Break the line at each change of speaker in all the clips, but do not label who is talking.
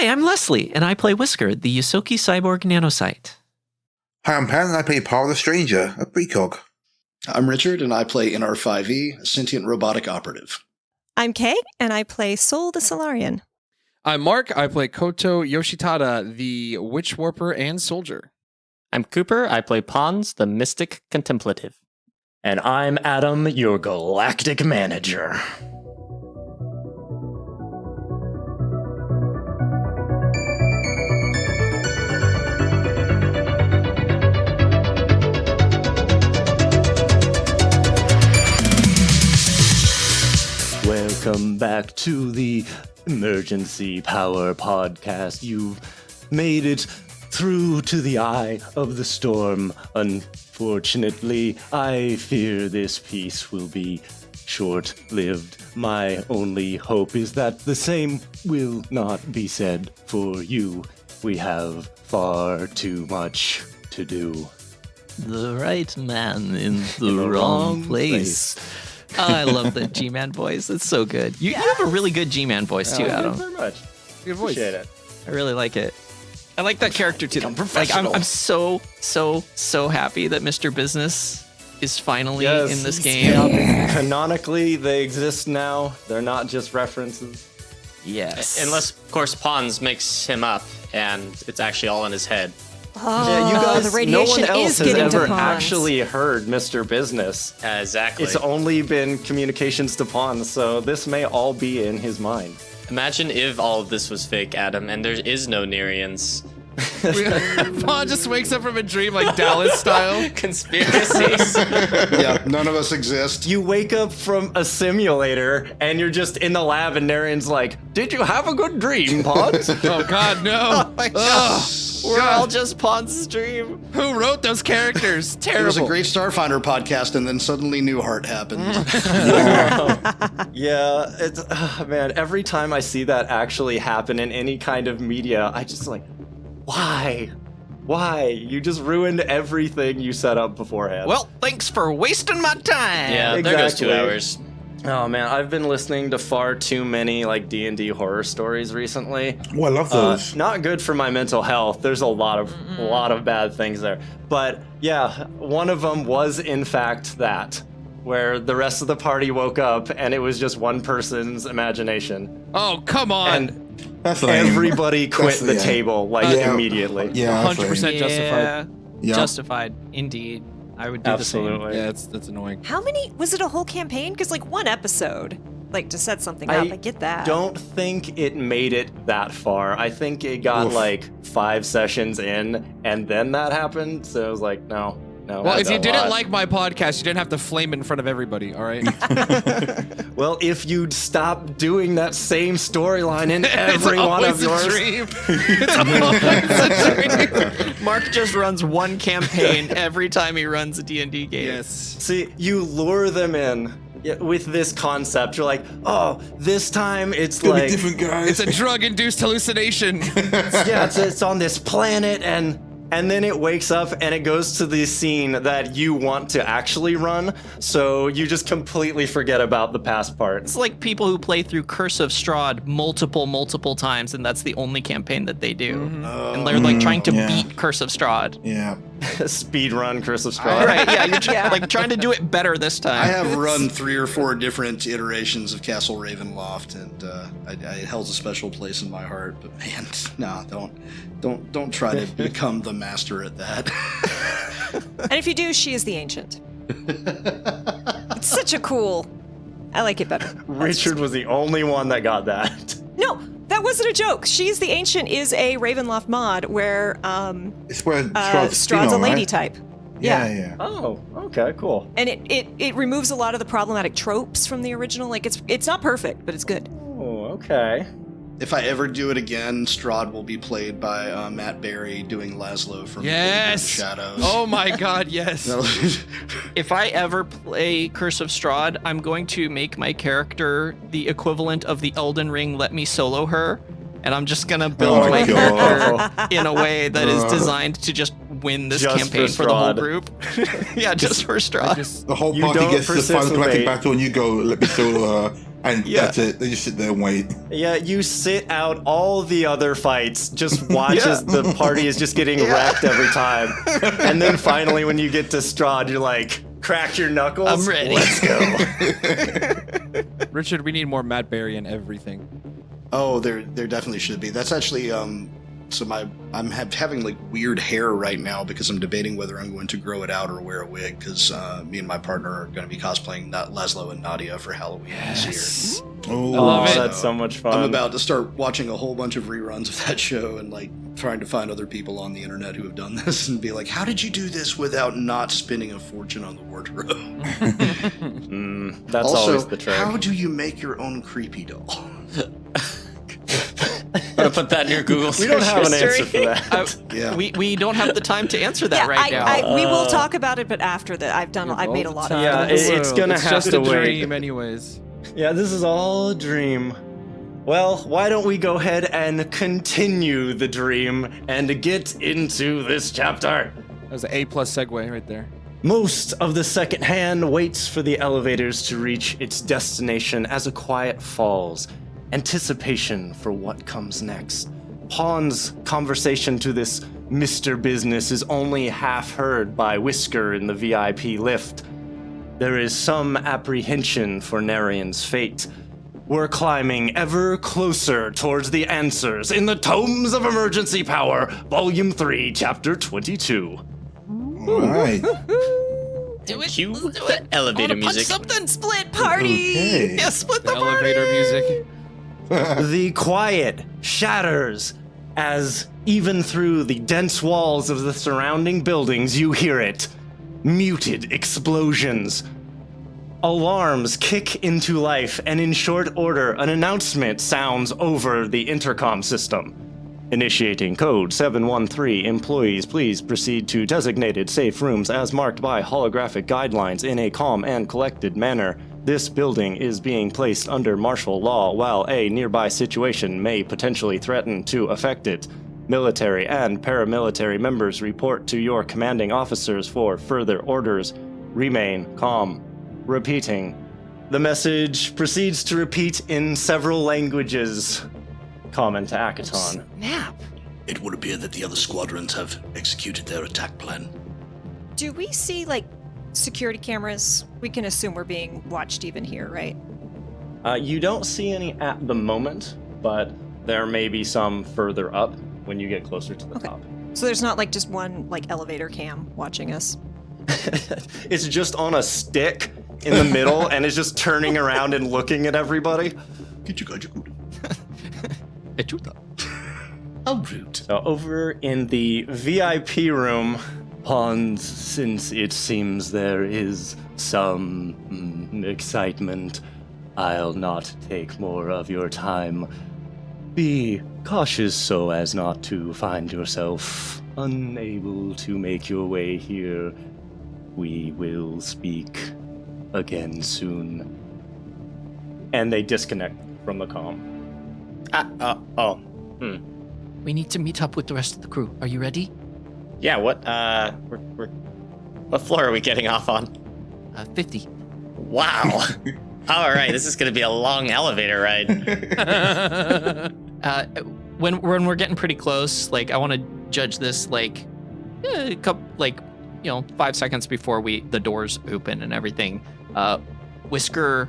Hi, I'm Leslie, and I play Whisker, the Yosoki cyborg nanocyte.
Hi, I'm Pan, and I play Paul the Stranger, a precog.
I'm Richard, and I play NR5E, a sentient robotic operative.
I'm Kay, and I play Sol the Solarian.
I'm Mark. I play Koto Yoshitada, the Witch Warper and Soldier.
I'm Cooper. I play Pons, the Mystic Contemplative.
And I'm Adam, your galactic manager. Welcome back to the Emergency Power Podcast. You've made it through to the eye of the storm. Unfortunately, I fear this piece will be short-lived. My only hope is that the same will not be said for you. We have far too much to do.
The right man in the wrong place. Oh, I love the G-Man voice. It's so good. You have a really good G-Man voice too, Adam.
Thank you very much.
Good voice.
Appreciate it.
I really like it. I like that character too. Like I'm so happy that Mr. Business is finally in this game.
Yeah. Canonically, they exist now. They're not just references.
Yes.
Unless, of course, Pons makes him up, and it's actually all in his head.
Oh,
Yeah, you guys,
the radiation
no one else
is
has
getting to
ever
Pons.
actually heard Mr. Business.
Exactly.
It's only been communications to Pons, so this may all be in his mind.
Imagine if all of this was fake, Adam, and there is no Nerians.
Pon just wakes up from a dream like Dallas style.
Conspiracies.
Yeah, none of us exist.
You wake up from a simulator, and you're just in the lab, and Narian's like, "Did you have a good dream, Pons?"
Oh, God, no.
my God.
Ugh.
We're all just Pons' dream.
Who wrote those characters? Terrible.
It was a great Starfinder podcast, and then suddenly Newhart happened.
Yeah, it's man. Every time I see that actually happen in any kind of media, I just like, why? Why? You just ruined everything you set up beforehand.
Well, thanks for wasting my time.
Yeah, there goes 2
Exactly.
hours.
Oh man, I've been listening to far too many like D&D horror stories recently.
Oh, I love those.
Not good for my mental health. There's a lot of bad things there. But yeah, one of them was in fact that, where the rest of the party woke up and it was just one person's imagination.
Oh, come on.
And
That's lame.
everybody quit the
yeah.
table like
Yeah.
immediately.
Yeah, that's
100%
lame.
justified.
Yeah.
Justified. Indeed. I would do
Absolutely.
Yeah, that's annoying.
How many? Was it a whole campaign? Because, like, one episode, like, to set something up, I get that.
Don't think it made it that far. I think it got
Oof.
like 5 sessions in and then that happened. So it was like, no.
Well, if you
that's a
didn't
lot.
like my podcast, you didn't have to flame it in front of everybody, all right?
Well, if you'd stop doing that same storyline in
It's
every one
always
of
a
yours.
dream. It's always a dream.
Mark just runs one campaign every time he runs a D&D game.
Yes.
See, you lure them in with this concept. You're like, oh, this time it's
Gonna
like,
be different, guys.
It's a drug-induced hallucination.
yeah, it's on this planet and then it wakes up and it goes to the scene that you want to actually run, so you just completely forget about the past part.
It's like people who play through Curse of Strahd multiple times, and that's the only campaign that they do. And they're like trying to beat Curse of Strahd.
Yeah.
Speed run, Curse of Strahd.
Right, yeah, you're like trying to do it better this time.
I have run 3 or 4 different iterations of Castle Ravenloft, and it holds a special place in my heart. But man, no, don't try to become the master at that.
And if you do, she is the ancient. It's such a cool. I like it better.
Richard was the only one that got that.
No, that wasn't a joke. She's the Ancient is a Ravenloft mod where
It's where
Strahd's a lady
right?
type.
Yeah.
Oh, okay, cool.
And it removes a lot of the problematic tropes from the original. Like it's not perfect, but it's good.
Oh, okay.
If I ever do it again, Strahd will be played by Matt Berry doing Laszlo from
Yes.
Shadows.
Oh my God, yes.
If I ever play Curse of Strahd, I'm going to make my character the equivalent of the Elden Ring Let Me Solo Her, and I'm just gonna build
Oh
my
God.
character in a way that is designed to just win this
Just
campaign
for
for the whole
Strahd.
group. Yeah, just for
I
Strahd.
just,
The whole
You
party
don't
gets to the final galactic
participate.
battle, and you go, "Let me solo her." And
Yeah.
that's it. They just sit there and wait.
Yeah, you sit out all the other fights, just watch as the party is just getting wrecked every time. And then finally, when you get to Strahd, you're like, crack your knuckles.
I'm ready.
Let's go.
Richard, we need more Matt Berry and everything.
Oh, there definitely should be. That's actually so I'm having like weird hair right now because I'm debating whether I'm going to grow it out or wear a wig because me and my partner are going to be cosplaying Laszlo and Nadia for Halloween this year.
Oh,
I love it.
That's so much fun.
I'm about to start watching a whole bunch of reruns of that show and like trying to find other people on the internet who have done this and be like, how did you do this without not spending a fortune on the wardrobe?
That's
also,
always the trick.
how do you make your own creepy doll?
I'm gonna put that in your Google
We don't have an
history.
answer for that.
Yeah.
We don't have the time to answer that right now.
we will talk about it, but after that, I've made a lot of.
Yeah, it's gonna have
just
to
a
wait.
dream anyways.
Yeah, this is all a dream. Well, why don't we go ahead and continue the dream and get into this chapter?
That was an A+ segue right there.
Most of the second hand waits for the elevators to reach its destination as a quiet falls. Anticipation for what comes next. Pons' conversation to this Mr. Business is only half heard by Whisker in the VIP lift. There is some apprehension for Narian's fate. We're climbing ever closer towards the answers in the Tomes of Emergency Power, Volume 3, Chapter 22.
all right.
Do it.
Cue
Let's do
the
it.
elevator
I wanna punch
music.
something.
Split party.
Okay.
Yeah, split
The
the party.
elevator music.
The quiet shatters as, even through the dense walls of the surrounding buildings, you hear it. Muted explosions. Alarms kick into life, and in short order, an announcement sounds over the intercom system. Initiating code 713. Employees, please proceed to designated safe rooms as marked by holographic guidelines in a calm and collected manner. This building is being placed under martial law while a nearby situation may potentially threaten to affect it. Military and paramilitary members report to your commanding officers for further orders. Remain calm. Repeating. The message proceeds to repeat in several languages. Common to Akaton.
Snap.
It would appear that the other squadrons have executed their attack plan.
Do we see like security cameras? We can assume we're being watched even here, right?
You don't see any at the moment, but there may be some further up when you get closer to the
Okay.
top.
So there's not like just one like elevator cam watching us.
It's just on a stick in the middle and it's just turning around and looking at everybody.
How rude.
So over in the VIP room, Pons, since it seems there is some excitement, I'll not take more of your time. Be cautious so as not to find yourself unable to make your way here. We will speak again soon. And they disconnect from the comm.
We need to meet up with the rest of the crew. Are you ready?
Yeah, what floor are we getting off on?
50.
Wow. All right, this is going to be a long elevator ride.
When we're getting pretty close, like I want to judge this like a couple, like 5 seconds before the doors open and everything. Whisker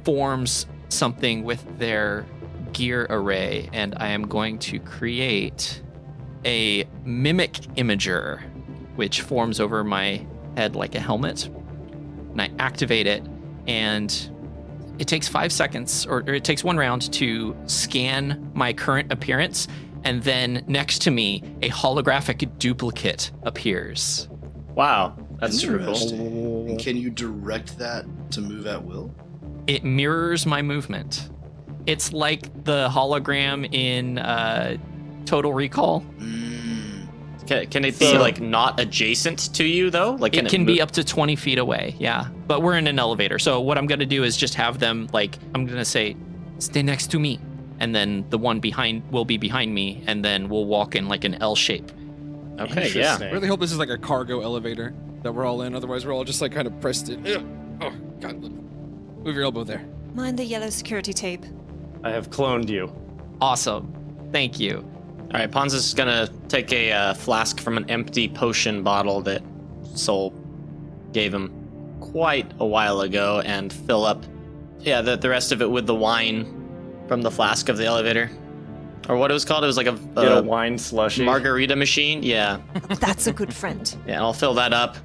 forms something with their gear array, and I am going to create a mimic imager, which forms over my head like a helmet. And I activate it, and it takes 5 seconds, or it takes 1 round to scan my current appearance, and then next to me, a holographic duplicate appears.
Wow, that's super cool.
Interesting. And can you direct that to move at will?
It mirrors my movement. It's like the hologram in Total Recall.
Can it be like not adjacent to you though? Like
It can be up to 20 feet away, yeah. But we're in an elevator, so what I'm gonna do is just have them I'm gonna say, stay next to me, and then the one behind will be behind me, and then we'll walk in like an L shape.
Okay, yeah.
I really hope this is like a cargo elevator that we're all in. Otherwise, we're all just like kind of pressed in. Ugh. Oh, God. Move your elbow there.
Mind the yellow security tape.
I have cloned you.
Awesome. Thank you.
All right, Pons is gonna take a flask from an empty potion bottle that Soul gave him quite a while ago and fill up, the rest of it with the wine from the flask of the elevator, or what it was called. It was like
Get a wine slushy.
margarita machine. Yeah,
That's a good friend.
yeah. And I'll fill that up,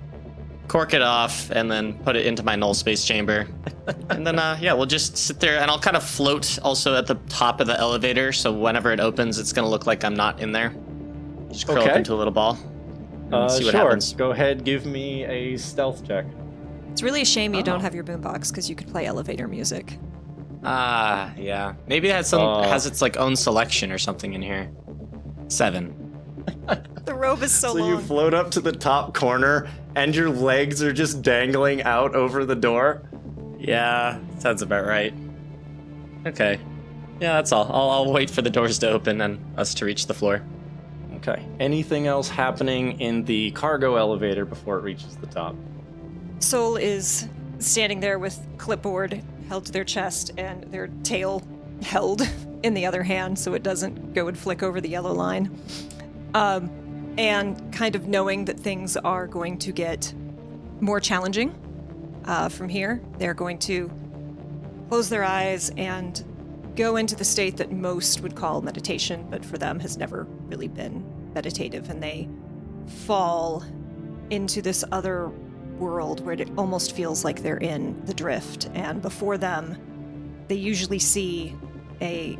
cork it off, and then put it into my null space chamber. And then, we'll just sit there, and I'll kind of float also at the top of the elevator, so whenever it opens, it's going to look like I'm not in there. Just curl up
Okay.
into a little ball and see what
Sure.
happens.
Go ahead, give me a stealth check.
It's really a shame you don't have your boombox because you could play elevator music.
Yeah. Maybe it has has its like own selection or something in here. 7.
The robe is so,
So
long.
you float up to the top corner, and your legs are just dangling out over the door.
Yeah, sounds about right. Okay. Yeah, that's all. I'll wait for the doors to open and us to reach the floor.
Okay. Anything else happening in the cargo elevator before it reaches the top?
Soul is standing there with clipboard held to their chest and their tail held in the other hand so it doesn't go and flick over the yellow line. And kind of knowing that things are going to get more challenging from here, they're going to close their eyes and go into the state that most would call meditation, but for them has never really been meditative, and they fall into this other world where it almost feels like they're in the drift, and before them they usually see a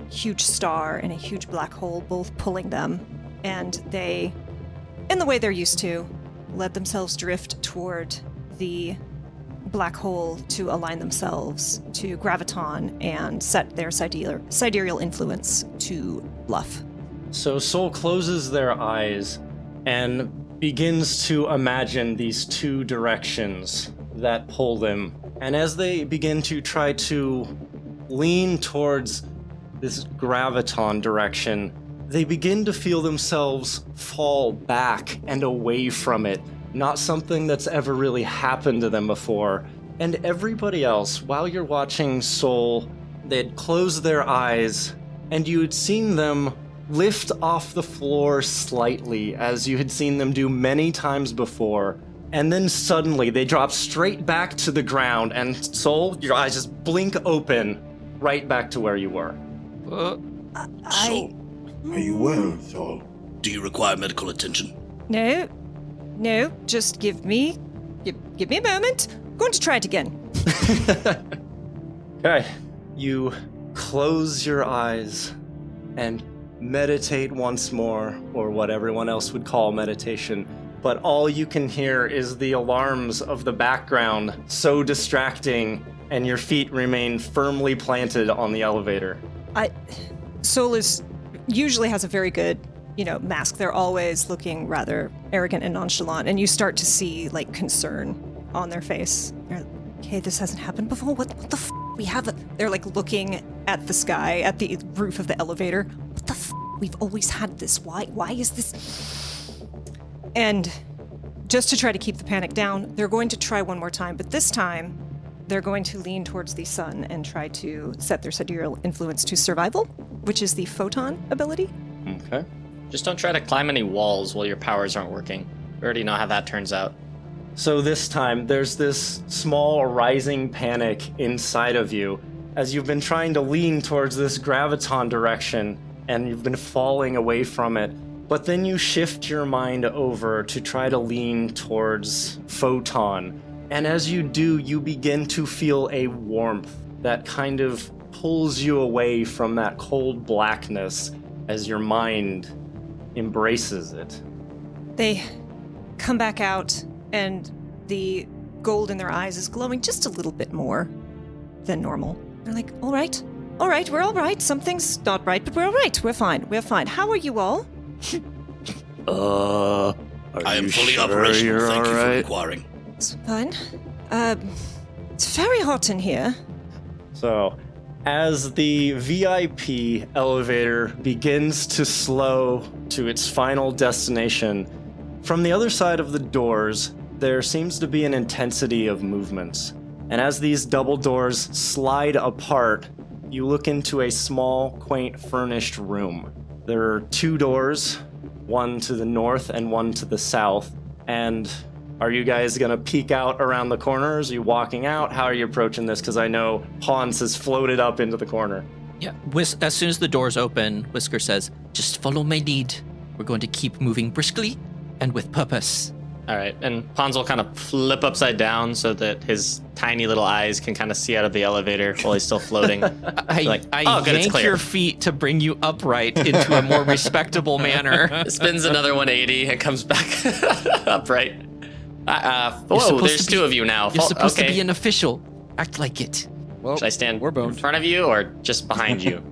huge star and a huge black hole both pulling them, and they, in the way they're used to, let themselves drift toward the black hole to align themselves to graviton and set their sidereal influence to bluff.
So Soul closes their eyes and begins to imagine these two directions that pull them. And as they begin to try to lean towards this graviton direction, they begin to feel themselves fall back and away from it. Not something that's ever really happened to them before. And everybody else, while you're watching Soul, they'd closed their eyes, and you had seen them lift off the floor slightly, as you had seen them do many times before. And then suddenly they drop straight back to the ground, and Soul, your eyes just blink open, right back to where you were.
I...
Are you well, Saul?
Do you require medical attention?
No, just give me a moment. I'm going to try it again.
Okay, you close your eyes and meditate once more, or what everyone else would call meditation, but all you can hear is the alarms of the background, so distracting, and your feet remain firmly planted on the elevator.
Soul usually has a very good, mask. They're always looking rather arrogant and nonchalant, and you start to see, concern on their face. They're like, okay, this hasn't happened before. What the f***? We have it. They're, looking at the sky, at the roof of the elevator. What the f***? We've always had this. Why is this? And just to try to keep the panic down, they're going to try one more time, but this time, they're going to lean towards the sun and try to set their sidereal influence to survival, which is the photon ability.
Okay.
Just don't try to climb any walls while your powers aren't working. We already know how that turns out.
So this time, there's this small rising panic inside of you as you've been trying to lean towards this graviton direction, and you've been falling away from it. But then you shift your mind over to try to lean towards photon. And as you do, you begin to feel a warmth that kind of pulls you away from that cold blackness as your mind embraces it.
They come back out, and the gold in their eyes is glowing just a little bit more than normal. They're like, all right, we're all right. Something's not right, but we're all right. We're fine. How are you all?
I am fully operational. Thank you for inquiring.
It's fine. It's very hot in here.
So, as the VIP elevator begins to slow to its final destination, from the other side of the doors, there seems to be an intensity of movements. And as these double doors slide apart, you look into a small, quaint, furnished room. There are 2 doors, one to the north and one to the south. And are you guys going to peek out around the corners? Are you walking out? How are you approaching this? Because I know Pons has floated up into the corner.
Yeah. As soon as the doors open, Whisker says, "Just follow my lead. We're going to keep moving briskly and with purpose."
All right, and Pons will kind of flip upside down so that his tiny little eyes can kind of see out of the elevator while he's still floating.
I
Like,
I
"Oh, good, it's
yank
clear."
your feet to bring you upright into a more respectable manner.
Spins another 180 and comes back upright. Whoa,
supposed
there's
to be-
2 of you now.
You're supposed to
Okay.
be an official. Act like it.
Well,
Should I stand
we're
in
boned.
front of you or just behind you?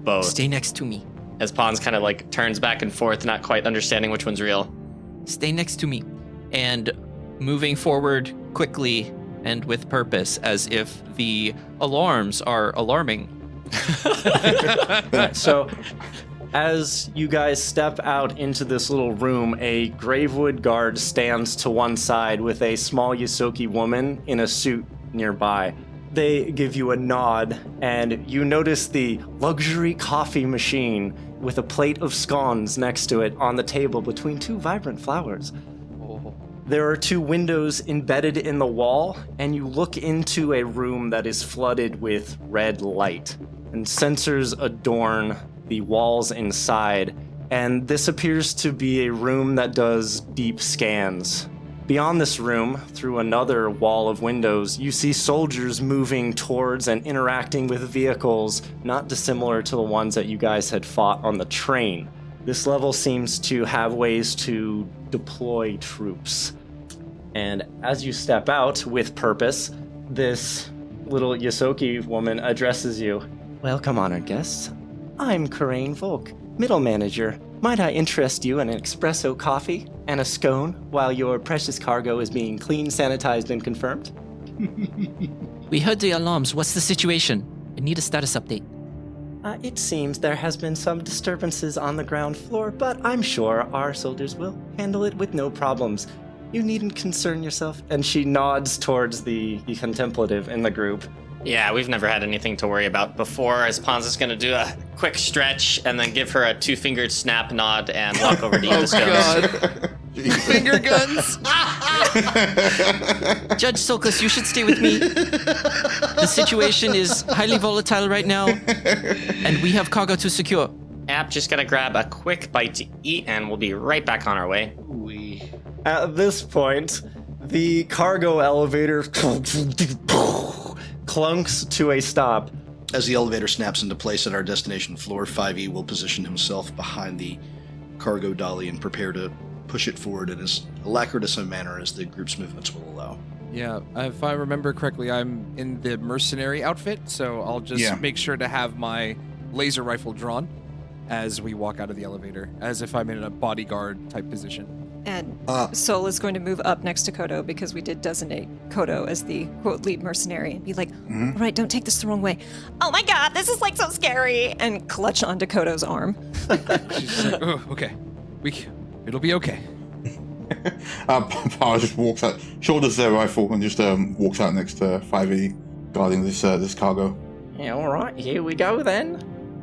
Both.
Stay next to me.
As Pons kind of like turns back and forth, not quite understanding which one's real.
Stay next to me. And moving forward quickly and with purpose, as if the alarms are alarming.
So, as you guys step out into this little room, a Gravewood guard stands to one side with a small Yosoki woman in a suit nearby. They give you a nod, and you notice the luxury coffee machine with a plate of scones next to it on the table between 2 vibrant flowers. There are 2 windows embedded in the wall, and you look into a room that is flooded with red light. And sensors adorn the walls inside, and this appears to be a room that does deep scans. Beyond this room, through another wall of windows, you see soldiers moving towards and interacting with vehicles not dissimilar to the ones that you guys had fought on the train. This level seems to have ways to deploy troops. And as you step out with purpose, this little Yosoki woman addresses you. Welcome, honored guests. I'm Coraine Volk, middle manager. Might I interest you in an espresso coffee and a scone while your precious cargo is being cleaned, sanitized, and confirmed?
We heard the alarms. What's the situation? I need a status update.
It seems there has been some disturbances on the ground floor, but I'm sure our soldiers will handle it with no problems. You needn't concern yourself. And she nods towards the contemplative in the group.
Yeah, we've never had anything to worry about before, as Pons is going to do a quick stretch and then give her a 2-fingered snap nod and walk over to eat the scones.
Finger guns.
Judge Sulcus, you should stay with me. The situation is highly volatile right now, and we have cargo to secure.
App just going to grab a quick bite to eat, and we'll be right back on our way.
At this point, the cargo elevator clunks to a stop.
As the elevator snaps into place at our destination floor, 5E will position himself behind the cargo dolly and prepare to push it forward in as alacritus a manner as the group's movements will allow.
Yeah, if I remember correctly, I'm in the mercenary outfit, so I'll just make sure to have my laser rifle drawn as we walk out of the elevator, as if I'm in a bodyguard type position.
And Sol is going to move up next to Kodo because we did designate Kodo as the, quote, lead mercenary and be like, all right, don't take this the wrong way. Oh my god, this is like so scary! And clutch onto Kodo's arm.
She's just like, oh, okay. It'll be okay.
Power just walks out, shoulders their rifle, and just walks out next to 5E, guarding this cargo.
Yeah, all right, here we go then.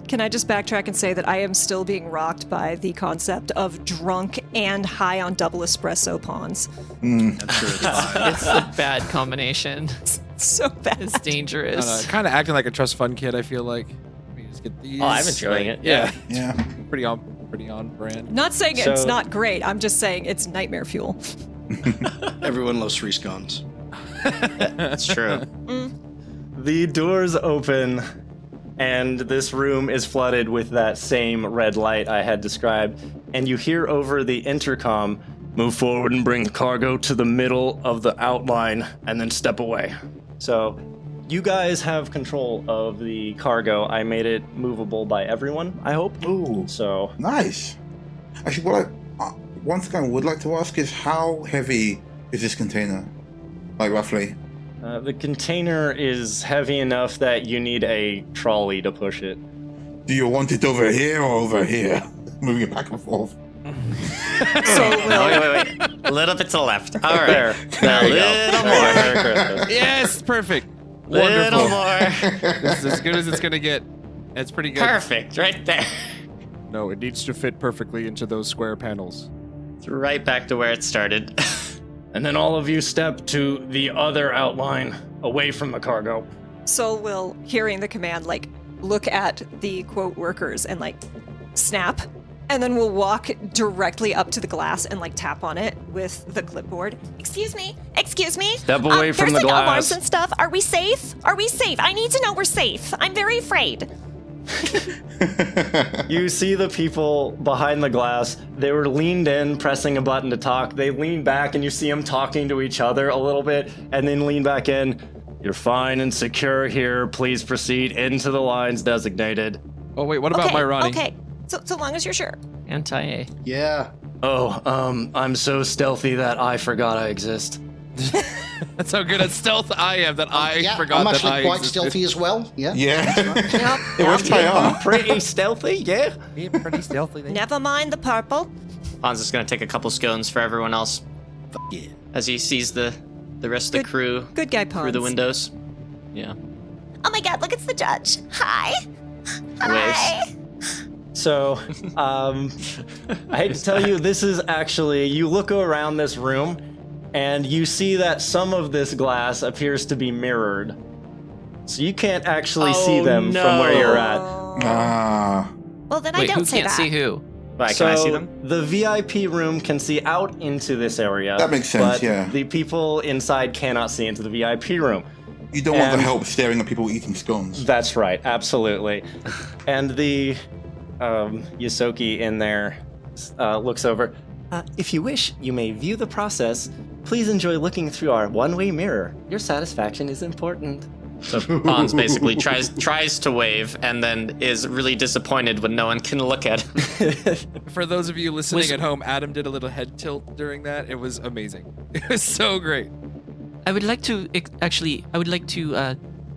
Can I just backtrack and say that I am still being rocked by the concept of drunk and high on double espresso Pons.
I'm sure it's fine.
It's a bad combination.
So bad.
It's dangerous.
Kind of acting like a trust fund kid, I feel like. Let me just get these.
Oh, I'm enjoying it.
Yeah.
Yeah.
Pretty on brand.
Not saying it's
So-
not great. I'm just saying it's nightmare fuel.
Everyone loves free scones.
That's true.
The doors open, and this room is flooded with that same red light I had described. And you hear over the intercom, move forward and bring the cargo to the middle of the outline, and then step away. So you guys have control of the cargo. I made it movable by everyone, I hope.
Ooh,
So
nice. Actually, one thing I would like to ask is how heavy is this container? Like, roughly?
the container is heavy enough that you need a trolley to push it.
Do you want it over here or over here? Moving it back and forth.
So will
Wait. A little bit to the left. All right.
There.
A little more.
Merry Christmas.
Yes, perfect.
Little
Wonderful.
more.
This is as good as it's gonna get. It's pretty good.
Perfect. Right there.
No, it needs to fit perfectly into those square panels.
It's right back to where it started.
And then all of you step to the other outline, away from the cargo.
Sol will, hearing the command, like look at the quote workers and like snap, and then we'll walk directly up to the glass and like tap on it with the clipboard. Excuse me.
Step away from the
there's like
glass.
alarms and stuff. Are we safe? I need to know we're safe. I'm very afraid.
You see the people behind the glass. They were leaned in, pressing a button to talk. They lean back, and you see them talking to each other a little bit, and then lean back in. You're fine and secure here. Please proceed into the lines designated.
Oh wait, what about my Ronnie?
Okay. So long as you're sure.
Anti-A.
Yeah.
Oh, I'm so stealthy that I forgot I exist.
That's how good at stealth I am that I
Yeah,
forgot
I'm
that
actually
I
quite
existed.
stealthy as well. Yeah.
Yeah. It was Tayar.
Pretty stealthy, yeah.
Yeah, pretty stealthy.
Never mind the purple.
Pons is going to take a couple scones for everyone else.
Yeah.
As he sees the rest of the crew
Good guy, Pons.
through the windows. Yeah.
Oh my god, look, it's the judge. Hi.
Waves.
So, I hate to tell you, this is actually, you look around this room and you see that some of this glass appears to be mirrored. So you can't actually see them from where you're at.
Ah.
Well, then I
Wait,
don't
who
say
can't
that.
see who?
Right,
So
can I see them?
the VIP room can see out into this area.
That makes sense,
but
yeah.
the people inside cannot see into the VIP room.
You don't want the
And-
help staring at people eating scones.
That's right, absolutely. And the Yosoki in there looks over. If you wish, you may view the process. Please enjoy looking through our one-way mirror. Your satisfaction is important.
So Pons basically tries to wave and then is really disappointed when no one can look at him.
For those of you listening at home, Adam did a little head tilt during that. It was amazing. It was so great.
I would like to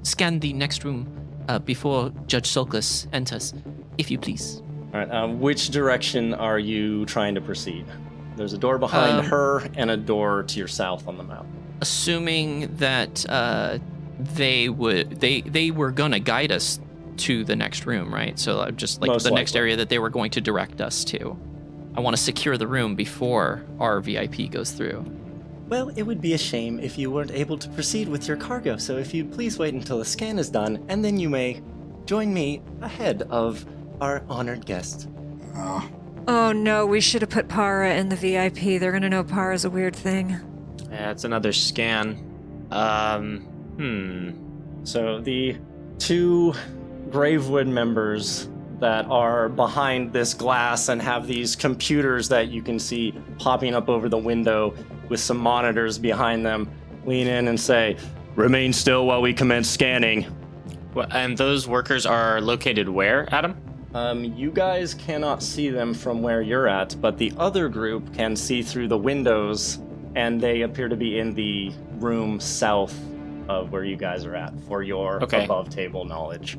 scan the next room before Judge Sulcus enters, if you please.
All right, which direction are you trying to proceed? There's a door behind her and a door to your south on the map.
Assuming that they were gonna guide us to the next room, right? So just like
Most
the next
likely.
area that they were going to direct us to. I want to secure the room before our VIP goes through.
Well, it would be a shame if you weren't able to proceed with your cargo, so if you'd please wait until the scan is done, and then you may join me ahead of our honored guest.
Ah.
Oh no, we should have put Para in the VIP. They're gonna know Para's a weird thing.
Yeah, it's another scan.
So the two Gravewood members that are behind this glass and have these computers that you can see popping up over the window with some monitors behind them lean in and say, "Remain still while we commence scanning."
Well, and those workers are located where, Adam?
You guys cannot see them from where you're at, but the other group can see through the windows, and they appear to be in the room south of where you guys are at for your above table knowledge.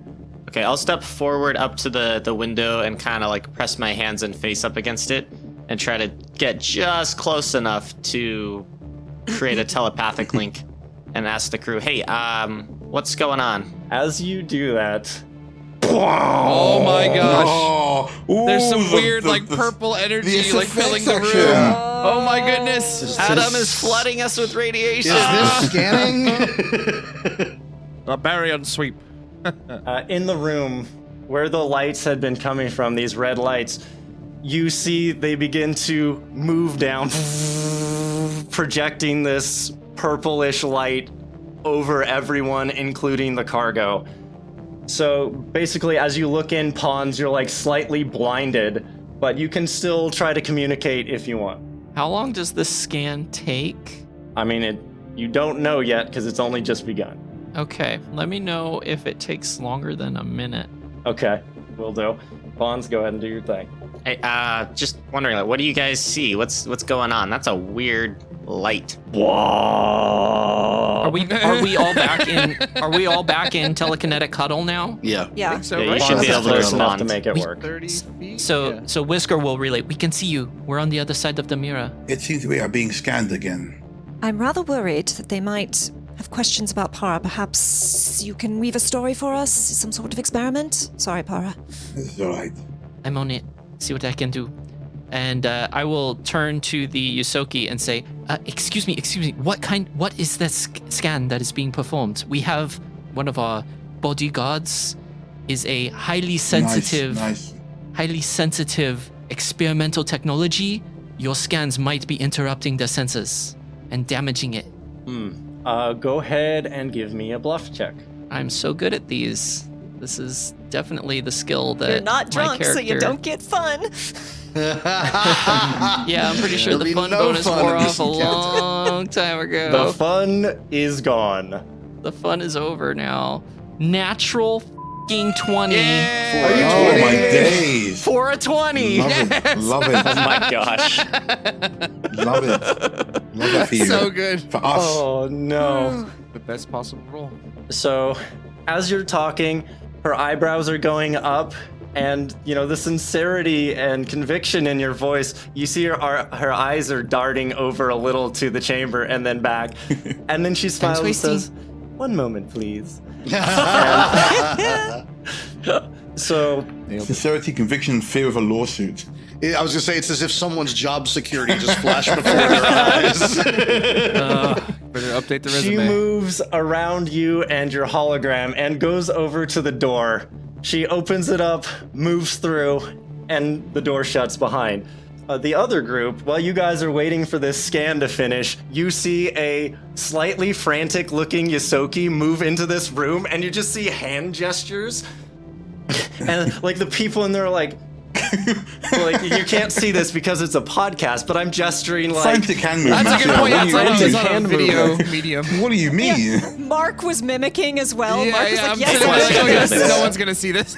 Okay, I'll step forward up to the window and kind of like press my hands and face up against it and try to get just close enough to create a telepathic link and ask the crew, "Hey, what's going on?"
As you do that,
Oh my gosh.
Oh, ooh,
There's some
the-
weird,
the-
like,
the-
purple energy,
the
like, filling the
section.
room. Oh my goodness.
Adam is flooding us with radiation.
Is this scanning?
A baryon sweep.
in the room where the lights had been coming from, these red lights, you see they begin to move down, projecting this purplish light over everyone, including the cargo. So basically, as you look in, Pons, you're like slightly blinded, but you can still try to communicate if you want.
How long does this scan take?
I mean, you don't know yet because it's only just begun.
Okay, let me know if it takes longer than a minute.
Okay. Will do. Pons, go ahead and do your thing.
Hey, just wondering, like, what do you guys see? What's going on? That's a weird light.
Whoa!
Are we all back in? Are we all back in telekinetic huddle now?
Yeah.
Yeah.
So
Yeah, you
right?
should be able to
close enough to
respond.
make it work.
30 feet?
So Whisker will relay. We can see you. We're on the other side of the mirror.
It seems we are being scanned again.
I'm rather worried that they might have questions about Para. Perhaps you can weave a story for us? Some sort of experiment? Sorry, Para.
This is all right.
I'm on it. See what I can do. And I will turn to the Yusoki and say, excuse me. What is this scan that is being performed? We have one of our bodyguards is a highly sensitive experimental technology. Your scans might be interrupting their sensors and damaging it.
Go ahead and give me a bluff check.
I'm so good at these. This is definitely the skill that
You're not
my
drunk, so you
character-
don't get fun.
Yeah, I'm pretty sure
There'll
the
be
fun
no
bonus
fun
wore
in
off
this
a
encounter.
long time
The
ago.
fun is gone.
The fun is over now. Natural f***ing 20
Oh my days.
for a 20.
Love it. Love
Oh
it.
my gosh.
Love it. Love it for you.
So good.
For us.
Oh no.
The best possible roll.
So, as you're talking, her eyebrows are going up, and the sincerity and conviction in your voice. You see her eyes are darting over a little to the chamber and then back, and then she smiles and says, "One moment, please." So,
Sincerity, conviction, and fear of a lawsuit.
I was gonna say it's as if someone's job security just flashed before their eyes.
Better update the
she
resume.
moves around you and your hologram and goes over to the door. She opens it up, moves through, and the door shuts behind. The other group, while you guys are waiting for this scan to finish, you see a slightly frantic-looking Yusoki move into this room, and you just see hand gestures. And like the people in there are like you can't see this because it's a podcast, but I'm gesturing like
Frantic hand movements.
That's a good point.
What do
Outside of
you
this
mean?
on a video medium.
What do you mean?
Mark was mimicking as well. Mark was like,
I'm
yes,
sitting there
I
like,
know
oh, yes,
this.
no one's gonna see this.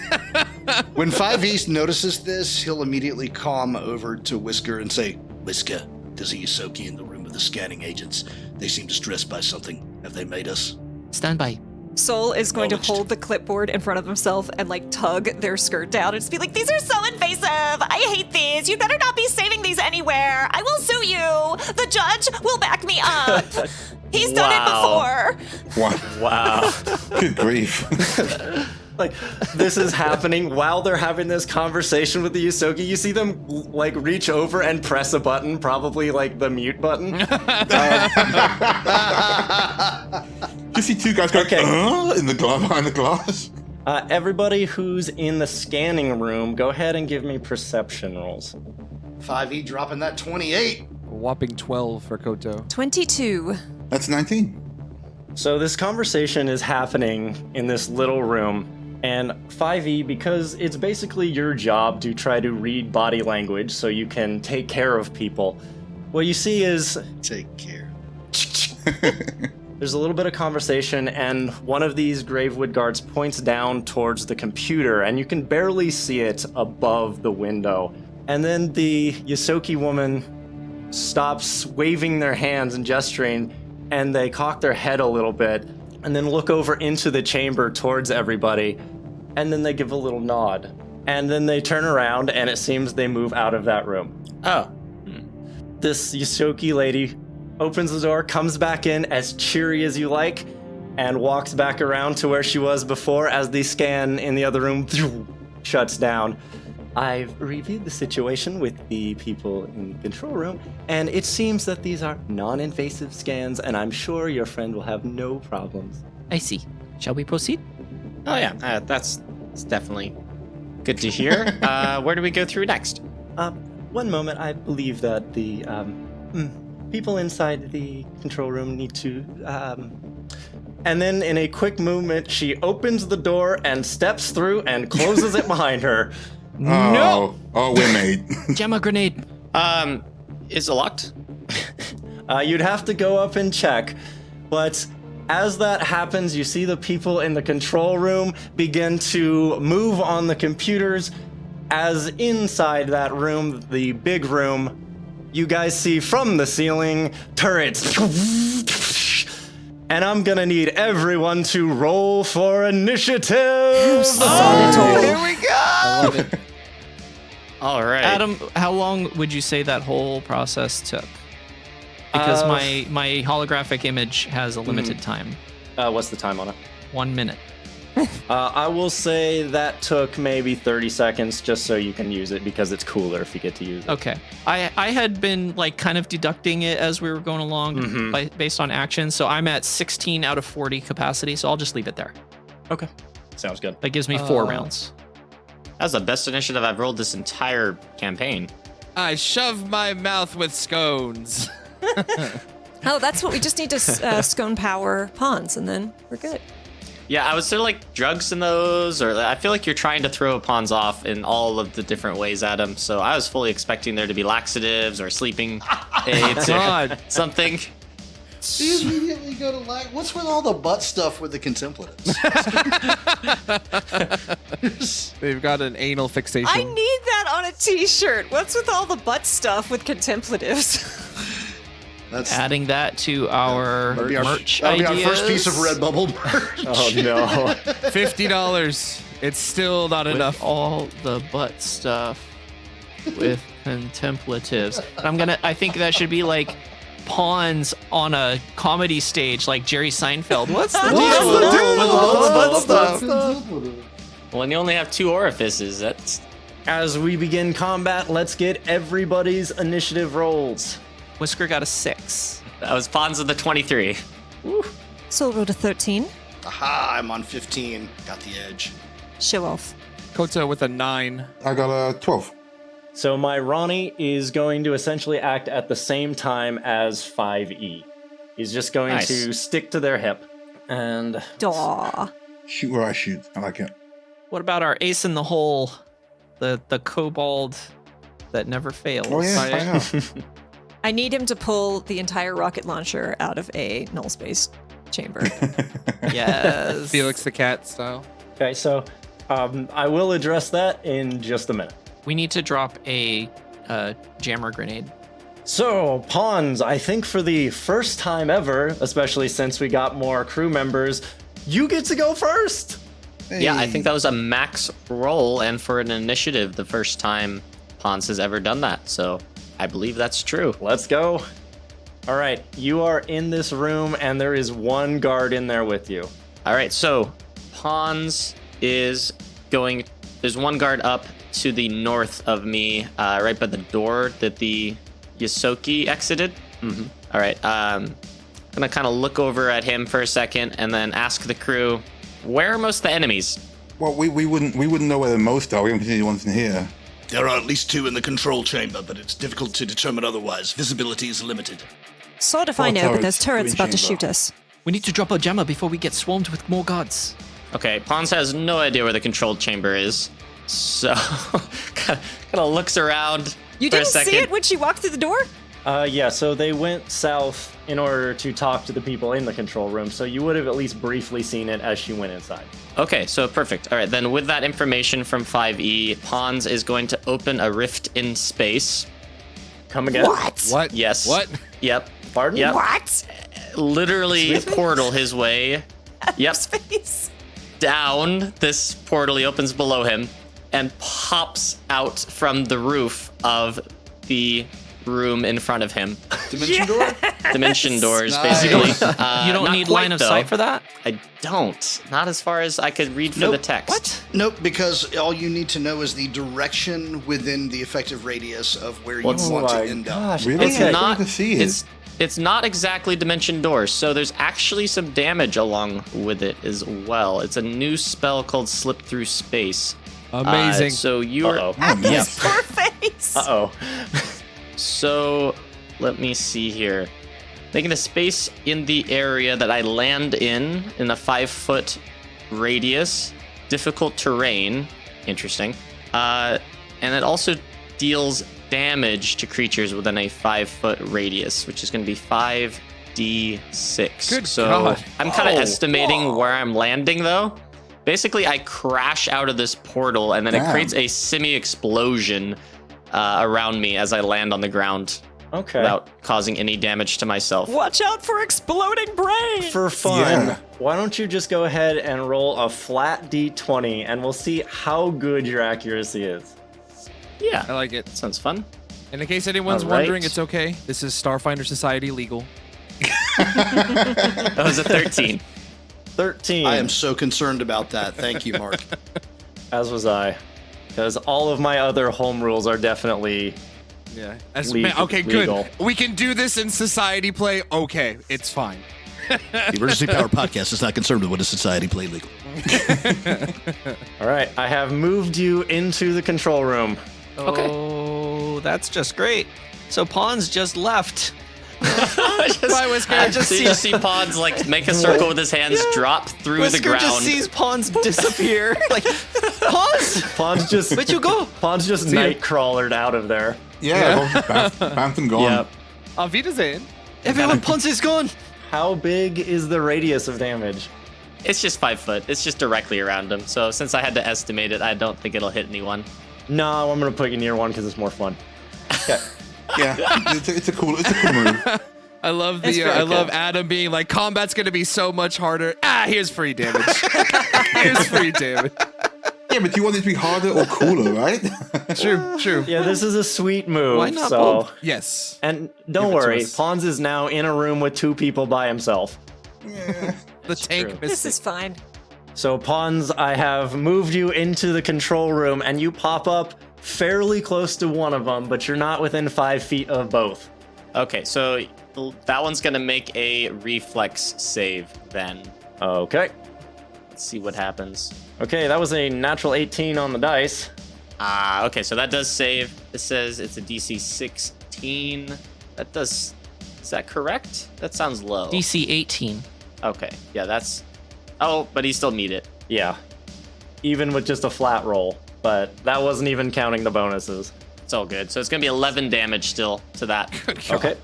When 5 East notices this, he'll immediately calm over to Whisker and say, "Whisker, there's a Yusoki in the room with the scanning agents. They seem distressed by something. Have they made us?"
Stand by.
Soul is going to
Acknowledged.
hold the clipboard in front of himself and like tug their skirt down and just be like, these are so invasive. I hate these. You better not be saving these anywhere. I will sue you. The judge will back me up. He's done it before.
Wow.
Wow.
Good grief.
like this is happening while they're having this conversation with the Yusoki. You see them like reach over and press a button, probably like the mute button.
You see two guys going,
Okay.
in the glass, behind the glass.
Everybody who's in the scanning room, go ahead and give me perception rolls.
5E dropping that 28.
A whopping 12 for Koto.
22.
That's 19.
So this conversation is happening in this little room, and 5E, because it's basically your job to try to read body language so you can take care of people, what you see is
Take care.
there's a little bit of conversation, and one of these Gravewood guards points down towards the computer, and you can barely see it above the window. And then the Yusoki woman stops waving their hands and gesturing, and they cock their head a little bit, and then look over into the chamber towards everybody, and then they give a little nod. And then they turn around, and it seems they move out of that room.
Oh.
This Yusoki lady opens the door, comes back in as cheery as you like, and walks back around to where she was before as the scan in the other room shuts down. I've reviewed the situation with the people in the control room, and it seems that these are non-invasive scans, and I'm sure your friend will have no problems.
I see. Shall we proceed?
Oh yeah, that's definitely good to hear. Where do we go through next?
One moment, I believe that the people inside the control room need to... And then in a quick movement, she opens the door and steps through and closes it behind her.
No. Oh, we're made.
Gemma grenade.
Is it locked?
You'd have to go up and check, but As that happens, you see the people in the control room begin to move on the computers. As inside that room, the big room, you guys see from the ceiling turrets. And I'm gonna need everyone to roll for initiative.
Here we go. I love it.
All right.
Adam, how long would you say that whole process took? Because my holographic image has a limited time.
What's the time on it?
1 minute.
I will say that took maybe 30 seconds just so you can use it because it's cooler if you get to use it.
Okay. I had been like kind of deducting it as we were going along based on action. So I'm at 16 out of 40 capacity. So I'll just leave it there.
Okay. Sounds good.
That gives me 4 rounds.
That's the best initiative I've rolled this entire campaign.
I shove my mouth with scones.
Oh, that's what we just need to scone power Pons, and then we're good.
Yeah, was there like drugs in those? Or I feel like you're trying to throw Pons off in all of the different ways at him. So I was fully expecting there to be laxatives or sleeping aids or something.
You immediately go to what's with all the butt stuff with the Contemplatives?
They've got an anal fixation.
I need that on a t-shirt. What's with all the butt stuff with Contemplatives?
That's
Adding that to our merch
that'll be
ideas.
our first piece of Redbubble merch.
Oh no.
$50. It's still not
With
enough.
all the butt stuff with contemplatives. I think that should be like Pawns on a comedy stage like Jerry Seinfeld. What's the deal with all the butt stuff?
When you only have 2 orifices, that's...
As we begin combat, let's get everybody's initiative rolls.
Whisker got a 6.
That was Pons of the 23.
Soul rolled a 13.
Aha, I'm on 15. Got the edge.
Show off.
Kota with a 9.
I got a 12.
So my Ronnie is going to essentially act at the same time as 5E. He's just going to stick to their hip. And
Daw.
Shoot where I shoot. I like it.
What about our ace in the hole? The kobold that never fails.
Oh, yeah, I know.
I need him to pull the entire rocket launcher out of a null space chamber.
Yes.
Felix the Cat style.
okay, so I will address that in just a minute.
We need to drop a jammer grenade.
So, Pons, I think for the first time ever, especially since we got more crew members, you get to go first.
Yeah, I think that was a max roll, and for an initiative, the first time Pons has ever done that. So I believe that's true.
Let's go. All right, you are in this room, and there is one guard in there with you.
All right, so Pons is going... There's one guard up to the north of me, right by the door that the Yosoki exited.
Mm-hmm.
All right, I'm gonna kind of look over at him for a second and then ask the crew, where are most of the enemies?
Well, we wouldn't know where the most are. We haven't seen the ones in here.
There are at least 2 in the control chamber, but it's difficult to determine otherwise. Visibility is limited.
Sort of I know, but there's turrets about to shoot us.
We need to drop a jammer before we get swarmed with more guards.
Okay, Pons has no idea where the controlled chamber is, so kind of looks around
You
for a
didn't
second.
see it when she walked through the door?
Yeah, so they went south in order to talk to the people in the control room, so you would have at least briefly seen it as she went inside.
Okay, so perfect. All right, then with that information from 5E, Pons is going to open a rift in space.
Come again?
What?
Yes.
What?
Yep.
Pardon?
Yep.
What?
Literally portal his way. Yep.
Space.
Down. This portal he opens below him and pops out from the roof of the room in front of him.
Dimension door?
Dimension doors,
Nice.
basically.
You don't
not
need
quite,
line of
though.
sight for that?
I don't. Not as far as I could read for
Nope.
the text.
What?
Nope, because all you need to know is the direction within the effective radius of where you
What's-
want to
my
end up.
gosh.
Really?
It's
I
not.
couldn't see it.
It's not exactly dimension doors, so there's actually some damage along with it as well. It's a new spell called Slip Through Space.
Amazing.
So you're.
Uh-oh.
Oh,
Yep.
nice.
Poor face.
Uh-oh.
So let me see here. Making a space in the area that I land in a 5-foot radius. Difficult terrain. Interesting. And it also deals damage to creatures within a 5-foot radius, which is going to be 5 D6.
Good
so
God.
I'm kind of estimating where I'm landing, though. Basically, I crash out of this portal, and then it creates a semi-explosion around me as I land on the ground.
Okay.
Without causing any damage to myself.
Watch out for exploding brain!
For fun,
Yeah.
why don't you just go ahead and roll a flat d20 and we'll see how good your accuracy is.
Yeah,
I like it.
sounds fun.
And in case anyone's
All right.
wondering, it's okay. This is Starfinder Society legal.
That was a 13.
13.
I am so concerned about that. Thank you, Mark.
As was I. Because all of my other home rules are definitely...
Yeah. Okay,
legal.
good. We can do this in society play. Okay, it's fine.
The Emergency Power Podcast is not concerned with what is society play legal.
All right, I have moved you into the control room.
Okay.
Oh, that's just great. So Pons just left.
Bye, Whisker.
I just see Pons like make a circle with his hands, drop through
Whisker
the ground.
just sees Pons disappear. Like, Pons,
Pons just
where'd you go?
Pons just night crawlered out of there.
Yeah, bounced and gone.
Yep.
Auf Wiedersehen.
Everyone, Pons is gone.
How big is the radius of damage?
It's just 5 foot. It's just directly around him. So since I had to estimate it, I don't think it'll hit anyone.
No, I'm gonna put you near one because it's more fun. Okay.
Yeah, it's a cool move.
I love
It's very
I love
cool.
Adam being like, combat's gonna be so much harder. Here's free damage. Here's free damage.
Yeah, but you want it to be harder or cooler, right?
True.
Yeah, this is a sweet move.
Why not
so,
both?
Yes.
And
Give
don't
it to
worry,
us.
Pons is now in a room with 2 people by himself.
The tank
true.
This
missing.
is fine.
So Pons, I have moved you into the control room, and you pop up fairly close to one of them, but you're not within 5 feet of both.
Okay, so that one's gonna make a reflex save then.
Okay.
Let's see what happens.
Okay, that was a natural 18 on the dice.
Okay, so that does save. It says it's a DC 16. That does. Is that correct? That sounds low.
DC 18.
Okay, yeah, that's. Oh, but he still need it.
Yeah. Even with just a flat roll, but that wasn't even counting the bonuses.
It's all good. So it's gonna be 11 damage still to that.
Okay.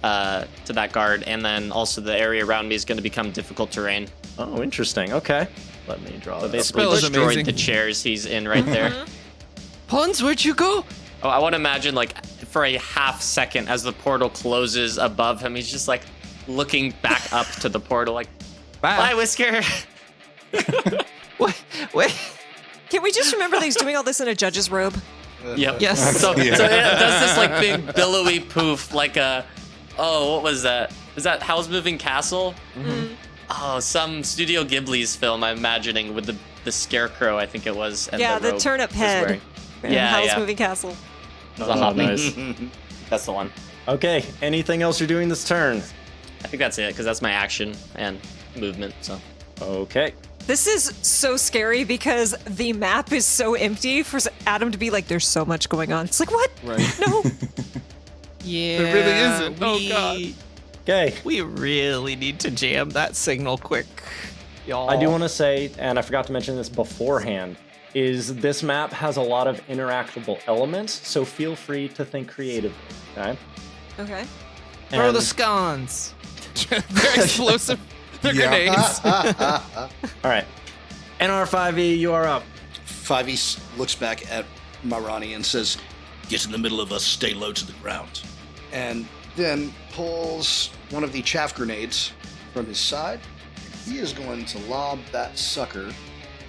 To that guard, and then also the area around me is gonna become difficult terrain.
Oh, interesting. Okay. Let me draw
So
that.
basically
spell is
destroyed
amazing.
the chairs he's in right there.
Pons, where'd you go?
Oh, I want to imagine like for a half second as the portal closes above him, he's just like looking back up to the portal, like, bye, Whisker.
Wait.
Can we just remember that he's doing all this in a judge's robe?
Yep.
Yes.
So,
Yeah.
so it does this like big billowy poof, like a, what was that? Is that Howl's Moving Castle?
Mm-hmm.
Oh, some Studio Ghibli's film, I'm imagining, with the scarecrow, I think it was. And
Yeah, the
robe
turnip
he's
head.
wearing.
in
Yeah,
Howl's
yeah.
Moving Castle.
It was a
Oh,
hobby.
nice.
That's the one.
Okay, anything else you're doing this turn?
I think that's it, because that's my action and movement. So
Okay.
This is so scary because the map is so empty for Adam to be like, there's so much going on. It's like, what?
Right.
No.
Yeah.
There really isn't. Oh, God.
Okay.
We really need to jam that signal quick, y'all.
I do want to say, and I forgot to mention this beforehand, is this map has a lot of interactable elements, so feel free to think creatively, okay?
Okay.
Throw
And-
the scones.
They're explosive. They're
Yeah.
grenades.
All right. NR5E, you are up.
5e looks back at Marani and says, "Get in the middle of us, stay low to the ground." And then pulls one of the chaff grenades from his side. He is going to lob that sucker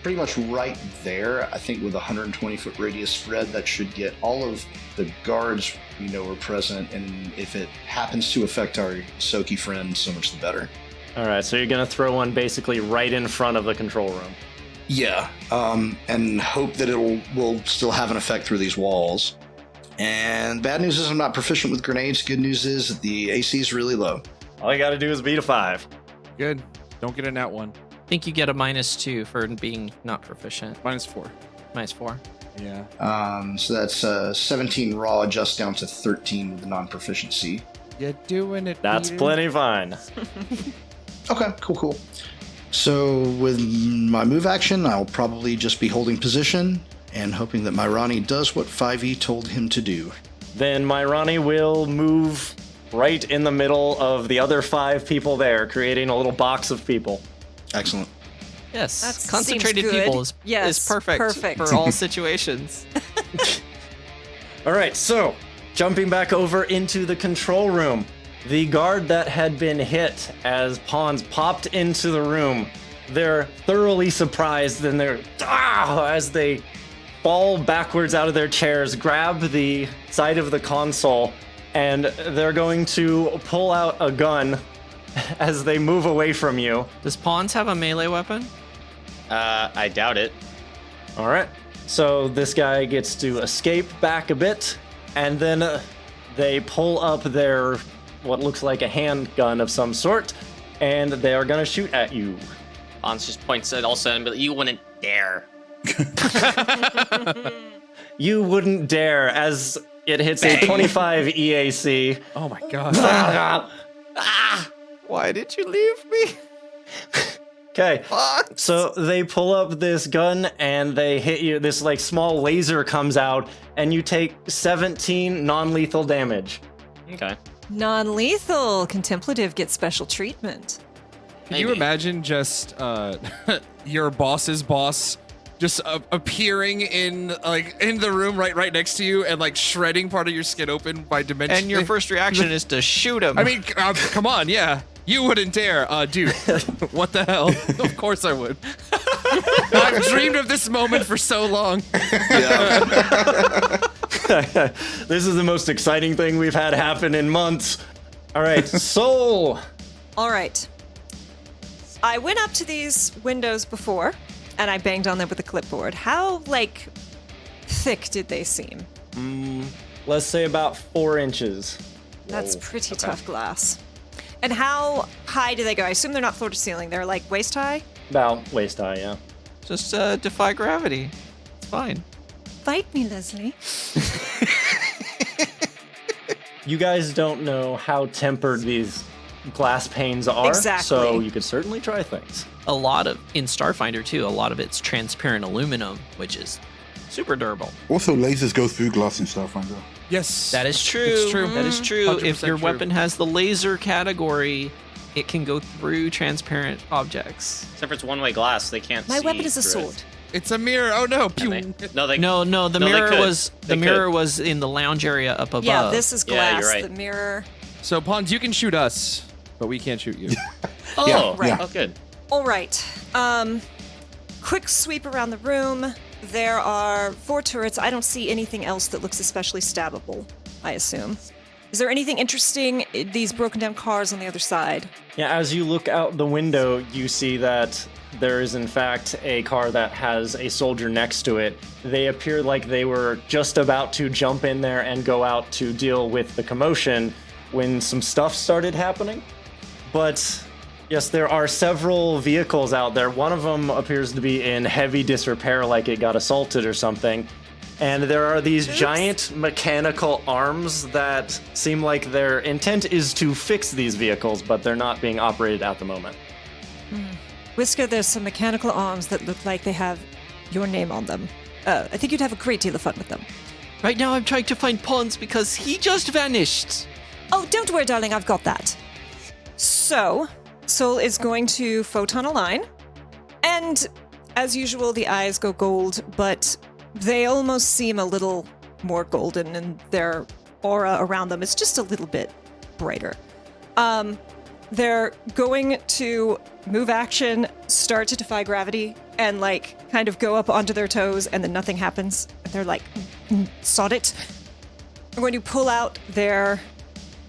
pretty much right there. I think with a 120-foot radius spread, that should get all of the guards we know are present. And if it happens to affect our Soki friend, so much the better.
All right, so you're going to throw one basically right in front of the control room.
Yeah, and hope that will still have an effect through these walls. And bad news is I'm not proficient with grenades. Good news is that the AC is really low.
All you got to do is beat a 5.
Good. Don't get a nat 1.
I think you get a -2 for being not proficient.
-4.
-4.
Yeah.
So that's 17 raw, just down to 13 with the non-proficiency.
You're doing it.
That's
Peter.
plenty fine.
Okay, cool. So with my move action, I'll probably just be holding position and hoping that my Ronnie does what 5e told him to do.
Then Myrani will move right in the middle of the other 5 people there, creating a little box of people.
Excellent.
Yes,
That
concentrated
seems good.
people is
Yes,
perfect for all situations.
All right, so jumping back over into the control room, the guard that had been hit as Pons popped into the room, they're thoroughly surprised and they're as they fall backwards out of their chairs, grab the side of the console, and they're going to pull out a gun as they move away from you.
Does Pons have a melee weapon?
I doubt it.
All right. So this guy gets to escape back a bit, and then they pull up their what looks like a handgun of some sort, and they are going to shoot at you.
Pons just points at also and be like, you wouldn't dare.
You wouldn't dare as it hits a 25 EAC.
Oh my god.
Why did you leave me?
Okay, so they pull up this gun and they hit you. This like small laser comes out and you take 17 non-lethal damage.
Okay.
Non-lethal. Contemplative gets special treatment.
Can you imagine just your boss's boss just appearing in the room right next to you and like shredding part of your skin open by dimension?
And your first reaction is to shoot him.
I mean, come on, yeah. You wouldn't dare. Dude, what the hell? Of course I would. I've dreamed of this moment for so long.
This is the most exciting thing we've had happen in months. All right, Soul.
All right. I went up to these windows before, and I banged on them with a clipboard. How, thick did they seem?
Let's say about 4 inches.
That's pretty tough glass. And how high do they go? I assume they're not floor to ceiling. They're waist high?
About waist high, yeah.
Just defy gravity. It's fine.
Fight me, Leslie.
You guys don't know how tempered these glass panes are,
Exactly.
so you could certainly try things.
A lot of, in Starfinder too, a lot of it's transparent aluminum, which is super durable.
Also, lasers go through glass in Starfinder.
Yes.
That is true.
It's true.
That is true. If
100%
your
true.
weapon has the laser category, it can go through transparent objects.
Except for it's one-way glass, they can't
My
see
weapon is a
through
sword.
it.
It's a mirror. Oh no. Pew.
No, they
No, the
No, they
mirror
could.
was
They
mirror
could.
was in the lounge area up above.
Yeah, this is
Yeah,
glass.
you're right.
The mirror.
So Pons, you can shoot us, but we can't shoot you.
Oh,
Yeah,
right.
yeah.
Oh, good.
All right. Quick sweep around the room. There are 4 turrets. I don't see anything else that looks especially stabbable, I assume. Is there anything interesting? These broken down cars on the other side.
Yeah, as you look out the window, you see that there is in fact a car that has a soldier next to it. They appear like they were just about to jump in there and go out to deal with the commotion when some stuff started happening. But yes, there are several vehicles out there. One of them appears to be in heavy disrepair, like it got assaulted or something. And there are these giant mechanical arms that seem like their intent is to fix these vehicles, but they're not being operated at the moment.
Whisker, there's some mechanical arms that look like they have your name on them. I think you'd have a great deal of fun with them.
Right now, I'm trying to find Pons because he just vanished.
Oh, don't worry, darling, I've got that. So, Soul is going to photon align, and as usual, the eyes go gold, but they almost seem a little more golden, and their aura around them is just a little bit brighter. They're going to move action, start to defy gravity, and kind of go up onto their toes, and then nothing happens. They're sod it. I'm going to pull out their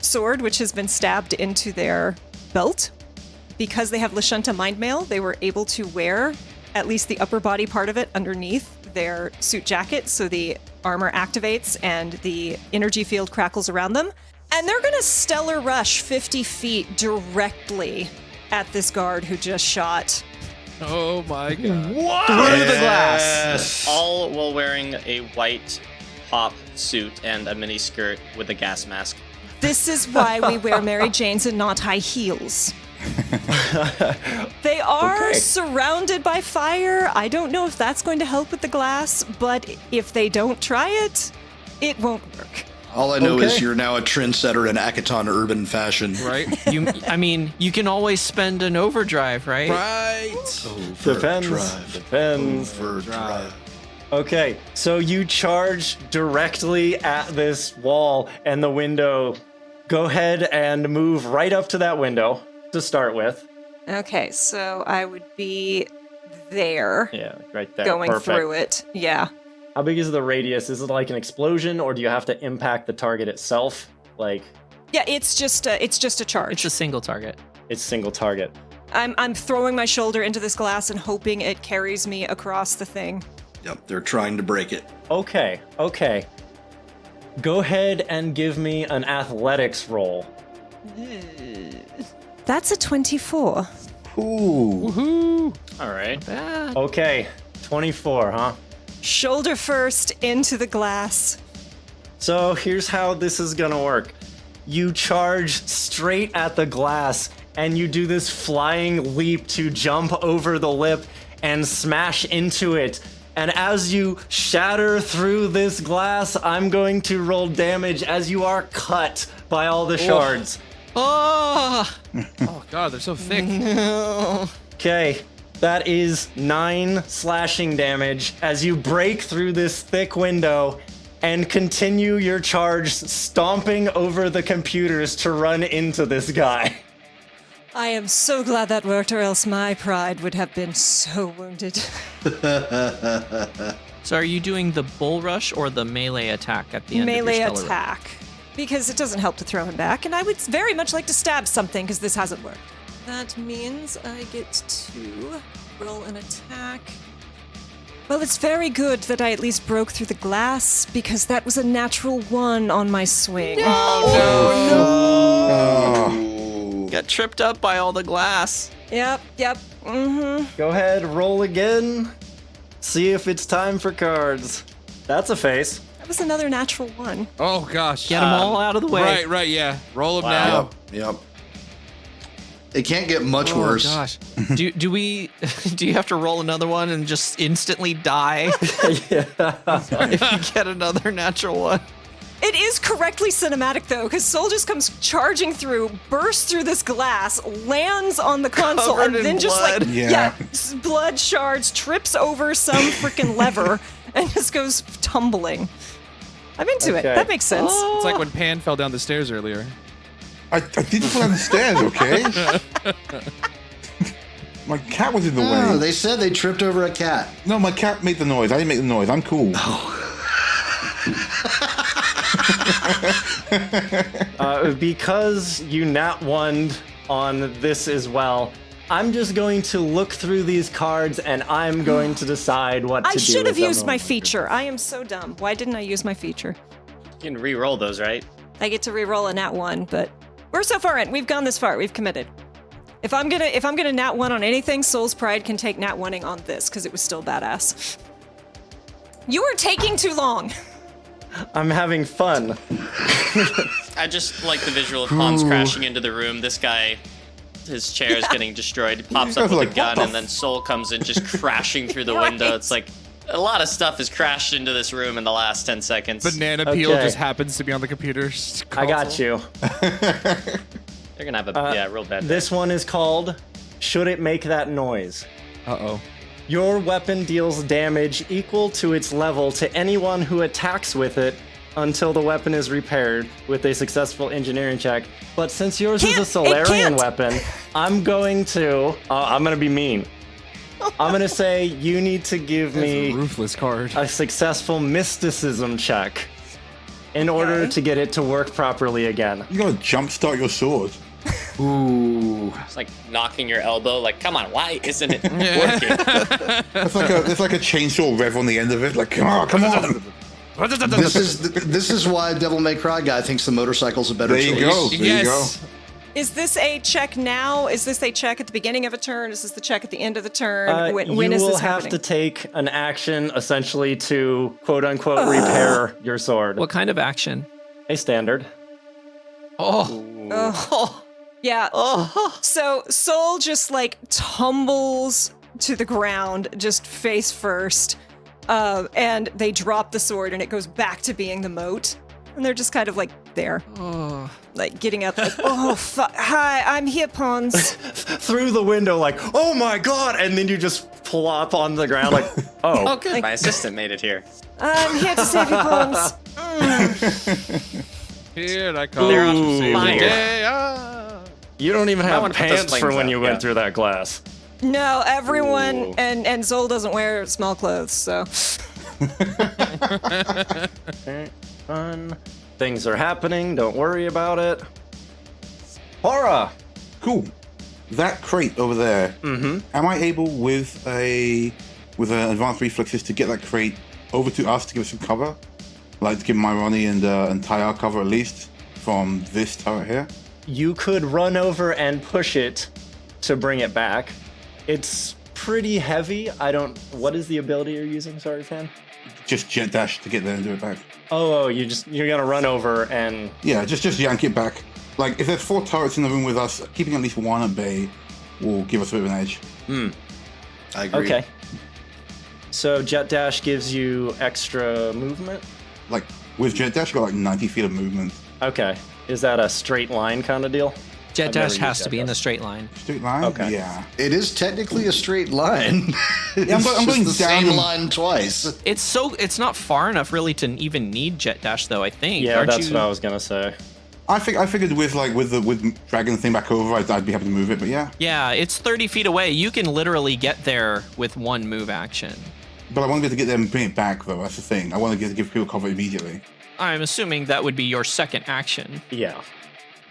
sword, which has been stabbed into their belt. Because they have Lashunta Mind Mail, they were able to wear at least the upper body part of it underneath their suit jacket, so the armor activates and the energy field crackles around them. And they're gonna stellar rush 50 feet directly at this guard who just shot.
Oh my god.
Through the glass.
All while wearing a white pop suit and a mini skirt with a gas mask.
This is why we wear Mary Janes and not high heels. They are surrounded by fire. I don't know if that's going to help with the glass, but if they don't try it, it won't work.
All I know is
Okay.
you're now a trendsetter in Akaton urban fashion.
Right?
You can always spend an overdrive, right?
Right.
Depends.
Overdrive.
Okay, so you charge directly at this wall and the window. Go ahead and move right up to that window to start with.
Okay, so I would be there,
Yeah, right there.
going
Perfect.
through it. Yeah.
How big is the radius? Is it like an explosion, or do you have to impact the target itself? Like,
Yeah, it's just a charge.
It's a single target.
it's single target.
I'm throwing my shoulder into this glass and hoping it carries me across the thing.
Yep, they're trying to break it.
Okay. Go ahead and give me an athletics roll.
That's a 24.
Ooh.
Woohoo!
All right.
Bad.
Okay, 24, huh?
Shoulder first into the glass.
So here's how this is gonna work. You charge straight at the glass, and you do this flying leap to jump over the lip and smash into it. And as you shatter through this glass, I'm going to roll damage as you are cut by all the shards.
Oh,
Oh god, they're so thick.
Okay, that is 9 slashing damage as you break through this thick window and continue your charge, stomping over the computers to run into this guy.
I am so glad that worked, or else my pride would have been so wounded.
so are you doing the bull rush or the melee attack at the end
Melee
of your stellar
attack. Because it doesn't help to throw him back, and I would very much like to stab something, because this hasn't worked. That means I get to roll an attack. Well, it's very good that I at least broke through the glass, because that was a natural 1 on my swing.
roll? Got tripped up by all the glass.
Yep.
Go ahead, roll again. See if it's time for cards. That's a face.
That was another natural 1.
Oh gosh.
Get them all out of the way.
Right, yeah. Roll them
Wow.
now.
Yep. It can't get much
Oh
worse.
gosh.
do you have to roll another one and just instantly die if you get another natural one?
It is correctly cinematic, though, because Soul just comes charging through, bursts through this glass, lands on the console,
Covered
and
in
then just like,
blood.
blood shards, trips over some freaking lever, and just goes tumbling. I'm into it.
Okay.
That makes sense.
It's like when Pan fell down the stairs earlier.
I didn't fall down the stairs, okay? My cat was in the
Oh,
way.
they said they tripped over a cat.
No, my cat made the noise. I didn't make the noise. I'm cool.
Because you nat one on this as well, I'm just going to look through these cards and I'm going to decide what to
I
do.
should have
with
used
them.
my feature. I am so dumb. Why didn't I use my feature?
You can re-roll those, right?
I get to re-roll a nat 1, but we're so far in. We've gone this far. We've committed. If I'm gonna nat 1 on anything, Soul's Pride can take nat 1ing on this because it was still badass. You are taking too long.
I'm having fun.
I just like the visual of Pons crashing into the room. This guy, his chair is getting destroyed. He pops up
guys are
with
like,
a
what
gun,
the
and then Soul comes in just crashing through the
Right.
window. It's like a lot of stuff has crashed into this room in the last 10 seconds.
Banana peel
Okay.
just happens to be on the computer's
I got
console.
you.
They're gonna have a real bad day.
This one is called Should It Make That Noise?
Uh-oh.
Your weapon deals damage equal to its level to anyone who attacks with it until the weapon is repaired with a successful engineering check. But since yours is a
It
Solarian
can't.
weapon, I'm going to be mean. I'm going to say you need to give
That's a
me
ruthless card.
a successful mysticism check in order
Okay.
to get it to work properly again.
You gotta jumpstart your sword.
Ooh.
It's like knocking your elbow. Like, come on, why isn't it working?
There's like a chainsaw rev on the end of it. Like, come on.
This is why Devil May Cry guy thinks the motorcycle's a better
There you
choice.
go. There you go.
Yes.
Is this a check now? Is this a check at the beginning of a turn? Is this the check at the end of the turn? When
you
is
will
this
have
happening?
to take an action essentially to quote unquote repair your sword.
What kind of action?
A standard.
Oh. Yeah. So Soul just like tumbles to the ground, just face first, and they drop the sword, and it goes back to being the moat. And they're just kind of like there,
Oh.
like getting up. Like, hi, I'm here, Pons.
Through the window, like, oh my god, and then you just plop on the ground, like, oh.
Oh, good. My assistant made it here.
I'm here to save you, Pons.
Here I come.
They're on
to save
fire.
the day. Ah.
You don't even
Might
have
wanna put those
pants for
flames
when
out,
you
yeah.
went through that class.
No, everyone
Ooh.
and Zol doesn't wear small clothes, so
Okay, fun. Things are happening, don't worry about it. Hora!
Cool. That crate over there.
Mm-hmm.
Am I able with an advanced reflexes to get that crate over to us to give us some cover? Like to give Myroni and Tyar cover at least from this turret here?
You could run over and push it to bring it back. It's pretty heavy. What is the ability you're using, sorry, Fan?
Just jet dash to get there and do it back.
Oh, you're gonna run over and...
Yeah, just yank it back. Like, if there's 4 turrets in the room with us, keeping at least one at bay will give us a bit of an edge.
I agree.
Okay. So jet dash gives you extra movement?
Like, with jet dash, got like 90 feet of movement.
Okay. Is that a straight line kind of deal?
Jet
I've never
dash
used
has
jet
to be in
dash.
a straight line.
Straight line?
Okay.
Yeah.
It is technically a straight line.
Yeah, I'm going
the
down
same
and-
line twice.
It's not far enough really to even need jet dash though, I think.
Yeah,
Aren't
that's
you?
what I was gonna say.
I figured with dragging the thing back over, I'd be happy to move it, but yeah.
Yeah, it's 30 feet away. You can literally get there with one move action.
But I want to be able to get there and bring it back, though. That's the thing. I want to give people cover immediately.
I'm assuming that would be your second action.
Yeah.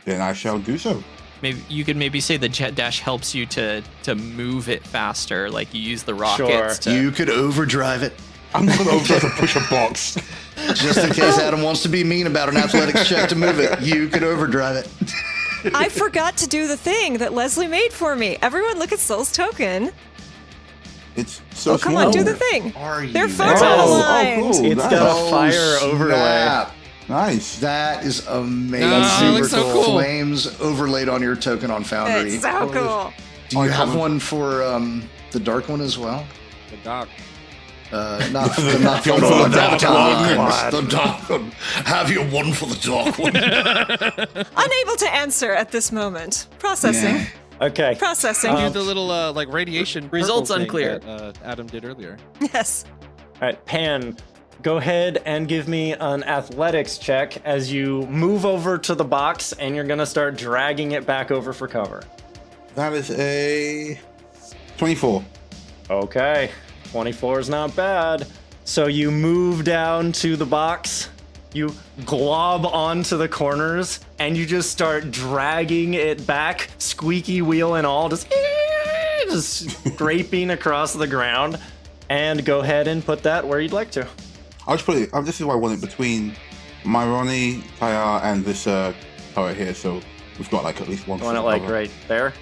Then I shall do so.
Maybe you could maybe say the jet dash helps you to move it faster, like you use the rockets to.
You could overdrive it.
I'm not going to overtry to push a box.
Just in case Adam wants to be mean about an athletics check to move it, you could overdrive it.
I forgot to do the thing that Leslie made for me. Everyone look at Soul's token.
It's so
Oh, come
small.
on, do the thing.
Are you
Their
there?
phones are
Oh,
aligned.
cool.
It's
Nice.
got a fire overlay.
snap.
Nice.
That is amazing.
Oh, it looks so cool.
Flames overlaid on your token on Foundry.
It's so cool.
Do you
I
have
haven't.
one for the dark one as well?
The doc.
Not for the dark one. The dark one. Have you one for the dark one?
Unable to answer at this moment. Processing.
Yeah.
Okay.
Processing.
Do the little like radiation
Results
purple thing
unclear.
that Adam did earlier.
Yes.
All right, Pan, go ahead and give me an athletics check as you move over to the box and you're going to start dragging it back over for cover.
That is a 24.
Okay, 24 is not bad. So you move down to the box, you glob onto the corners, and you just start dragging it back, squeaky wheel and all, just scraping across the ground. And go ahead and put that where you'd like to.
I'll just put it. This is why I want it between Myroni, Tyar, and this turret here. So we've got like at least one.
You want it
foot
like
cover.
right there?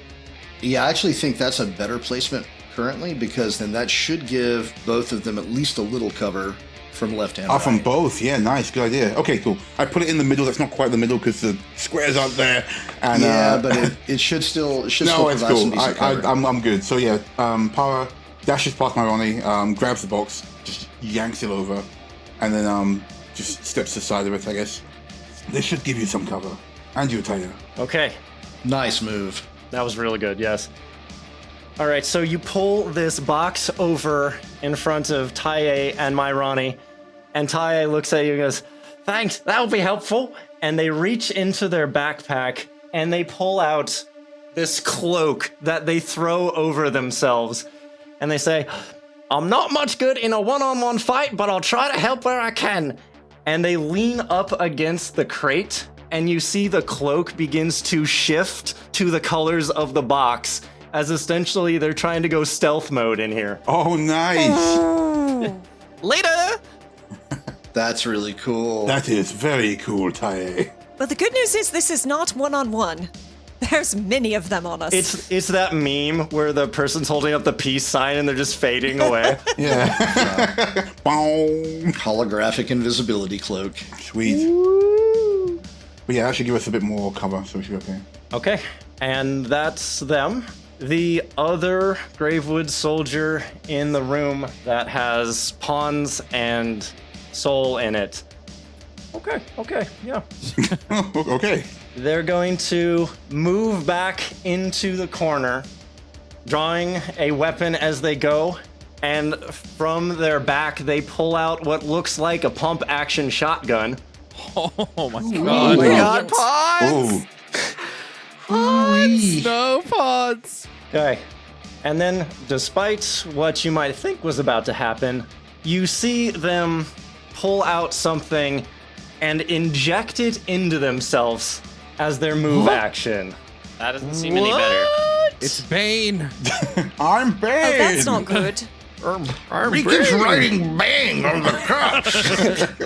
Yeah, I actually think that's a better placement currently because then that should give both of them at least a little cover from left and
Oh,
right.
from both. Yeah, nice. Good idea. Okay, cool. I put it in the middle. That's not quite the middle because the squares aren't there. And,
Yeah, but it should still
no,
still
it's
provide some
cool.
decent cover.
I'm good. So yeah, Power dashes past Myroni, grabs the box, just yanks it over, and then just steps to the side of it. I guess this should give you some cover, and you, Tyar.
Okay,
Nice move.
that was really good, yes. All right, so you pull this box over in front of Taye and Myroni, and Taye looks at you and goes, "Thanks, that'll be helpful." And they reach into their backpack and they pull out this cloak that they throw over themselves. And they say, "I'm not much good in a one-on-one fight, but I'll try to help where I can." And they lean up against the crate, and you see the cloak begins to shift to the colors of the box, as essentially they're trying to go stealth mode in here.
Oh, nice.
Later.
That's really cool.
That is very cool, Tyre.
But the good news is this is not one-on-one. There's many of them on us.
It's that meme where the person's holding up the peace sign and they're just fading away.
Yeah. Boom.
Holographic invisibility cloak.
Sweet. But yeah, that should give us a bit more cover, so we should be okay.
Okay, and that's them. The other Gravewood soldier in the room that has Pons and Soul in it Okay, yeah.
Okay.
They're going to move back into the corner, drawing a weapon as they go, and from their back, they pull out what looks like a pump-action shotgun.
Oh my god.
Brilliant.
Pons!
Oh.
No Pons!
Okay. And then, despite what you might think was about to happen, you see them pull out something and inject it into themselves as their move action.
That doesn't seem any better.
It's Bane.
I'm
Oh,
bad.
that's not good.
Rick is writing bang on the cups.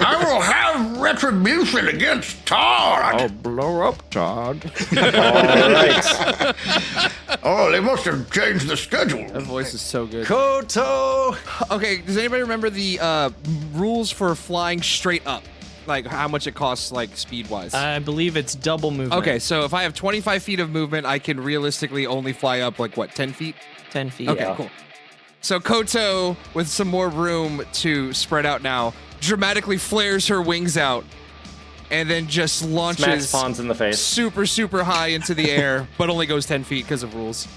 I will have retribution against Todd.
Blow up, Todd.
All right.
Oh, they must have changed the schedule.
That voice is so good.
Koto!
Okay, does anybody remember the rules for flying straight up? Like how much it costs, like speed-wise?
I believe it's double movement.
Okay, so if I have 25 feet of movement, I can realistically only fly up, like, what, 10 feet?
10 feet.
Okay,
Yeah.
cool. So Koto, with some more room to spread out now, dramatically flares her wings out and then just
Smacks
launches
Pons in the face.
super, super high into the air, but only goes 10 feet because of rules.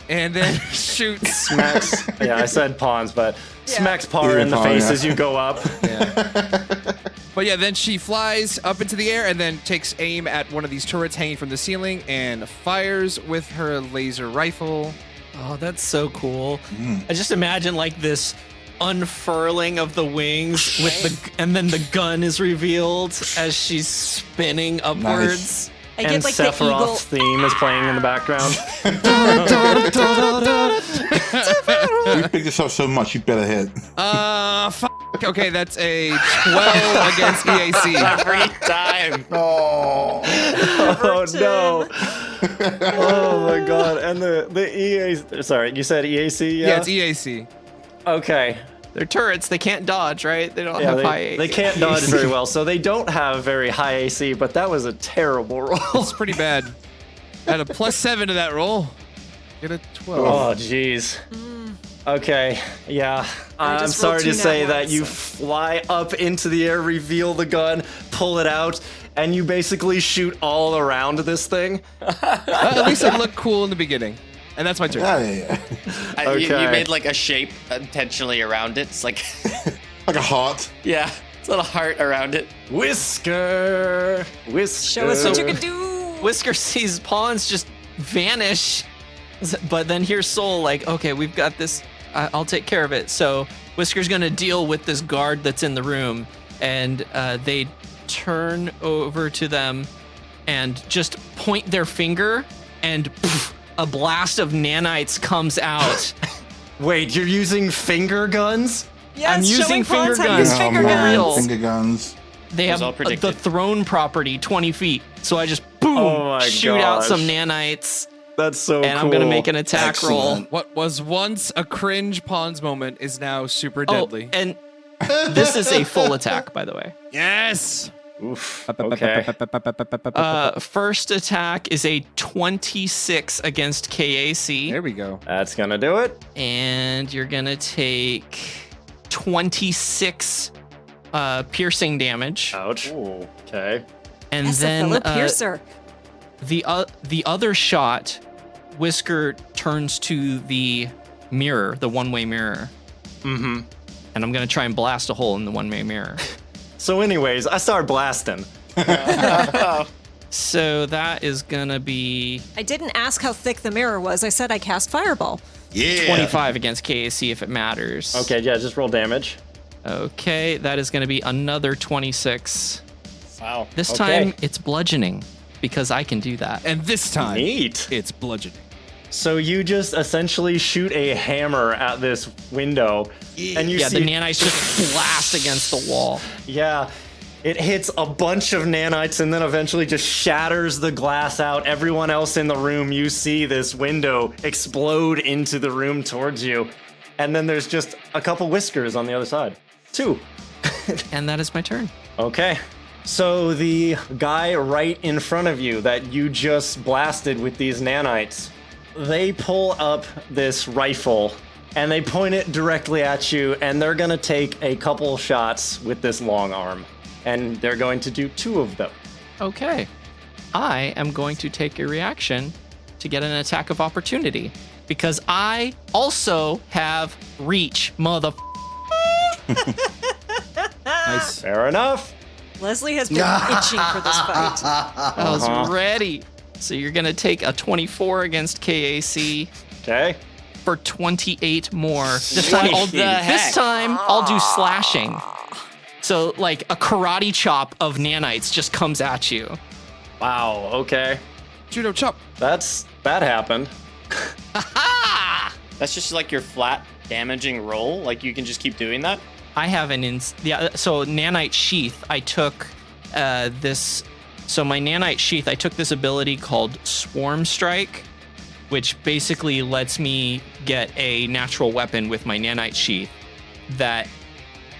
And then shoots.
Smacks. Yeah, I said Pons, but smacks Par
Yeah,
in the
Par,
face
yeah.
as you go up.
But yeah, then she flies up into the air and then takes aim at one of these turrets hanging from the ceiling and fires with her laser rifle.
Oh, that's so cool. I just imagine like this unfurling of the wings with the, and then the gun is revealed as she's spinning upwards.
I
And
get like the eagle.
Sephiroth's theme is playing in the background.
We picked this up so much, you better hit.
Okay, that's a 12 against EAC.
Every time.
Oh.
Oh no! Oh my god! And the EA. Sorry, you said EAC?
Yeah, it's EAC.
Okay.
They're turrets. They can't dodge, right? They don't
Yeah,
have high.
they can't dodge very well, so they don't have very high AC. But that was a terrible roll.
It's pretty bad. At a +7 to that roll. Get a 12.
Oh jeez. Okay, yeah. I'm
just
sorry
rolled
to
two
say
nat
that
ones,
you
so.
fly up into the air, reveal the gun, pull it out, and you basically shoot all around this thing.
At least it looked cool in the beginning. And that's my turn.
Yeah.
You
Okay.
made like a shape intentionally around it. It's like,
Like a heart.
yeah, it's a little heart around it.
Whisker!
Show us what you can do.
Whisker sees Pons just vanish, but then here's Soul like, okay, we've got this. I'll take care of it. So Whisker's gonna deal with this guard that's in the room, and they turn over to them and just point their finger, and poof, a blast of nanites comes out.
Wait, you're using finger guns?
Yes,
I'm using
showing Pons
finger
how to use
guns.
finger
Oh,
guns.
real.
Finger guns.
They
was
have
all
the
predicted.
throne property 20 feet. So I just boom,
Oh my
shoot out
gosh.
some nanites,
That's so
and
cool.
I'm gonna make an attack
Excellent.
roll.
What was once a cringe Pons moment is now super
Oh,
deadly.
and this is a full attack, by the way.
Yes!
Oof. Okay.
First attack is a 26 against KAC,
There we go.
That's gonna do it.
and you're gonna take 26 piercing damage,
Ouch. Okay.
and
That's
then
a fellow piercer.
the other shot, Whisker turns to the mirror, the one-way mirror,
Mm-hmm.
and I'm gonna try and blast a hole in the one-way mirror.
So anyways, I start blasting.
So that is gonna be
I didn't ask how thick the mirror was. I said I cast fireball.
Yeah.
25 against KAC if it matters.
Okay, yeah, just roll damage.
Okay, that is gonna be another 26.
Wow.
This
Okay.
time it's bludgeoning because I can do that.
And this time,
Neat.
it's bludgeoning.
So you just essentially shoot a hammer at this window, and you
Yeah,
see,
the nanites just blast against the wall.
yeah, it hits a bunch of nanites and then eventually just shatters the glass out. Everyone else in the room, you see this window explode into the room towards you, and then there's just a couple whiskers on the other side. 2.
And that is my turn.
Okay. So the guy right in front of you that you just blasted with these nanites, they pull up this rifle and they point it directly at you, and they're gonna take a couple shots with this long arm. and they're going to do 2 of them.
Okay. I am going to take a reaction to get an attack of opportunity because I also have reach, mother.
Nice.
Fair enough.
Leslie has been itching for this fight.
I was ready. So you're going to take a 24 against KAC
Okay.
for 28 more. This time I'll do slashing. So like a karate chop of nanites just comes at you.
Wow. Okay.
Judo chop.
That happened.
That's just like your flat damaging roll. Like you can just keep doing that.
I have so nanite sheath. I took this. So my nanite sheath, I took this ability called Swarm Strike, which basically lets me get a natural weapon with my nanite sheath. That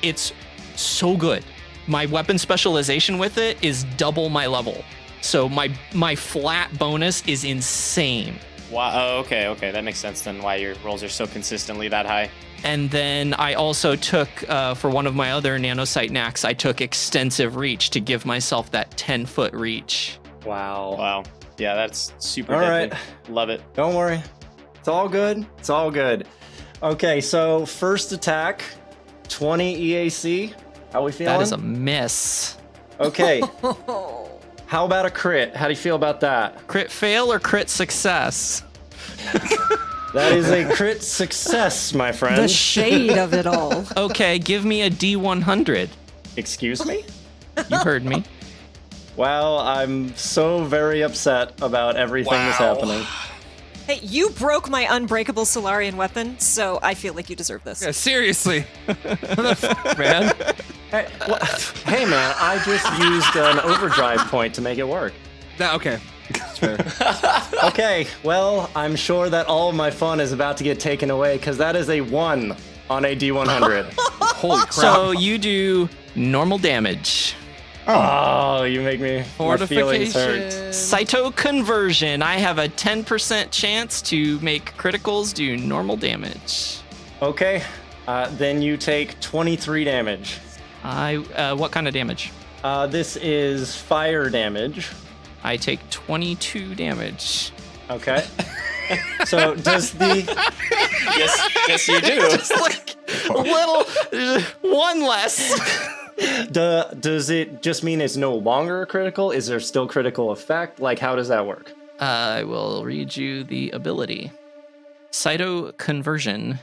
it's so good. My weapon specialization with it is double my level. So my flat bonus is insane.
Wow. Oh, okay. That makes sense then why your rolls are so consistently that high.
And then I also took, for one of my other nanocyte knacks, I took extensive reach to give myself that 10-foot reach.
Wow.
Yeah, that's super
All
deadly.
right.
Love it.
Don't worry. It's all good. It's all good. Okay, so first attack, 20 EAC. How we feeling?
That is a miss.
Okay. How about a crit? How do you feel about that?
Crit fail or crit success?
That is a crit success, my friend.
The shade of it all.
Okay, give me a D100.
Excuse me?
You heard me.
Well, I'm so very upset about everything that's happening.
Hey, you broke my unbreakable Solarian weapon, so I feel like you deserve this.
Yeah, seriously. Man.
Hey, man, I just used an overdrive point to make it work.
Okay. That's fair.
Okay, well, I'm sure that all of my fun is about to get taken away because that is a 1 on a D100.
Holy crap.
So you do normal damage.
Oh, you make me my feelings hurt.
Cyto conversion. I have a 10% chance to make criticals do normal damage.
Okay, then you take 23 damage.
What kind of damage?
This is fire damage.
I take 22 damage.
Okay. So does the
Yes, you do.
Just like a little, one less.
does it just mean it's no longer a critical? Is there still critical effect? Like, how does that work?
I will read you the ability. Cyto conversion.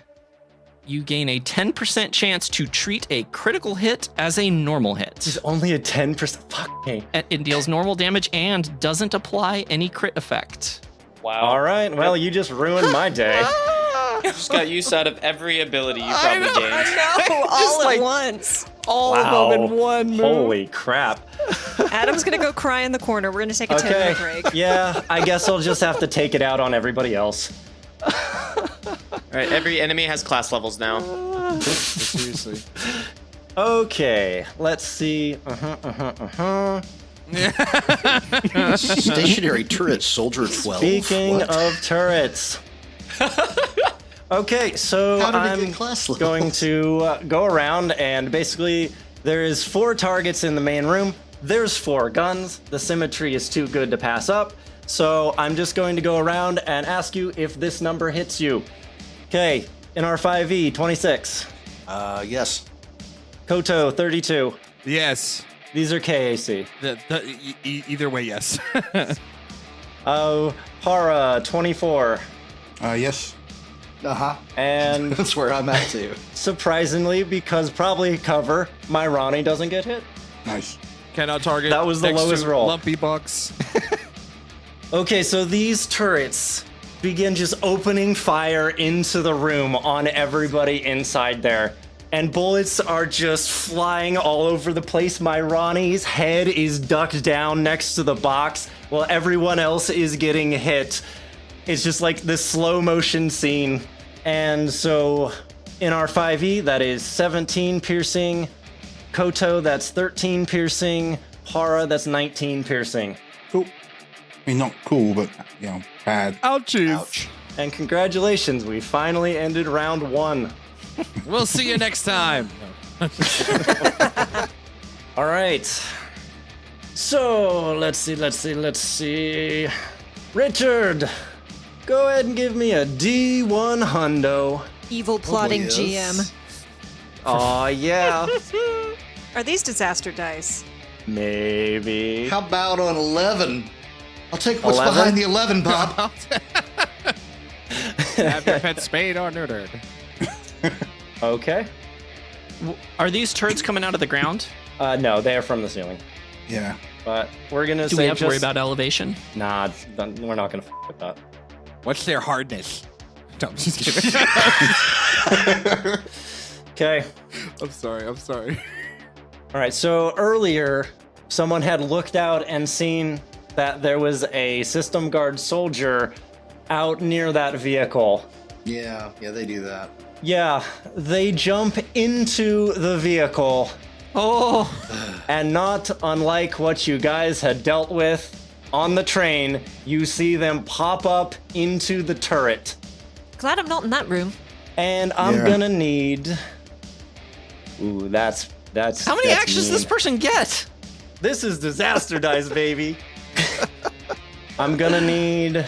You gain a 10% chance to treat a critical hit as a normal hit.
It's only a 10%. Fuck me.
It deals normal damage and doesn't apply any crit effect.
Wow.
All right. Well, you just ruined my day.
Just got use out of every ability you probably gained.
No, all at once.
All of them in one move.
Holy crap.
Adam's gonna go cry in the corner. We're gonna take a 10-minute break.
Yeah, I guess I'll just have to take it out on everybody else.
All right, every enemy has class levels now.
Seriously.
Okay, let's see.
Stationary turret, soldier 12.
Speaking
What?
of turrets. Okay, so
How did it
I'm
get class levels?
going to go around and basically there is 4 targets in the main room. There's 4 guns. The symmetry is too good to pass up. So I'm just going to go around and ask you if this number hits you. Okay, in our 5e, 26.
Yes.
Koto, 32.
Yes.
These are KAC.
Either way, yes.
Oh, Hara, 24.
Yes.
Uh-huh.
And
That's where I'm at, too.
surprisingly, because probably cover, my Ronnie doesn't get hit.
Nice.
Cannot target.
That was the
next
lowest
to
roll.
Lumpy bucks.
Okay, so these turrets begin just opening fire into the room on everybody inside there. And bullets are just flying all over the place. My Ronnie's head is ducked down next to the box while everyone else is getting hit. It's just like this slow motion scene. And so in our 5e, that is 17 piercing. Koto, that's 13 piercing. Hara, that's 19 piercing.
Cool. I mean, not cool, but, you know, bad.
Ouchie.
And congratulations, we finally ended round 1.
We'll see you next time.
All right. So, let's see. Richard, go ahead and give me a D1 hundo.
Evil plotting
yes.
GM.
Aw, yeah.
Are these disaster dice?
Maybe.
How about on 11? I'll take what's
11?
behind the 11, Bob.
Have your pet spayed or neutered.
Okay.
Are these turrets coming out of the ground?
No, they are from the ceiling.
Yeah.
But we're gonna
Do
say
we have to worry
just-
about elevation?
Nah, we're not gonna with that.
What's their hardness? No, I'm just kidding.
Okay.
I'm sorry.
All right. So earlier, someone had looked out and seen that there was a system guard soldier out near that vehicle.
Yeah, they do that.
Yeah, they jump into the vehicle,
Oh,
and not unlike what you guys had dealt with on the train, you see them pop up into the turret.
Glad I'm not in that room.
And I'm
Yeah.
gonna need. Ooh, that's.
how many
that's
actions does this
mean.
person get?
This is disaster dice, baby. I'm gonna need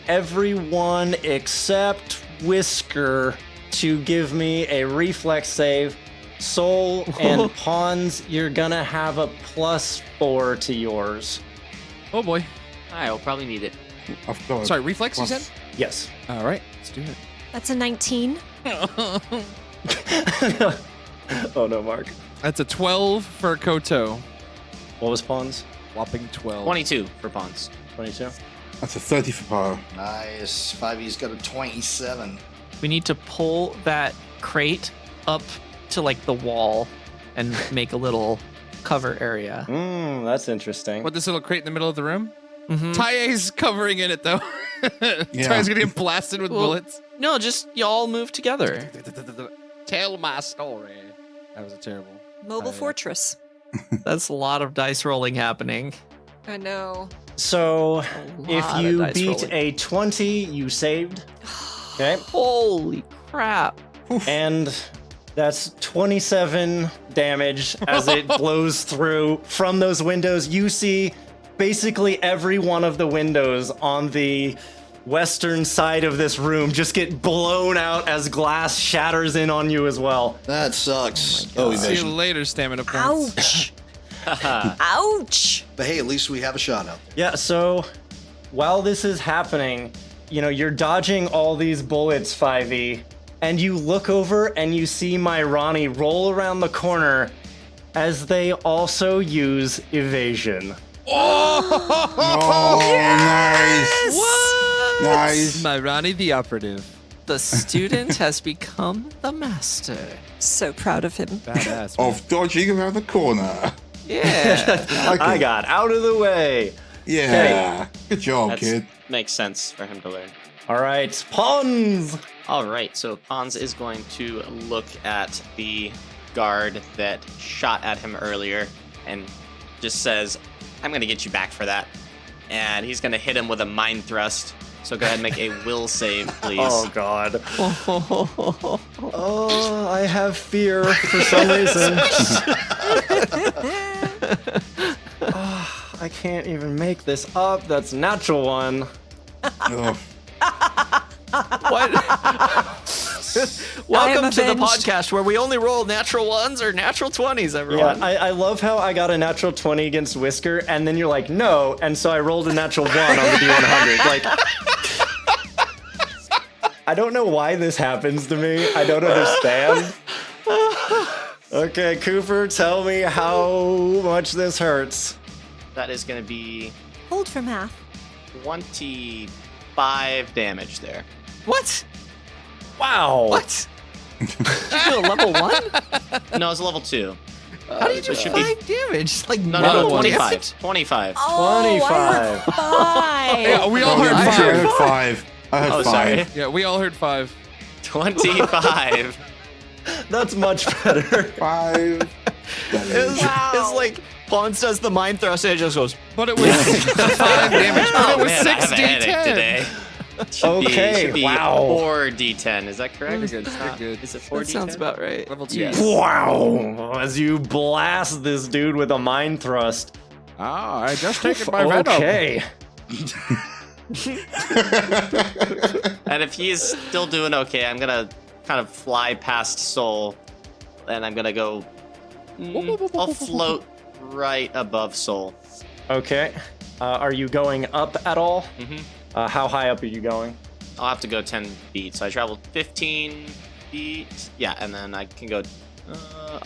everyone except Whisker to give me a reflex save. Soul and Pons, you're gonna have a +4 to yours.
Oh boy.
I'll probably need it.
I've got a
Sorry, reflex you
plus-
said?
Yes.
All right, let's do it.
That's a 19.
Oh no, Mark.
That's a 12 for Koto.
What was Pons?
Whopping 12.
22 for Pons.
22.
That's a 30 for power.
Nice. 5E's got a 27.
We need to pull that crate up to like the wall and make a little cover area.
That's interesting.
What, this little crate in the middle of the room?
Mhm.
Taiye's covering in it though. Taiye's gonna get blasted with
Well-
bullets.
No, just y'all move together.
Tell my story. That was a terrible.
Mobile fortress.
That's a lot of dice rolling happening.
I know.
So, if
Lot of
you
dice
beat
rolling.
a 20, you saved. Okay.
Holy crap.
And that's 27 damage as it blows through from those windows. You see basically every one of the windows on the western side of this room just get blown out as glass shatters in on you as well.
That sucks. Oh,
See you
evasion.
later, stamina points.
Ouch. Ouch.
But hey, at least we have a shot out there.
Yeah, so while this is happening, you know, you're dodging all these bullets, 5e, and you look over and you see my Ronnie roll around the corner as they also use evasion.
Oh, nice.
What?
Nice.
My Ronnie the operative.
The student has become the master.
So proud of him.
Badass. man.
Of dodging around the corner.
Yeah.
I got out of the way.
Yeah. Good job,
That
kid.
makes sense for him to learn.
All right, Pons.
All right, so Pons is going to look at the guard that shot at him earlier and just says, I'm going to get you back for that. And he's going to hit him with a mind thrust. So go ahead and make a will save, please.
Oh God. Oh, I have fear for some reason. Oh, I can't even make this up. That's natural one.
Oh,
What? Welcome to the
avenged.
podcast where we only roll natural ones or natural 20s,
Yeah,
everyone.
I love how I got a natural 20 against Whisker, and then you're like, no, and so I rolled a natural 1 on the D100. Like, I don't know why this happens to me. I don't understand. Okay, Cooper, tell me how much this hurts.
That is going to be
Hold for math.
25 damage there.
What?
Wow.
What? Did you do a level 1?
No, it's level 2.
How do you do
it should be-
5 damage? Like
No,
level
no,
one.
25. 25.
Oh,
25.
5.
Yeah, we all
oh,
heard
yeah, I
5.
heard 5. I heard
Oh,
5.
sorry.
Yeah, we all heard 5.
25.
That's much better.
5. That is.
It's like Pons does the mind thrust and it just goes.
But it was 5 damage. But it was
Man, I have a
6d10.
headache today. Should be
wow.
4d10. Is that correct?
You're good. You're good.
Is it 4d10?
That sounds about right.
Level 2.
Yes.
Wow! As you blast this dude with a mind thrust.
Ah, I just taken my venom.
Okay.
And if he's still doing okay, I'm gonna kind of fly past Soul, and I'm gonna go. I'll float right above Soul.
Okay. Are you going up at all?
Mm-hmm.
How high up are you going?
I'll have to go 10 feet, so I traveled 15 feet. Yeah, and then I can go.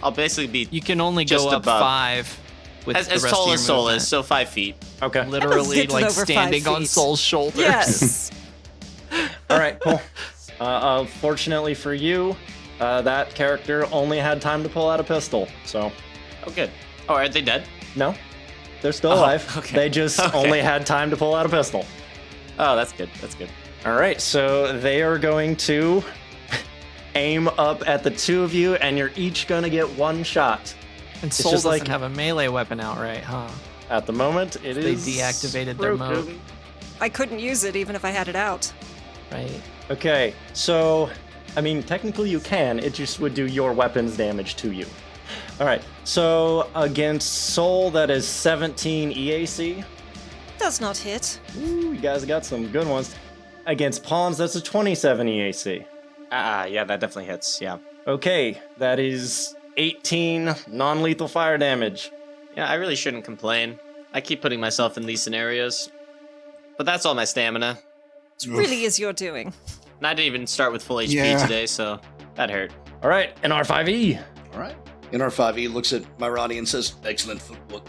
I'll basically be
You can only
just
go up
above.
5 with
as
the rest
tall
of your
as Soul
movement.
is, so 5 feet.
Okay.
Literally,
Zipped
like
over 5
standing on
feet.
Soul's shoulders.
Yes.
All right, cool. Fortunately for you, that character only had time to pull out a pistol. So,
Oh, good. Oh, are they dead?
no, they're still alive.
okay.
They just
Okay.
only had time to pull out a pistol.
Oh, that's good. That's good.
All right, so they are going to aim up at the two of you, and you're each going to get one shot.
And Soul
just
doesn't
like-
have a melee weapon out, right? Huh?
At the moment, it
They
is
deactivated their mode.
broken.
I couldn't use it even if I had it out.
Right.
Okay, so, I mean, technically you can, it just would do your weapons damage to you. Alright, so against Soul, that is 17 EAC.
Does not hit.
Ooh, you guys got some good ones. Against Pons, that's a 27 EAC.
Yeah, that definitely hits. Yeah.
Okay, that is 18 non-lethal fire damage.
Yeah, I really shouldn't complain. I keep putting myself in these scenarios. But that's all my stamina.
It really is your doing.
And I didn't even start with full HP
Yeah.
today, so that hurt.
Alright, an R5E.
All right. NR5E looks at Myrani and says, "Excellent footwork.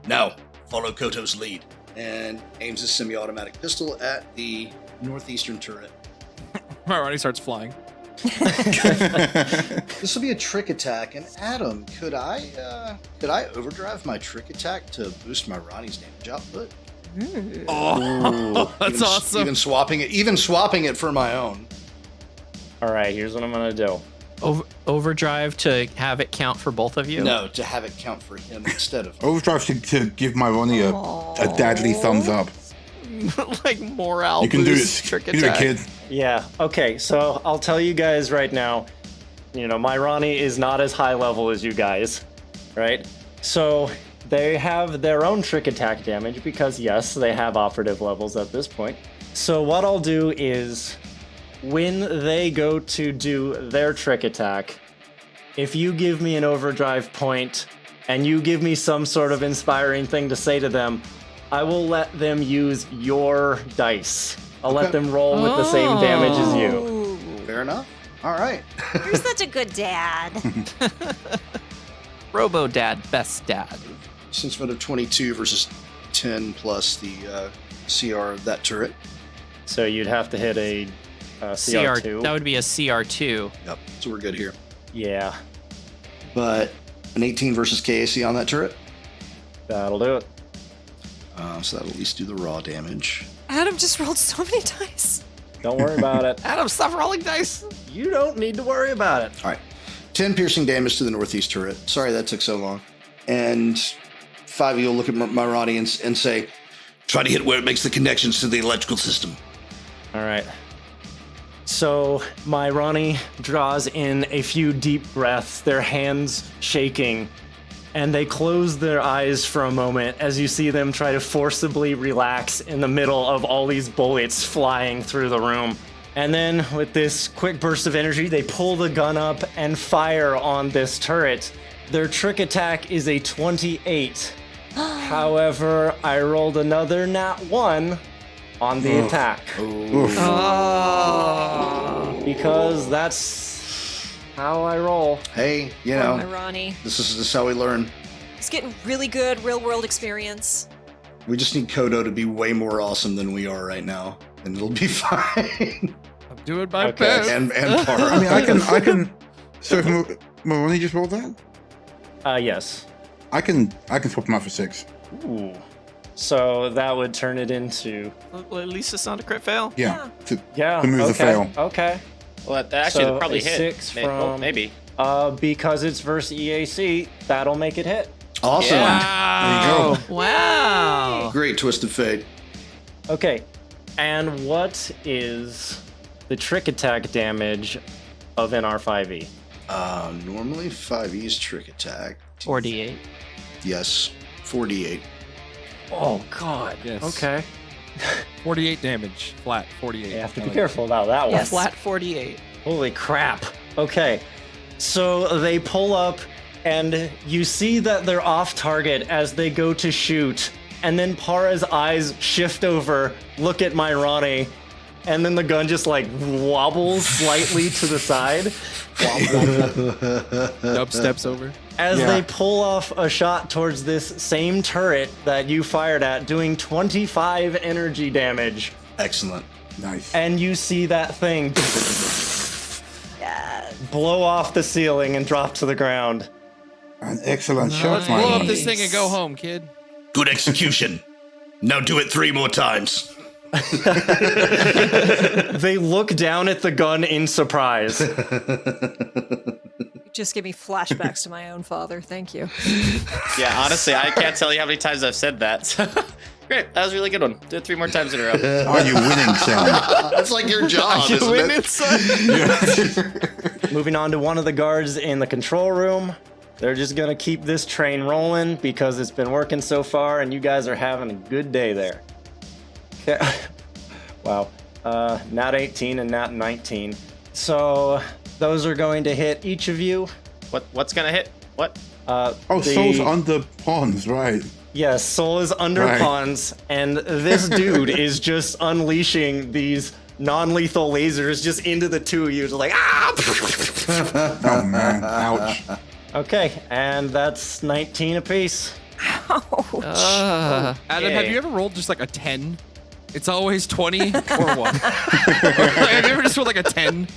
Now, follow Koto's lead." And aims his semi-automatic pistol at the northeastern turret.
Already starts flying.
This will be a trick attack. And Adam, could I overdrive my trick attack to boost Myrani's damage output?
Oh, that's
Even-
awesome.
Even swapping it for my own.
Alright, here's what I'm gonna do.
Overdrive to have it count for both of you?
No, to have it count for him instead of.
Overdrive to give my Ronnie a dadly thumbs up.
Like morale
You can do
boost
it.
trick
You can do it,
attack.
kid.
Yeah, okay, so I'll tell you guys right now, my Ronnie is not as high level as you guys, right? So they have their own trick attack damage because, yes, they have operative levels at this point. So what I'll do is, when they go to do their trick attack, if you give me an overdrive point and you give me some sort of inspiring thing to say to them, I will let them use your dice. I'll let them roll with the same damage as you.
Fair enough. All right.
You're such a good dad.
Robo Dad, best dad.
Since vote of 22 versus 10 plus the CR of that turret.
So you'd have to hit a CR2.
That would be a CR2.
Yep. So we're good here.
Yeah,
But an 18 versus KAC on that turret.
that'll do it.
So that'll at least do the raw damage.
Adam just rolled so many dice.
Don't worry about it.
Adam, stop rolling dice.
You don't need to worry about it.
All right. 10 piercing damage to the northeast turret. Sorry that took so long. And 5 of you will look at Myrani and say, try to hit where it makes the connections to the electrical system.
All right. So my Ronnie draws in a few deep breaths, their hands shaking, and they close their eyes for a moment as you see them try to forcibly relax in the middle of all these bullets flying through the room. And then, with this quick burst of energy, they pull the gun up and fire on this turret. Their trick attack is a 28. However, I rolled another nat 1 on the attack. Because that's how I roll.
Hey, you
Oh,
know,
my Ronnie.
this is how we learn.
He's getting really good real world experience.
We just need Kodo to be way more awesome than we are right now, and it'll be fine.
I'm doing my
Okay.
best.
and Par.
I mean, I can. So if Ronnie just rolled that,
Yes.
I can swap him out for 6.
Ooh. So that would turn it into...
Well, at least it's not a crit fail.
Yeah.
Yeah,
Remove the
okay.
fail.
Okay.
Well, that actually
So
probably
a
hit.
6
Well,
from-
maybe.
Because it's versus EAC, that'll make it hit.
Awesome.
Wow.
There you
Wow.
Great twist of fate.
Okay. And what is the trick attack damage of an R5E?
Normally 5E's trick attack.
48.
Yes, 48.
Oh, God.
Yes.
Okay.
48 damage. Flat 48.
You have to
I
be
like
careful about that one.
Yes.
Flat 48.
Holy crap. Okay. So they pull up, and you see that they're off target as they go to shoot. And then Para's eyes shift over, look at Myrani, and then the gun just like wobbles slightly to the side
Dub steps over.
as they pull off a shot towards this same turret that you fired at, doing 25 energy damage.
Excellent.
Nice.
And you see that thing blow off the ceiling and drop to the ground.
An excellent shot, my
Blow up
man.
this thing and go home, kid.
Good execution. Now do it 3 more times.
They look down at the gun in surprise.
Just give me flashbacks to my own father. Thank you.
Yeah, honestly, I can't tell you how many times I've said that. Great, that was a really good one. Do it 3 more times in a row.
Are you winning, son?
That's like your job, isn't it?
Moving on to one of the guards in the control room. They're just gonna keep this train rolling because it's been working so far and you guys are having a good day there. Okay. Wow. Nat 18 and Nat 19. So those are going to hit each of you.
What's gonna hit? What?
Oh, Soul's under Pons, right?
Yes, Soul is under
Right.
Pons, and this dude is just unleashing these non-lethal lasers just into the two of you. Just like, ah!
Oh, man. Ouch.
Okay, and that's 19 apiece.
Adam, have you ever rolled just like a 10? It's always 20 or 1. Have you ever just rolled like a 10?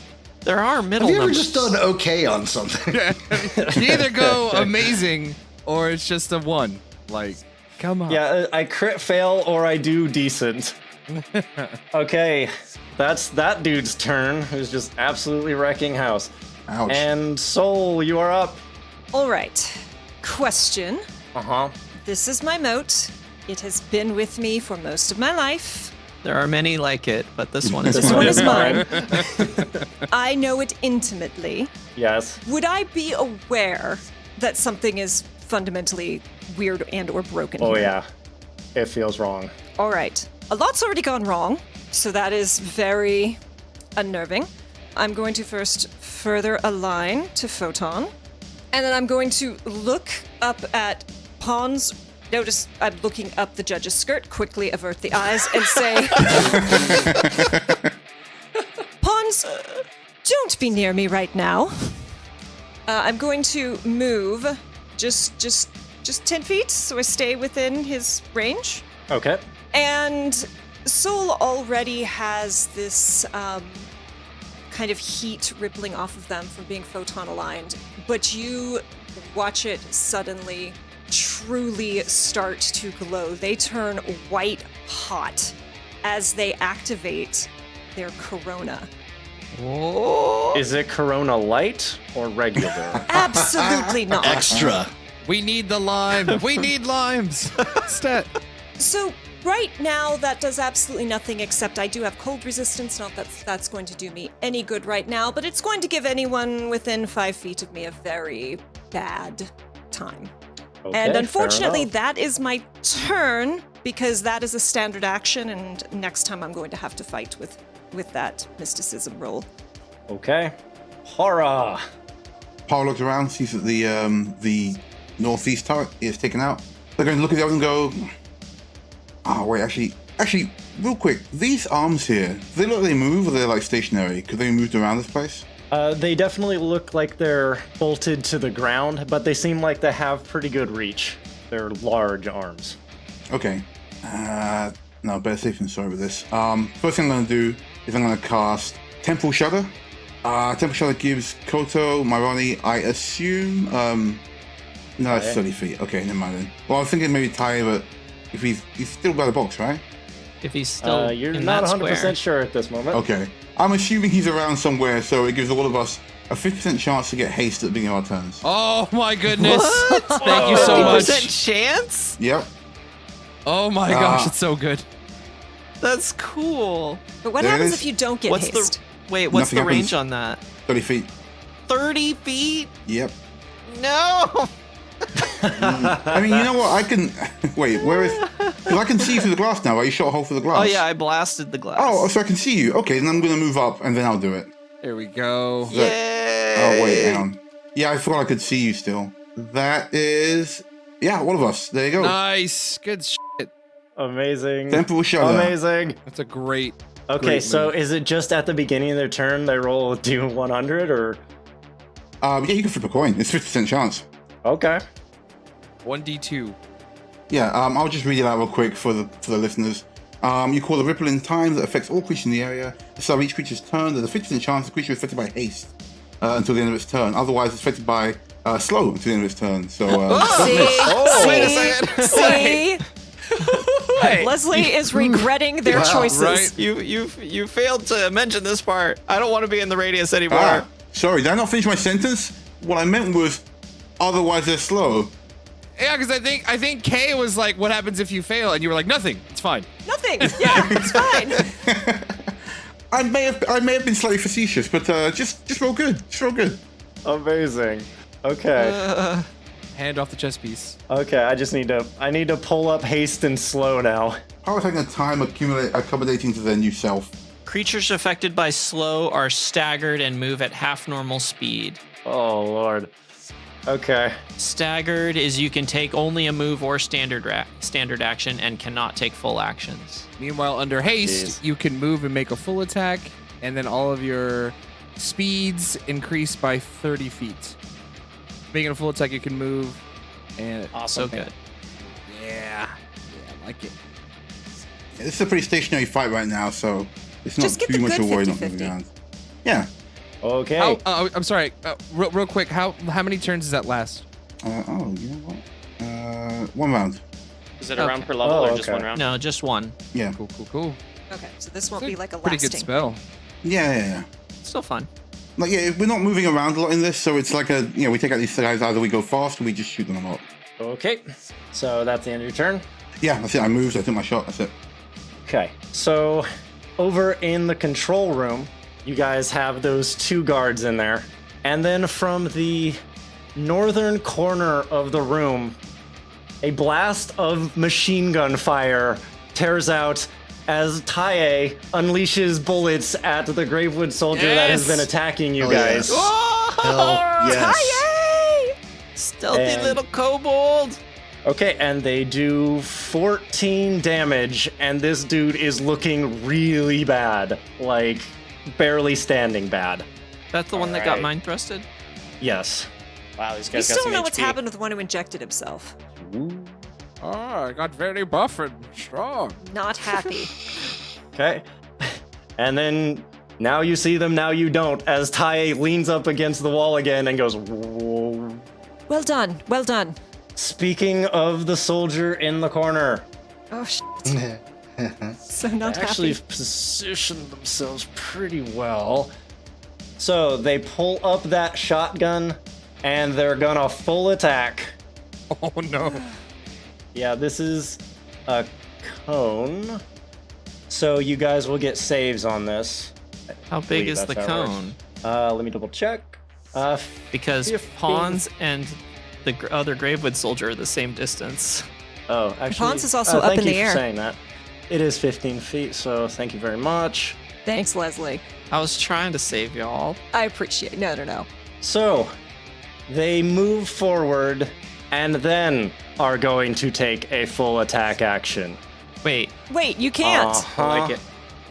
There are middle
Have you ever
numbers.
just done okay on something?
You either go amazing or it's just a 1. Like, come on.
Yeah, I crit fail or I do decent. Okay, that's that dude's turn, who's just absolutely wrecking house.
Ouch.
And Soul, you are up.
All right. Question.
Uh-huh.
This is my moat. It has been with me for most of my life.
There are many like it, but this one is
This
mine.
one is mine. I know it intimately.
Yes.
Would I be aware that something is fundamentally weird and or broken
Oh
here?
yeah. It feels wrong.
All right. A lot's already gone wrong, so that is very unnerving. I'm going to first further align to Photon, and then I'm going to look up at Pons. Notice I'm looking up the judge's skirt, quickly avert the eyes, and say, Pons, don't be near me right now. I'm going to move just 10 feet, so I stay within his range.
Okay.
And Soul already has this kind of heat rippling off of them from being photon aligned, but you watch it suddenly truly start to glow. They turn white hot as they activate their corona.
Is it Corona Light or regular?
Absolutely not.
Extra.
We need the lime. We need limes. Stat.
So right now, that does absolutely nothing except I do have cold resistance. Not that that's going to do me any good right now, but it's going to give anyone within 5 feet of me a very bad time.
Okay,
And
fair
unfortunately,
enough.
that is my turn because that is a standard action, and next time I'm going to have to fight with that mysticism roll.
Okay. Horror.
Paul looks around, sees that the northeast turret is taken out. They're going to look at the other and go, oh, wait, actually, real quick, these arms here, do they look like they move or they're like stationary? Could they be moved around this place?
They definitely look like they're bolted to the ground, but they seem like they have pretty good reach. They're large arms.
Okay. No, better safe than sorry with this. First thing I'm going to do is I'm going to cast Temple Shudder. Temple Shudder gives Koto, Myrani, I assume, no, it's 30 feet. Okay, never mind then. Well, I was thinking maybe Ty, but if he's still by the box, right?
If he's still
You're
in
not
that
100%
square.
sure at this moment.
Okay. I'm assuming he's around somewhere, so it gives all of us a 50% chance to get haste at the beginning of our turns.
Oh my goodness.
What?
Thank you so
50%
much.
chance?
Yep.
Oh my gosh, it's so good.
That's cool.
But what
There it
happens
is.
if you don't get
What's
haste?
What's
Nothing
the range
happens.
on that?
30 feet.
30 feet?
Yep.
No.
I mean, you know what? I can... Wait, where is... Because I can see you through the glass now, right? You shot a hole through the glass.
Oh yeah, I blasted the glass.
Oh, so I can see you. Okay, then I'm going to move up, and then I'll do it.
There we go.
Yay!
Oh, wait, hang on. Yeah, I thought I could see you still. That is... Yeah, all of us. There you go.
Nice. Good shit.
Amazing.
Temple Shadow.
Amazing.
That's a great.
Okay,
great
so
move.
is it just at the beginning of their turn they roll do 100 or?
Yeah, you can flip a coin. It's 50% chance.
Okay.
1d2.
Yeah, I'll just read it out real quick for the listeners. You call a ripple in time that affects all creatures in the area. At the start of each creature's turn, there's a 50% chance the creature is affected by haste until the end of its turn. Otherwise, it's affected by slow until the end of its turn. So,
See?
Wait a second.
See?
Wait.
Leslie is regretting their choices.
right.
You failed to mention this part. I don't want to be in the radius anymore.
Sorry, did I not finish my sentence? What I meant was, otherwise they're slow.
Yeah, because I think Kay was like, "What happens if you fail?" And you were like, "Nothing. It's fine."
Nothing. Yeah, it's fine.
I may have been slightly facetious, but just roll good. Just roll good.
Amazing. Okay.
Hand off the chess piece.
Okay, I need to pull up haste and slow now.
How is taking time accommodating to their new self?
Creatures affected by slow are staggered and move at half normal speed.
Oh lord. Okay.
Staggered is you can take only a move or standard action and cannot take full actions.
Meanwhile, under haste,
Jeez.
you can move and make a full attack, and then all of your speeds increase by 30 feet. Making a full attack, you can move, and
So good.
Yeah, I like it.
Yeah, this is a pretty stationary fight right now, so it's not
Just get
too
the
much
good
of a worry not
50-50.
moving around. Yeah.
Okay.
How, I'm sorry, real quick. How many turns does that last?
You know what? 1 round.
Is it a round
Okay.
per level
Oh,
or just
okay.
one round?
No, just one.
Yeah.
Cool.
Okay, so this won't be like a
Pretty
lasting.
good spell.
Yeah.
Still fun.
Like, yeah, we're not moving around a lot in this, so it's like we take out these guys, either we go fast or we just shoot them up.
Okay. So that's the end of your turn.
Yeah, that's it. I moved, I took my shot, that's it.
Okay. So over in the control room, you guys have those 2 guards in there. And then from the northern corner of the room, a blast of machine gun fire tears out as Tae unleashes bullets at the Gravewood soldier that has
Yes!
been attacking you
Hell
guys.
yes.
Oh,
Yes.
stealthy
And-
little kobold.
Okay, and they do 14 damage, and this dude is looking really bad. Like, barely standing bad.
That's the one that got
Alright.
mind thrusted.
Yes.
Wow, these
We
guys got
still
some
don't know what's
HP.
happened with the one who injected himself.
Oh, I got very buff and strong.
Not happy.
Okay. And then now you see them, now you don't, as Tae leans up against the wall again and goes, "Whoa."
Well done. Well done.
Speaking of the soldier in the corner,
Oh shit. So not
they actually
happy.
positioned themselves pretty well. So they pull up that shotgun and they're gonna full attack.
Oh no.
Yeah, this is a cone. So you guys will get saves on this.
How big
believe
is
that's
the
how it works.
cone?
Let me double check.
Because
15.
Pons and the other Gravewood soldier are the same distance.
Oh, actually,
Pons is also up
thank
in
you
the air.
for saying that. It is 15 feet, so thank you very much.
Thanks, Leslie.
I was trying to save y'all.
I appreciate. No.
So, they move forward and then are going to take a full attack action.
Wait,
Wait, you can't.
Uh-huh.
I like it.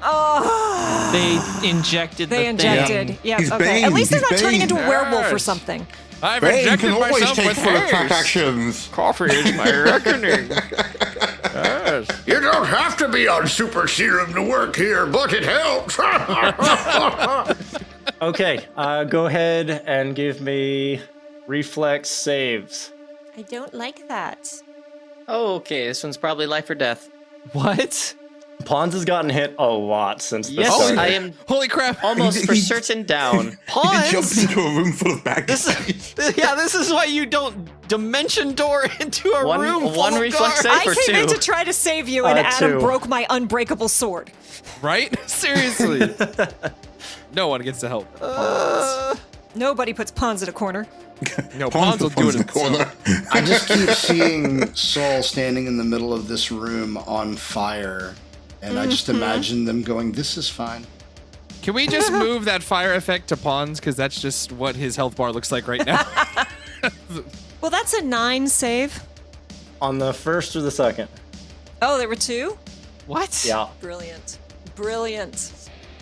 Oh.
they injected
They
the
injected.
thing.
Yeah.
He's
Okay.
Bane,
At least they're
he's
not turning
Bane.
into a werewolf or
Yes.
something.
I've
Bane
injected
can always
myself
take
with
full attack
haste.
actions.
Coffee is my reckoning.
Yes.
You don't have to be on super serum to work here, but it helps.
Okay, go ahead and give me reflex saves.
I don't like that.
Oh, okay. This one's probably life or death.
What?
Pons has gotten hit a lot since the
Yes,
start.
I am
Holy crap!
almost for
He-
certain down.
He
Pons.
jumped into a room full of bad
This
guys.
is this is why you don't dimension door into a room full
one
of
reflex
guards.
save
I
or
came in
two.
to try to save you, and Adam
2.
broke my unbreakable sword.
Right? Seriously. No one gets to help.
Nobody puts Pons in a corner.
No, Pons will do it
in the corner.
I just keep seeing Saul standing in the middle of this room on fire, and I just imagine them going, "This is fine."
Can we just move that fire effect to Pons? Because that's just what his health bar looks like right now.
Well, that's a 9 save.
On the first or the second?
Oh, there were 2?
What?
Yeah.
Brilliant. Brilliant.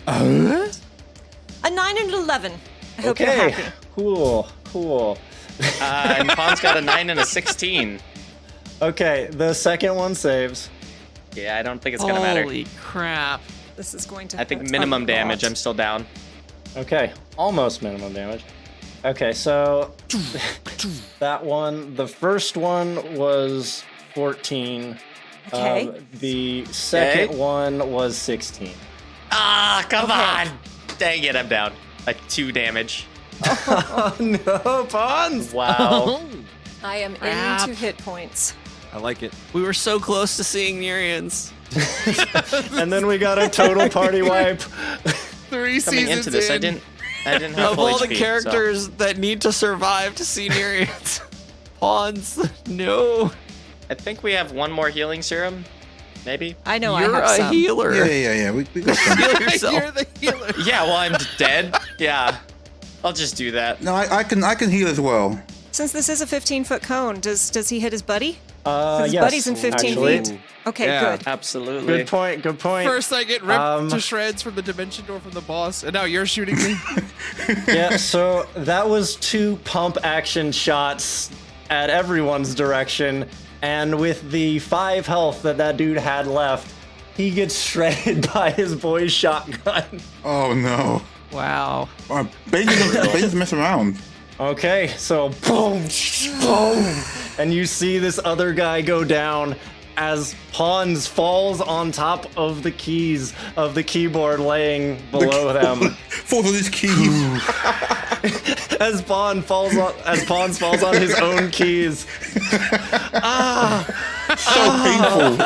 A 9 and an 11. I hope you're
Okay.
happy.
Cool.
And Pons got a 9 and a 16.
Okay, the second one saves.
Yeah, I don't think it's gonna matter.
Holy crap.
This is going to
I think
hurt
minimum
a
damage.
lot.
I'm still down.
Okay, almost minimum damage. Okay, so that one, the first one was 14.
Okay.
The second
Okay.
one was 16.
Ah, come
Okay.
on! Dang it, I'm down. Like 2 damage.
Oh no, Pons!
Wow.
I am
Crap.
into hit points.
I like it.
We were so close to seeing Nereians.
And then we got a total party wipe.
3
Coming
seasons
into this, I
in.
didn't have
Of
full
all the
HP, so-
characters that need to survive to see Nereians, Pons, no.
I think we have one more healing serum. Maybe.
I know
You're
I have
a
some.
healer.
Yeah. We got some.
Heal yourself.
You're the healer.
Yeah, well, I'm dead. Yeah. I'll just do that.
No, I can heal as well.
Since this is a 15-foot cone, does he hit his buddy? His
Yes,
buddy's in 15
actually.
feet. Okay,
Yeah.
good.
Absolutely.
Good point.
First, I get ripped
Um,
to shreds from the dimension door from the boss, and now you're shooting me.
Yeah, so that was 2 pump action shots at everyone's direction, and with the 5 health that dude had left, he gets shredded by his boy's shotgun.
Oh no.
Wow.
Bane's mess around.
Okay, so boom, boom, and you see this other guy go down as Pons falls on top of the keys of the keyboard laying below them.
Falls on his keys.
As Pons falls on his own keys.
So painful.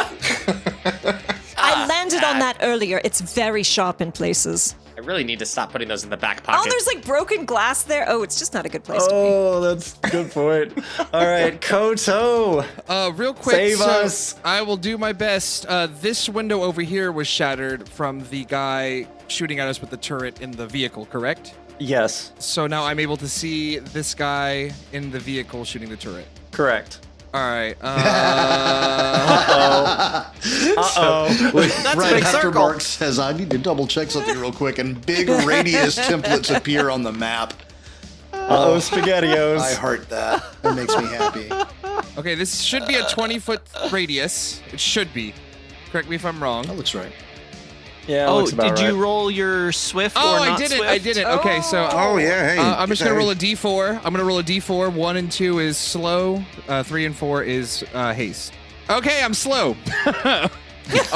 I landed on that earlier. It's very sharp in places.
I really need to stop putting those in the back
Oh,
pocket.
there's like broken glass there. Oh, it's just not a good place to
Oh, that's a good point. All right, Koto.
Real quick,
Save
so
us.
I will do my best. This window over here was shattered from the guy shooting at us with the turret in the vehicle, correct?
Yes,
So now I'm able to see this guy in the vehicle shooting the turret.
correct.
All right.
That's a
Right
big
after
circle.
Mark says, "I need to double check something real quick," and big radius templates appear on the map.
Uh-oh, SpaghettiOs.
I heart that. It makes me happy.
Okay, this should be a 20-foot radius. It should be. Correct me if I'm wrong.
That looks right.
Yeah,
Oh,
looks about
did you
right.
roll your swift
Oh,
or
I
not
didn't.
swift?
I didn't. Okay, so
Oh yeah, hey.
I'm just gonna
hey.
roll a d4. I'm gonna roll a d4. 1 and 2 is slow. 3 and 4 is haste. Okay, I'm slow. All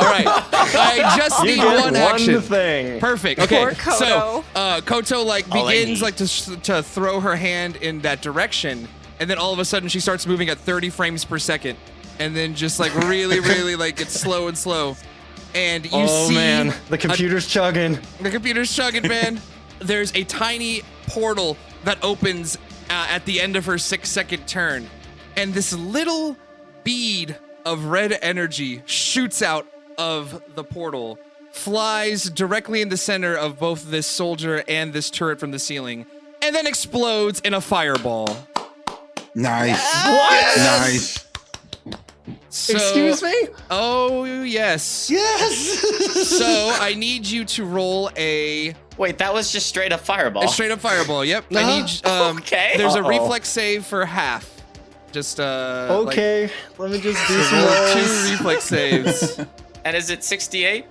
right. I just
You
need
get
one action.
thing.
Perfect. Okay.
Poor Koto.
So Koto like
All I
begins
need.
like to throw her hand in that direction, and then all of a sudden she starts moving at 30 frames per second, and then just like really like gets slow and slow, and you
Oh
see
man, the computer's chugging.
the computer's chugging, man. There's a tiny portal that opens at the end of her 6-second turn, and this little bead of red energy shoots out of the portal, flies directly in the center of both this soldier and this turret from the ceiling, and then explodes in a fireball.
Nice.
What?
Nice.
So,
Excuse me?
Oh, yes.
Yes.
So I need you to roll a
Wait, that was just straight up fireball.
A straight up fireball. Yep. I need.
Okay.
There's a
Uh-oh.
reflex save for half. Just
Okay, let me just do
Like,
some
roll
rolls.
2 reflex saves.
And is it 68?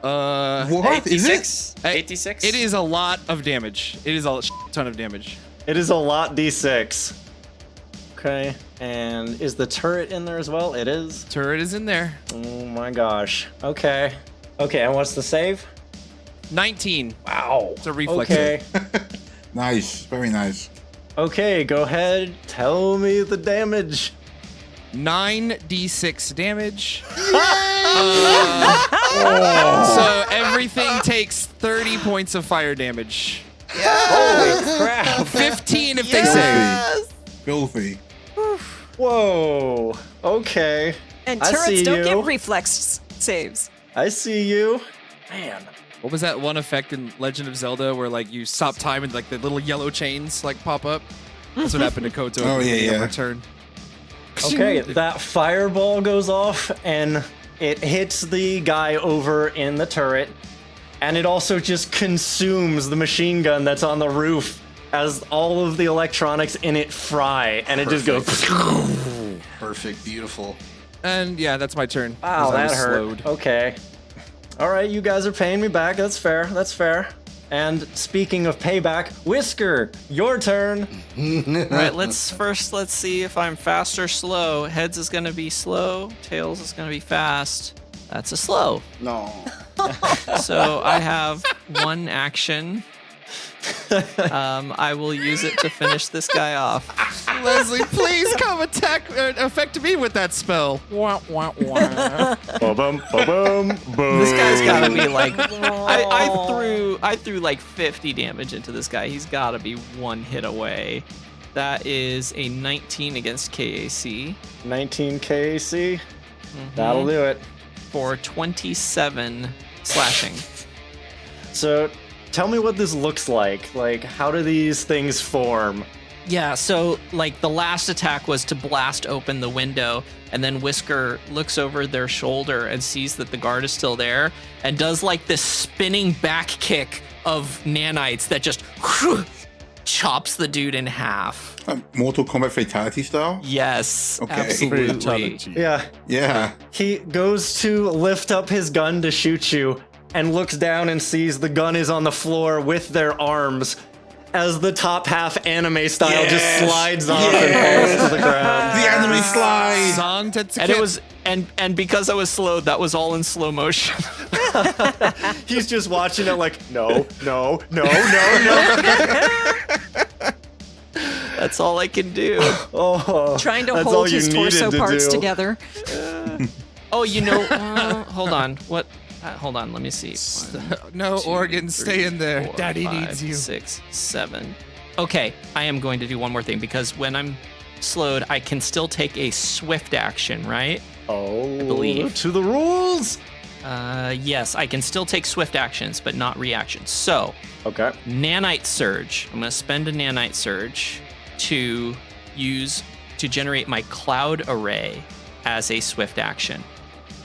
What is it?
86? 86?
It is a lot of damage. It is a ton of damage.
It is a lot d6. Okay, and is the turret in there as well? It is.
Turret is in there.
Oh my gosh. Okay. Okay, and what's the save?
19.
Wow.
It's a reflex
Okay.
Nice. Very nice.
Okay, go ahead. Tell me the damage.
9d6 damage. So everything takes 30 points of fire damage.
Holy crap.
15 if they save.
Filthy.
Whoa. Okay.
And
I
turrets
see
don't
you.
get reflex saves.
I see you. Man.
What was that one effect in Legend of Zelda where like you stop time and like the little yellow chains like pop up? That's what happened to Koto.
Oh,
at the
yeah, yeah.
Return.
Okay, that fireball goes off and it hits the guy over in the turret. And it also just consumes the machine gun that's on the roof as all of the electronics in it fry. And it just goes.
Perfect. Beautiful.
And yeah, that's my turn.
Wow,
as I
that
was
hurt.
slowed.
Okay. All right, you guys are paying me back. That's fair. That's fair. And speaking of payback, Whisker, your turn.
All right, let's see if I'm fast or slow. Heads is gonna be slow. Tails is gonna be fast. That's a slow.
No.
So I have one action. I will use it to finish this guy off.
Leslie, please come affect me with that spell. Wah, wah, wah.
Ba-bum, ba-bum, boom.
This guy's gotta be like, I threw like 50 damage into this guy. He's gotta be one hit away. That is a 19 against KAC
19 KAC. That'll do it.
for 27 slashing.
So tell me what this looks like. Like, how do these things form?
Yeah, so like the last attack was to blast open the window, and then Whisker looks over their shoulder and sees that the guard is still there and does like this spinning back kick of nanites that just chops the dude in half.
Mortal Kombat Fatality style?
Yes,
Okay.
absolutely.
Yeah.
Yeah.
He goes to lift up his gun to shoot you and looks down and sees the gun is on the floor with their arms as the top half anime style just slides off and falls to the ground.
The anime slide!
Song Tetsuki.
And it was and because I was slowed, that was all in slow motion.
He's just watching it like, no, no, no, no, no.
That's all I can do.
Oh,
Trying to
that's all
hold
you
his torso
needed to
parts
do.
together.
Oh, you know, hold on. What? Hold on, let me see.
No organs, stay in there.
4,
Daddy
5,
needs you.
6, 7. Okay, I am going to do one more thing because when I'm slowed, I can still take a swift action, right?
Oh,
believe.
to the rules.
Yes, I can still take swift actions, but not reactions. So,
Okay.
Nanite Surge. I'm going to spend a Nanite Surge to generate my Cloud Array as a swift action.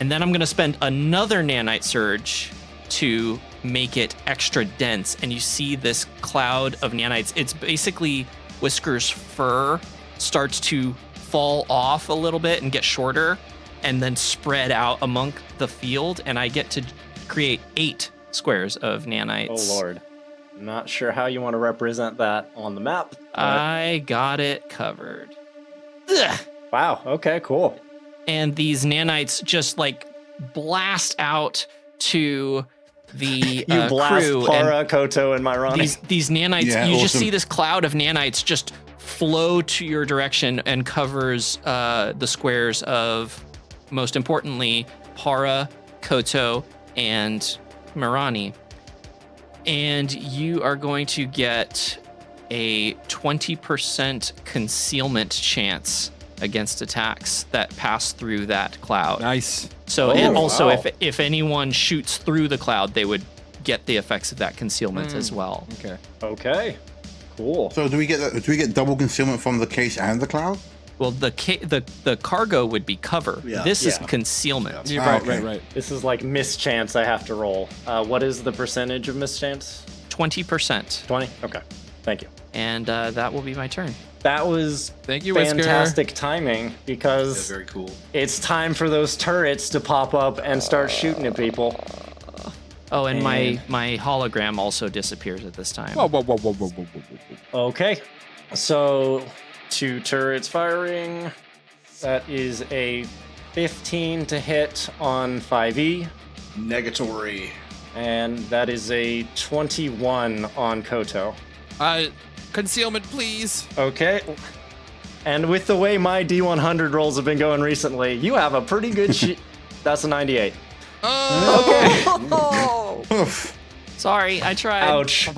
And then I'm going to spend another Nanite Surge to make it extra dense. And you see this cloud of nanites. It's basically Whisker's fur starts to fall off a little bit and get shorter and then spread out among the field. And I get to create 8 squares of nanites.
Oh, Lord. Not sure how you want to represent that on the map. but-
I got it covered. Ugh.
Wow. Okay, cool.
And these nanites just like blast out to the
You blast
crew.
Para, Koto, and Myrani.
These nanites,
Yeah,
you just
awesome.
see this cloud of nanites just flow to your direction and covers the squares of, most importantly, Para, Koto, and Myrani. And you are going to get a 20% concealment chance against attacks that pass through that cloud.
Nice.
So,
Oh,
and also,
wow.
if anyone shoots through the cloud, they would get the effects of that concealment as well.
Okay.
Okay. Cool.
So do we get double concealment from the case and the cloud?
Well, the cargo would be cover.
Yeah.
This is
Yeah.
concealment.
You're
Ah,
right,
okay.
right.
This is like mischance I have to roll. What is the percentage of mischance?
20%.
20? Okay. Thank you.
And that will be my turn.
That was
Thank you, Whisker.
fantastic timing because
Very cool.
it's time for those turrets to pop up and start shooting at people.
Oh, and my hologram also disappears at this time.
Whoa, whoa, whoa, whoa, whoa, whoa, whoa, whoa.
Okay. So 2 turrets firing. That is a 15 to hit on 5E.
Negatory.
And that is a 21 on Koto.
Concealment, please.
Okay. And with the way my D100 rolls have been going recently, you have a pretty good That's a 98.
Oh.
Okay.
Oof.
Sorry, I tried.
Ouch.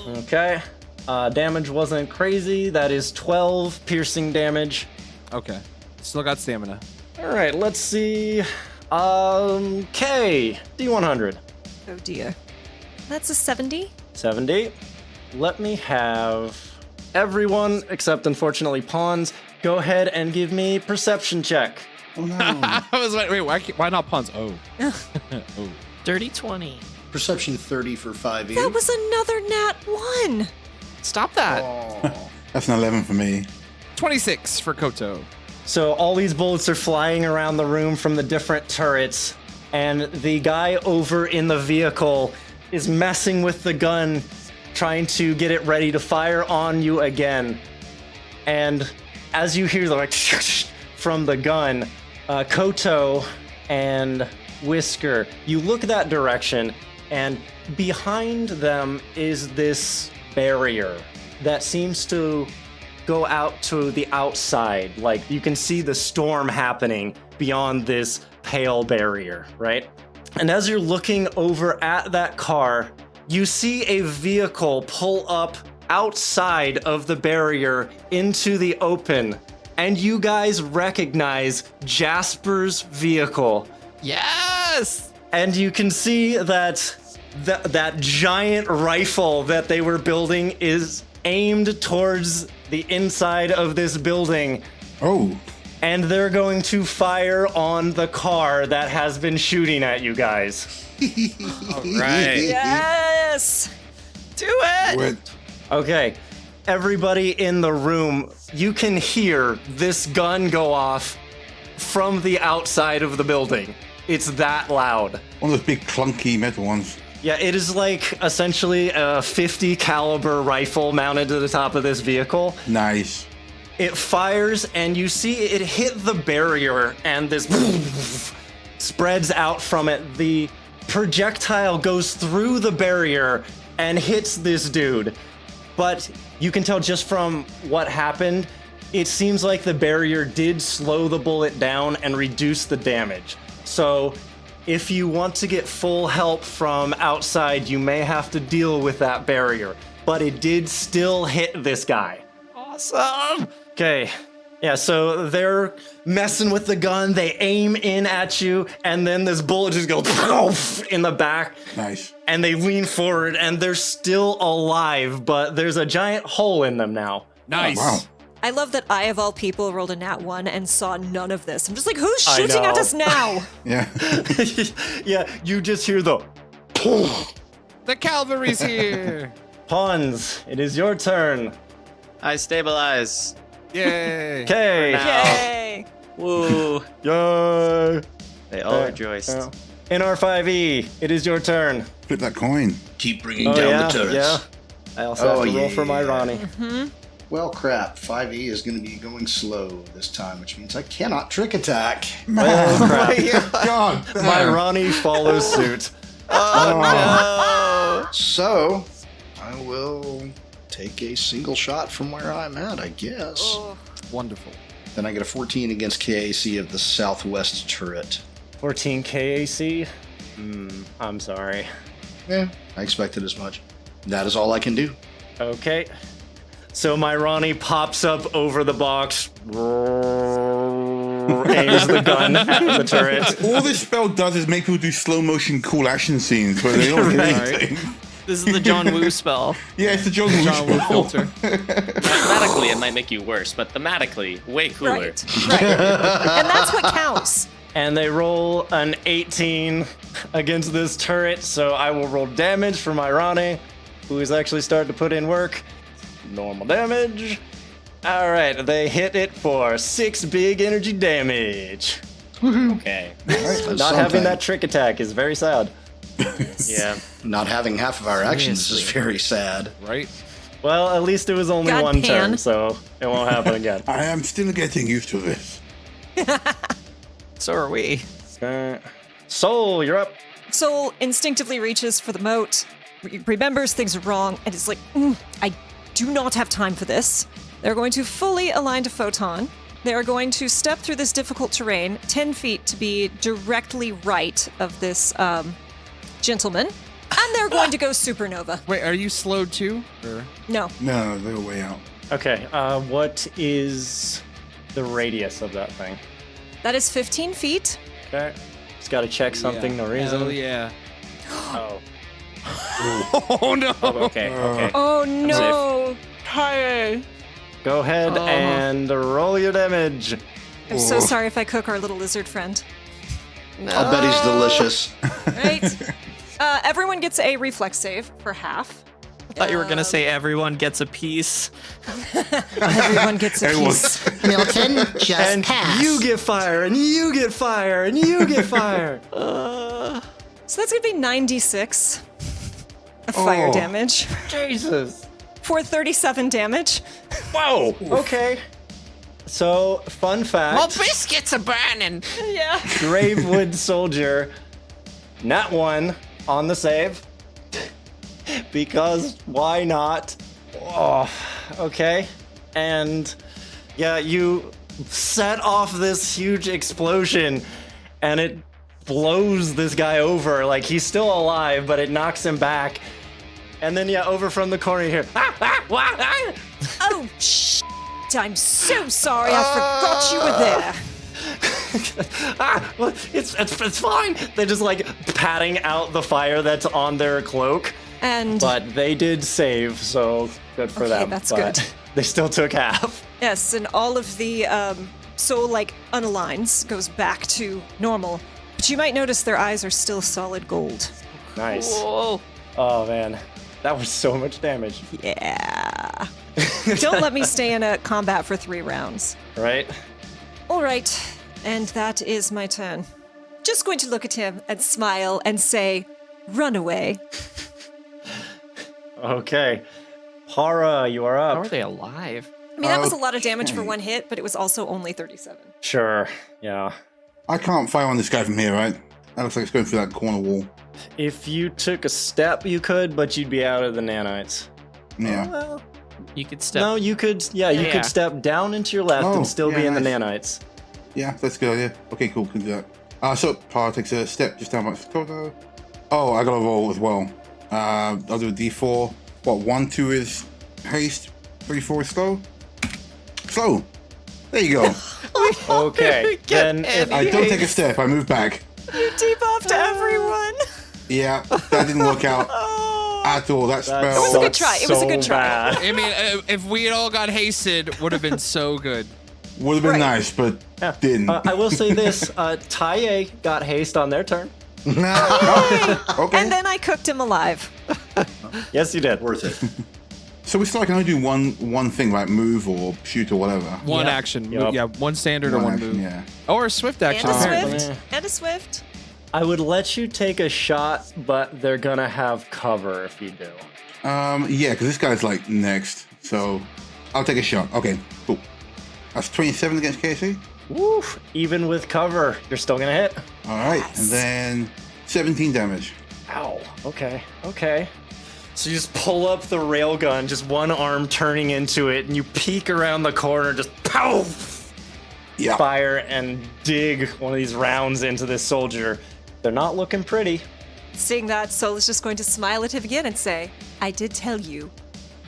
Okay. Damage wasn't crazy. That is 12 piercing damage.
Okay. Still got stamina.
All right, let's see. K, D100.
Oh dear. That's a 70.
70. Let me have everyone, except unfortunately Pons, go ahead and give me perception check.
Oh no.
I was like, wait, why not Pons? Oh. Oh.
Dirty 20.
Perception 30 for 5e.
That was another nat 1.
Stop that.
Oh.
That's an 11 for me.
26 for Koto.
So all these bullets are flying around the room from the different turrets, and the guy over in the vehicle is messing with the gun, trying to get it ready to fire on you again. And as you hear the like from the gun, Koto and Whisker, you look that direction, and behind them is this barrier that seems to go out to the outside. Like you can see the storm happening beyond this pale barrier, right? And as you're looking over at that car, you see a vehicle pull up outside of the barrier into the open. And you guys recognize Jasper's vehicle.
Yes!
And you can see that that giant rifle that they were building is aimed towards the inside of this building.
Oh.
And they're going to fire on the car that has been shooting at you guys.
All right.
Yes!
Do it!
Wait.
Okay, everybody in the room, you can hear this gun go off from the outside of the building. It's that loud.
One of those big clunky metal ones.
Yeah, it is like essentially a 50 caliber rifle mounted to the top of this vehicle.
Nice.
It fires and you see it hit the barrier and this spreads out from it. The projectile goes through the barrier and hits this dude. But you can tell just from what happened, it seems like the barrier did slow the bullet down and reduce the damage. So if you want to get full help from outside, you may have to deal with that barrier. But it did still hit this guy.
Awesome!
Okay. Yeah, so they're messing with the gun, they aim in at you, and then this bullet just goes in the back.
Nice.
And they lean forward, and they're still alive, but there's a giant hole in them now.
Nice.
Oh, wow.
I love that I, of all people, rolled a nat 1 and saw none of this. I'm just like, who's
I
shooting at
know.
us now?
Yeah.
Yeah, you just hear the
The cavalry's here.
Pons, it is your turn.
I stabilize.
Yay.
Okay.
Now.
Yay!
Woo.
Yay.
They all rejoiced.
In R5E, it is your turn.
Flip that coin.
Keep bringing down the turrets.
Yeah. I also have to roll for my
yeah.
Ronnie.
Well, crap. 5e is going to be going slow this time, which means I cannot trick attack.
Oh, crap.
God.
My
damn.
Ronnie follows suit.
So, I will take a single shot from where I'm at, I guess.
Wonderful.
Then I get a 14 against KAC of the southwest turret.
14 KAC? I'm sorry.
Yeah, I expected as much. That is all I can do.
Okay. So my Ronnie pops up over the box, aims the gun at the turret.
All this spell does is make people do slow motion cool action scenes where they don't do
Right.
anything.
This is the John Woo spell.
Yeah, it's the John Woo
John Woo
spell.
filter.
Mathematically, it might make you worse, but thematically, way cooler.
Right. Right. And that's what counts.
And they roll an 18 against this turret, so I will roll damage for my Ronnie, who is actually starting to put in work. Normal damage. All right, they hit it for 6 big energy damage.
Okay.
That's
Not
something.
having that trick attack is very sad.
Yeah.
Not having half of our actions is
Seriously.
very sad.
Right?
Well, at least it was only
God,
one
Pan.
turn, so it won't happen again.
I am still getting used to this.
So are we.
Soul, you're up.
Soul instinctively reaches for the moat, remembers things are wrong, and is like, I do not have time for this. They're going to fully align to Photon. They are going to step through this difficult terrain, 10 feet to be directly right of this gentleman, and they're going to go supernova.
Wait, are you slowed too? Or?
No.
No, they were way out.
Okay, what is the radius of that thing?
That is 15 feet.
Okay. Just gotta check something, no reason.
Hell yeah.
Oh.
Oh no.
Okay.
Oh no! Hi.
Go ahead and roll your damage.
I'm so sorry if I cook our little lizard friend.
I'll bet he's delicious.
Right? Everyone gets a reflex save for half.
I thought you were going to say everyone gets a piece.
Everyone gets a piece.
Milton, just
And
pass.
you get fire, and you get fire, and you get fire.
So that's going to be 96 of fire damage
Jesus.
for 37 damage.
Whoa. Okay. So, fun fact.
biscuits are burning.
Yeah.
Gravewood Soldier, nat 1 on the save. Because why not? Oh, okay. And yeah, you set off this huge explosion and it blows this guy over. Like he's still alive, but it knocks him back. And then yeah, over from the corner here.
Oh, I'm so sorry. I forgot you were there.
Well, it's fine. They're just like patting out the fire that's on their cloak.
And
But they did save, so good for
Okay,
them.
that's
but
good.
They still took half.
yes, and all of the soul like unaligns, goes back to normal. But you might notice their eyes are still solid gold.
Nice.
Whoa.
Oh man, that was so much damage.
Yeah. Don't let me stay in a combat for 3 rounds.
Right?
All right, and that is my turn. Just going to look at him and smile and say, run away.
Okay. Para, you are
How
up.
are they alive?
I mean, that was a lot of damage for one hit, but it was also only 37.
Sure. Yeah.
I can't fire on this guy from here, right? That looks like it's going through that corner wall.
If you took a step, you could, but you'd be out of the nanites.
Yeah.
Well,
You could step.
no, you could. Yeah, you
Yeah.
could step down into your left
Oh,
and still be
yeah,
in the
nice.
nanites.
Yeah, that's a good idea. Okay, cool, can do that. So Para takes a step just down my shoulder. Oh, I gotta roll as well. I'll do a D4. What, 1, 2 is haste, 3, 4 is slow? Slow! There you go.
Okay. Then if
I don't take a step, I move back.
You debuffed everyone.
Yeah, that didn't work out at all. That spell.
It was a good try. It was a good
so
try.
bad.
I mean, if we had all got hasted, would have been so good.
Would have been
Right.
nice, but didn't.
I will say this: Taye got haste on their turn.
Okay.
And then I cooked him alive.
Yes, you did.
Worth it.
So we still can only do one thing, like move or shoot or whatever.
One
Yep.
action.
Yup.
Yeah, one standard or one
action,
move.
Yeah.
Or a swift action.
And a
apparently.
swift. And a swift.
I would let you take a shot, but they're gonna have cover if you do.
Yeah, because this guy's like next, so I'll take a shot. Okay, cool. That's 27 against KC.
Woof! Even with cover, you're still gonna hit.
All right, and then 17 damage.
Ow. Okay. Okay. So you just pull up the railgun, just one arm turning into it, and you peek around the corner, just pow!
Yeah.
Fire and dig one of these rounds into this soldier. They're not looking pretty.
Seeing that, Soul is just going to smile at him again and say, I did tell you,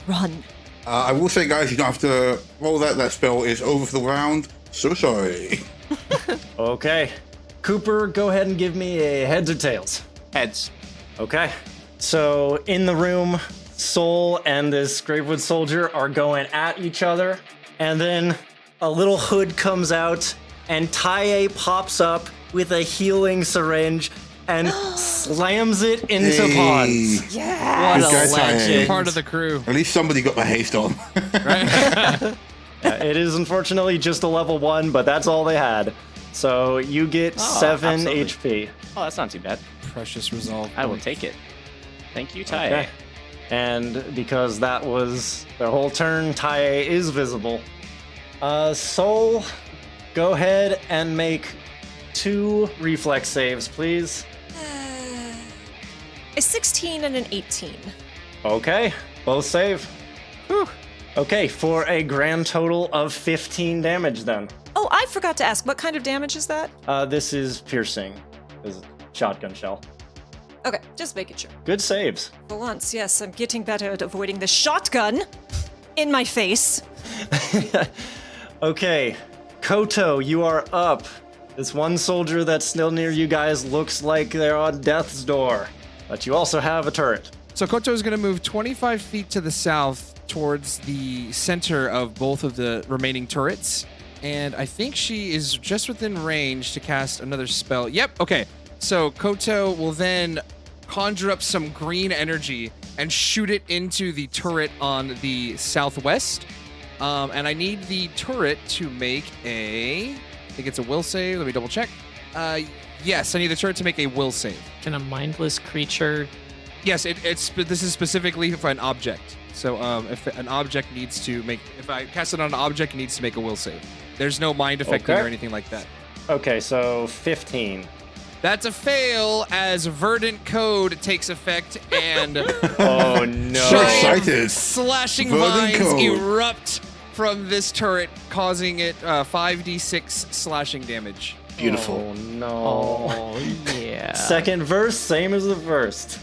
run.
I will say, guys, you don't have to roll that. That spell is over for the round. So sorry.
Okay. Cooper, go ahead and give me a heads or tails.
Heads.
Okay. So in the room, Soul and this Gravewood soldier are going at each other, and then a little hood comes out, and Taye pops up with a healing syringe and slams it into
Hey.
Pons.
Yeah.
Good guy,
legend.
Taye.
Part of the crew.
At least somebody got the haste on.
It is unfortunately just a level 1, but that's all they had. So you get 7
absolutely.
HP.
Oh, that's not too bad.
Precious resolve.
I will take it. Thank you, Ty.
Okay. And because that was their whole turn, Taye is visible. Soul, go ahead and make 2 reflex saves, please.
A 16 and an 18.
Okay, both save. Whew. Okay, for a grand total of 15 damage then.
Oh, I forgot to ask, what kind of damage is that?
This is piercing. This is shotgun shell.
Okay, just making sure.
Good saves.
For once, yes, I'm getting better at avoiding the shotgun in my face.
Okay, Koto, you are up. This one soldier that's still near you guys looks like they're on death's door. But you also have a turret.
So Koto is going to move 25 feet to the south towards the center of both of the remaining turrets. And I think she is just within range to cast another spell. Yep, okay. So Koto will then conjure up some green energy and shoot it into the turret on the southwest. And I need the turret to make I think it's a will save. Let me double check. Yes, I need the turret to make a will save.
Can a mindless creature?
Yes, this is specifically for an object. So if an object needs to make, if I cast it on an object, it needs to make a will save. There's no mind affecting or anything like that.
Okay, so 15.
That's a fail as Verdant Code takes effect and
Oh no.
So excited.
slashing
Verdant
vines
Code.
erupt from this turret, causing it 5d6 slashing damage.
Beautiful.
Oh no.
Oh yeah.
Second verse, same as the first.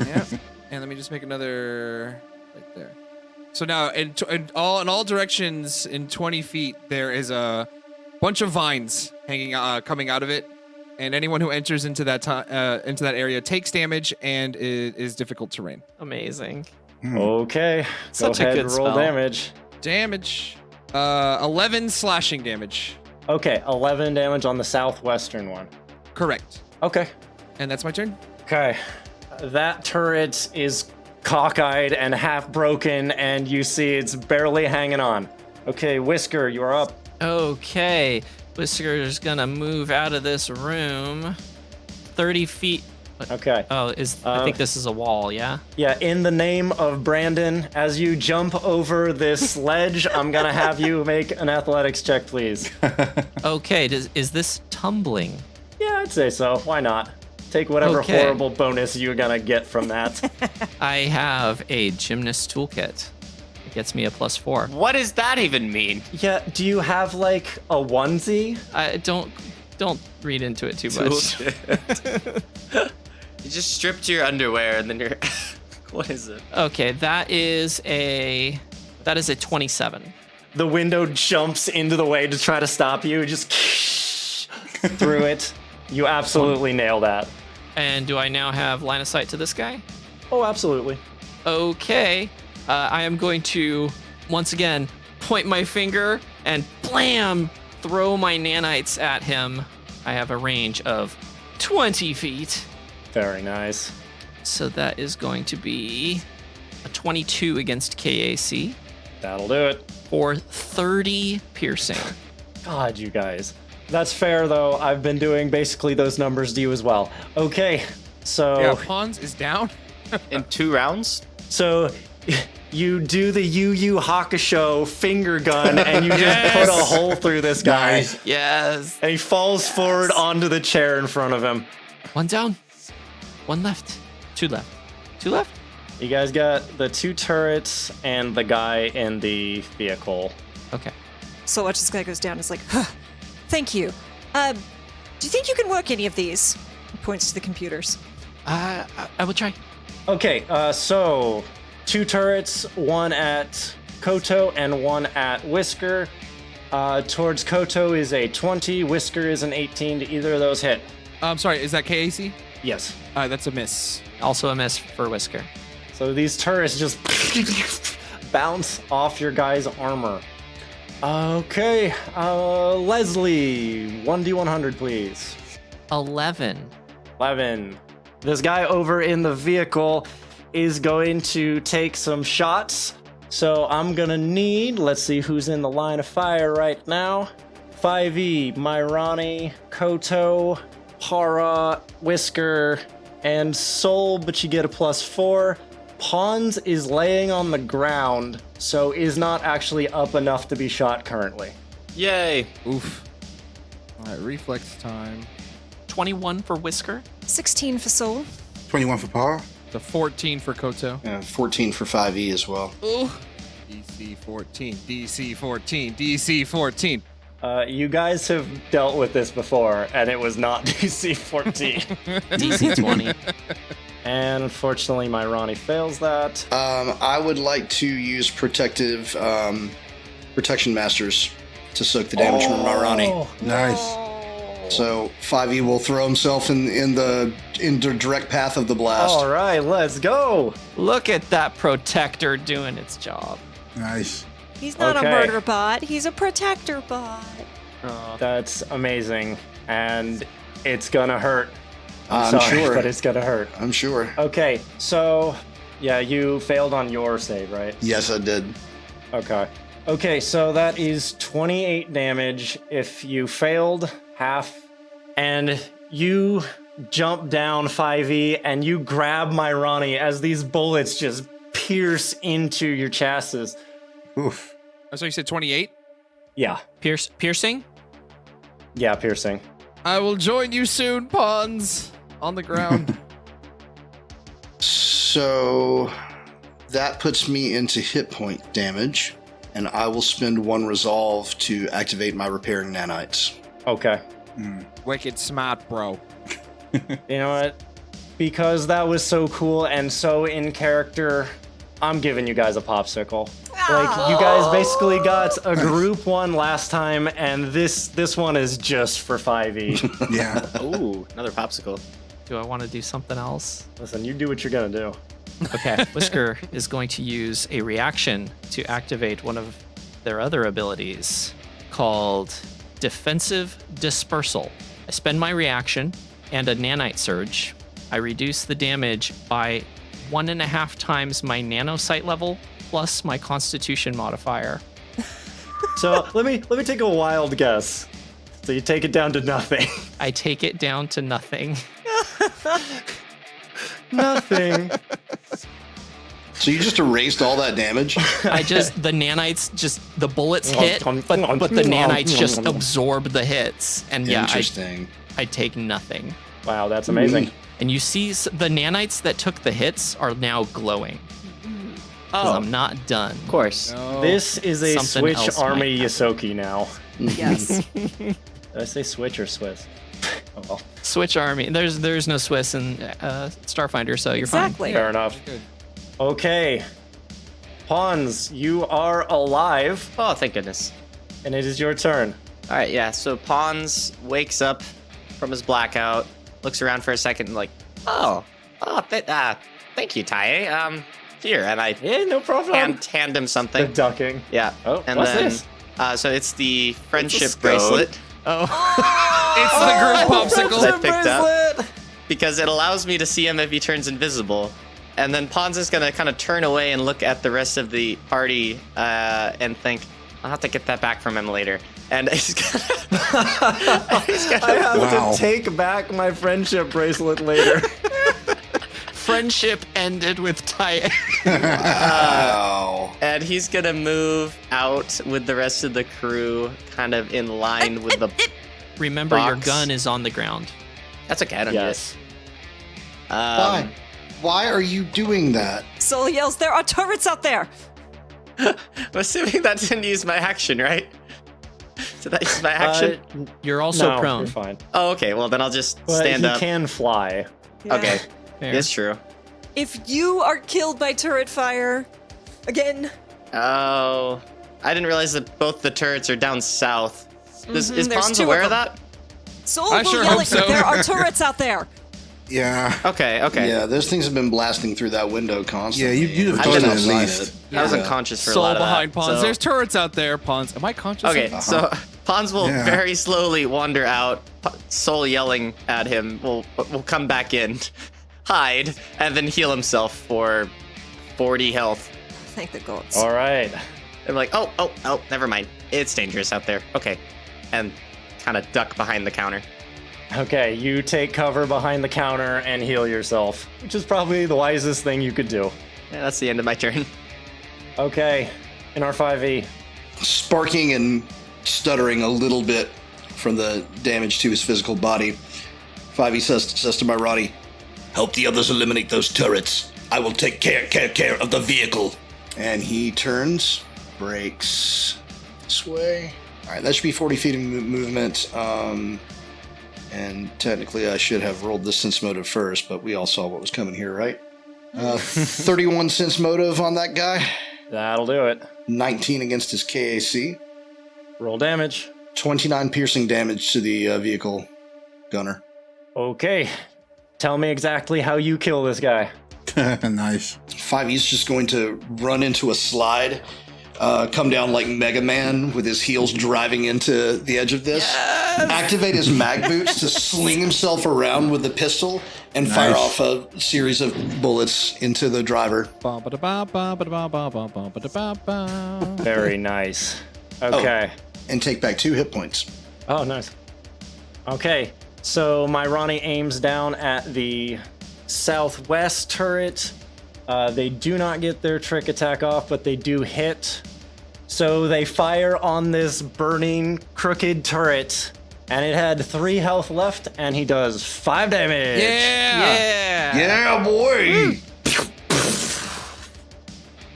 Yeah. And let me just make another right there. So now in all directions in 20 feet, there is a bunch of vines hanging coming out of it. And anyone who enters into that area takes damage and it is difficult terrain.
Amazing.
Okay,
Such
go
a
ahead
good
and roll
spell.
damage.
Damage. 11 slashing damage.
Okay, 11 damage on the southwestern one.
Correct.
Okay.
And that's my turn.
Okay. That turret is cockeyed and half broken, and you see it's barely hanging on. Okay, Whisker, you are up.
Okay. Whisker's gonna move out of this room 30 feet.
Okay.
Oh, I think this is a wall, yeah?
Yeah, in the name of Brandon, as you jump over this ledge, I'm gonna have you make an athletics check, please.
Okay, is this tumbling?
Yeah, I'd say so. Why not? Take whatever
Okay.
horrible bonus you're gonna get from that.
I have a gymnast toolkit. It gets me a +4.
What does that even mean?
Yeah, do you have like a onesie?
I don't read into it too much.
You just stripped your underwear and then you're. What is it?
Okay, that is a 27.
The window jumps into the way to try to stop you, just through it. You absolutely nail that.
And do I now have line of sight to this guy?
Oh, absolutely.
Okay. I am going to, once again, point my finger and blam, throw my nanites at him. I have a range of 20 feet.
Very nice.
So that is going to be a 22 against KAC
That'll do it.
for 30 piercing.
God, you guys. That's fair, though. I've been doing basically those numbers to you as well. Okay, so...
Yeah, Pons is down.
In 2 rounds?
So you do the Yu Yu Hakusho finger gun, and you just put a hole through this guy.
Nice.
Yes.
And he falls forward onto the chair in front of him.
1 down. 1 left. 2 left. 2 left?
You guys got the 2 turrets and the guy in the vehicle.
Okay.
So watch this guy goes down. It's like, huh, thank you. Do you think you can work any of these? He points to the computers.
I will try.
Okay, so 2 turrets, 1 at Koto and 1 at Whisker. Towards Koto is a 20, Whisker is an 18. To either of those hit?
I'm sorry, is that KAC?
Yes.
That's a miss.
Also a miss for Whisker.
So these turrets just bounce off your guy's armor. Okay, Leslie, 1d100, please.
11.
11. This guy over in the vehicle is going to take some shots. So I'm gonna need, let's see who's in the line of fire right now. 5e, Myrani, Koto, Para, Whisker, and Soul, but you get a +4. Pons is laying on the ground, so is not actually up enough to be shot currently.
Yay.
Oof. All right, reflex time.
21 for Whisker.
16 for Soul.
21 for Power.
The 14 for Koto.
14 for 5e as well.
DC 14. DC 14. DC 14.
You guys have dealt with this before, and it was not DC 14.
DC 20.
And unfortunately, my Ronnie fails that.
I would like to use protection masters to soak the damage from Marani.
Nice.
So 5e will throw himself in the direct path of the blast.
All right, let's go.
Look at that protector doing its job.
Nice.
He's not
Okay.
a murder bot. He's a protector bot.
That's amazing, and it's gonna hurt.
I'm
Sorry,
sure.
but it's gonna hurt.
I'm sure.
Okay, so yeah, you failed on your save, right?
Yes, I did.
Okay, so that is 28 damage. If you failed, half, and you jump down 5e and you grab my Ronnie as these bullets just pierce into your chassis.
Oof.
Oh, so you said 28?
Yeah,
Piercing?
yeah, piercing.
I will join you soon, Pons. On the ground.
So that puts me into hit point damage, and I will spend 1 resolve to activate my repairing nanites.
Okay.
Wicked smart, bro.
You know what? Because that was so cool and so in character, I'm giving you guys a popsicle. Like, you guys basically got a group one last time, and this one is just for 5e.
Yeah.
Ooh, another popsicle.
Do I want to do something else?
Listen, you do what you're gonna do.
Okay, Whisker is going to use a reaction to activate one of their other abilities called Defensive Dispersal. I spend my reaction and a nanite surge. I reduce the damage by 1.5 times my nanosite level plus my constitution modifier.
So let me take a wild guess. So you take it down to nothing.
I take it down to nothing.
Nothing.
So you just erased all that damage?
I just, the nanites just, the bullets hit, but the nanites just absorb the hits. And yeah,
Interesting.
I take nothing.
Wow, that's amazing.
And you see the nanites that took the hits are now glowing. Because I'm not done.
Of course.
No.
This is a
Something
Switch
else
Army
might
Yosoki now.
Yes.
Did I say Switch or Swiss? Oh, well.
Switch Army. There's no Swiss in Starfinder, so you're
Exactly.
Fair enough.
Good.
Okay. Pons, you are alive,
Oh, thank goodness.
and it is your turn.
All right, yeah. So Pons wakes up from his blackout, looks around for a second, like, thank you, Tae. Here, and I
Yeah, no problem.
hand him
The
something.
ducking.
Yeah.
Oh,
and
what's
then,
this?
so it's the friendship
scone.
bracelet
It's the group popsicle.
that I picked up because it allows me to see him if he turns invisible. And then Pons is gonna kind of turn away and look at the rest of the party and think, I'll have to get that back from him later. And he's gonna,
I have
Wow.
to take back my friendship bracelet later.
Friendship ended with Ty.
Wow.
and he's gonna move out with the rest of the crew, kind of in line with the.
Remember, your
Box.
gun is on the ground.
That's okay. I don't
Yes.
need it.
Why? Why are you doing that?
Soul yells, there are turrets out there!
I'm assuming that didn't use my action, right? Did that use my action?
You're also
no,
prone.
You're fine.
Oh, okay. Well, then I'll just
But
stand
he
up.
can fly.
Okay,
Fair.
it's true.
If you are killed by turret fire, again,
Oh, I didn't realize that both the turrets are down south. Is
there's
Pons
2 of
aware of
them.
that?
Soul
I
will
sure
yell
hope
at you,
so.
there are turrets out there!
Yeah.
Okay.
Yeah, those things have been blasting through that window
Yeah,
constantly.
you'd have
I
done
didn't
it at
outside
least.
it.
I was
Yeah.
unconscious for a
Soul
lot of
behind
that.
Pons.
so-
There's turrets out there, Pons. Am I conscious?
Okay, so Pons will
Yeah.
very slowly wander out. Soul yelling at him will come back in, hide, and then heal himself for 40 health.
Thank the gods.
All right.
I'm like, oh, never mind. It's dangerous out there. Okay, and kind of duck behind the counter.
Okay, you take cover behind the counter and heal yourself, which is probably the wisest thing you could do.
Yeah, that's the end of my turn.
Okay, in our 5e.
Sparking and stuttering a little bit, from the damage to his physical body. 5e says to my Ronnie, help the others eliminate those turrets. I will take care of the vehicle. And he turns, brakes this way. All right, that should be 40 feet of movement. And technically I should have rolled the sense motive first, but we all saw what was coming here, right? 31 sense motive on that guy.
That'll do it.
19 against his KAC.
Roll damage.
29 piercing damage to the vehicle gunner.
Okay. Tell me exactly how you kill this guy.
Nice.
5e's just going to run into a slide, come down like Mega Man with his heels driving into the edge of this. Yes! Activate his mag boots to sling himself around with the pistol and fire off a series of bullets into the driver.
Very nice. Okay.
Oh, and take back 2 hit points.
Oh, nice. Okay. So my Ronnie aims down at the southwest turret. They do not get their trick attack off, but they do hit. So they fire on this burning, crooked turret, and it had 3 health left, and he does 5 damage.
Yeah, boy!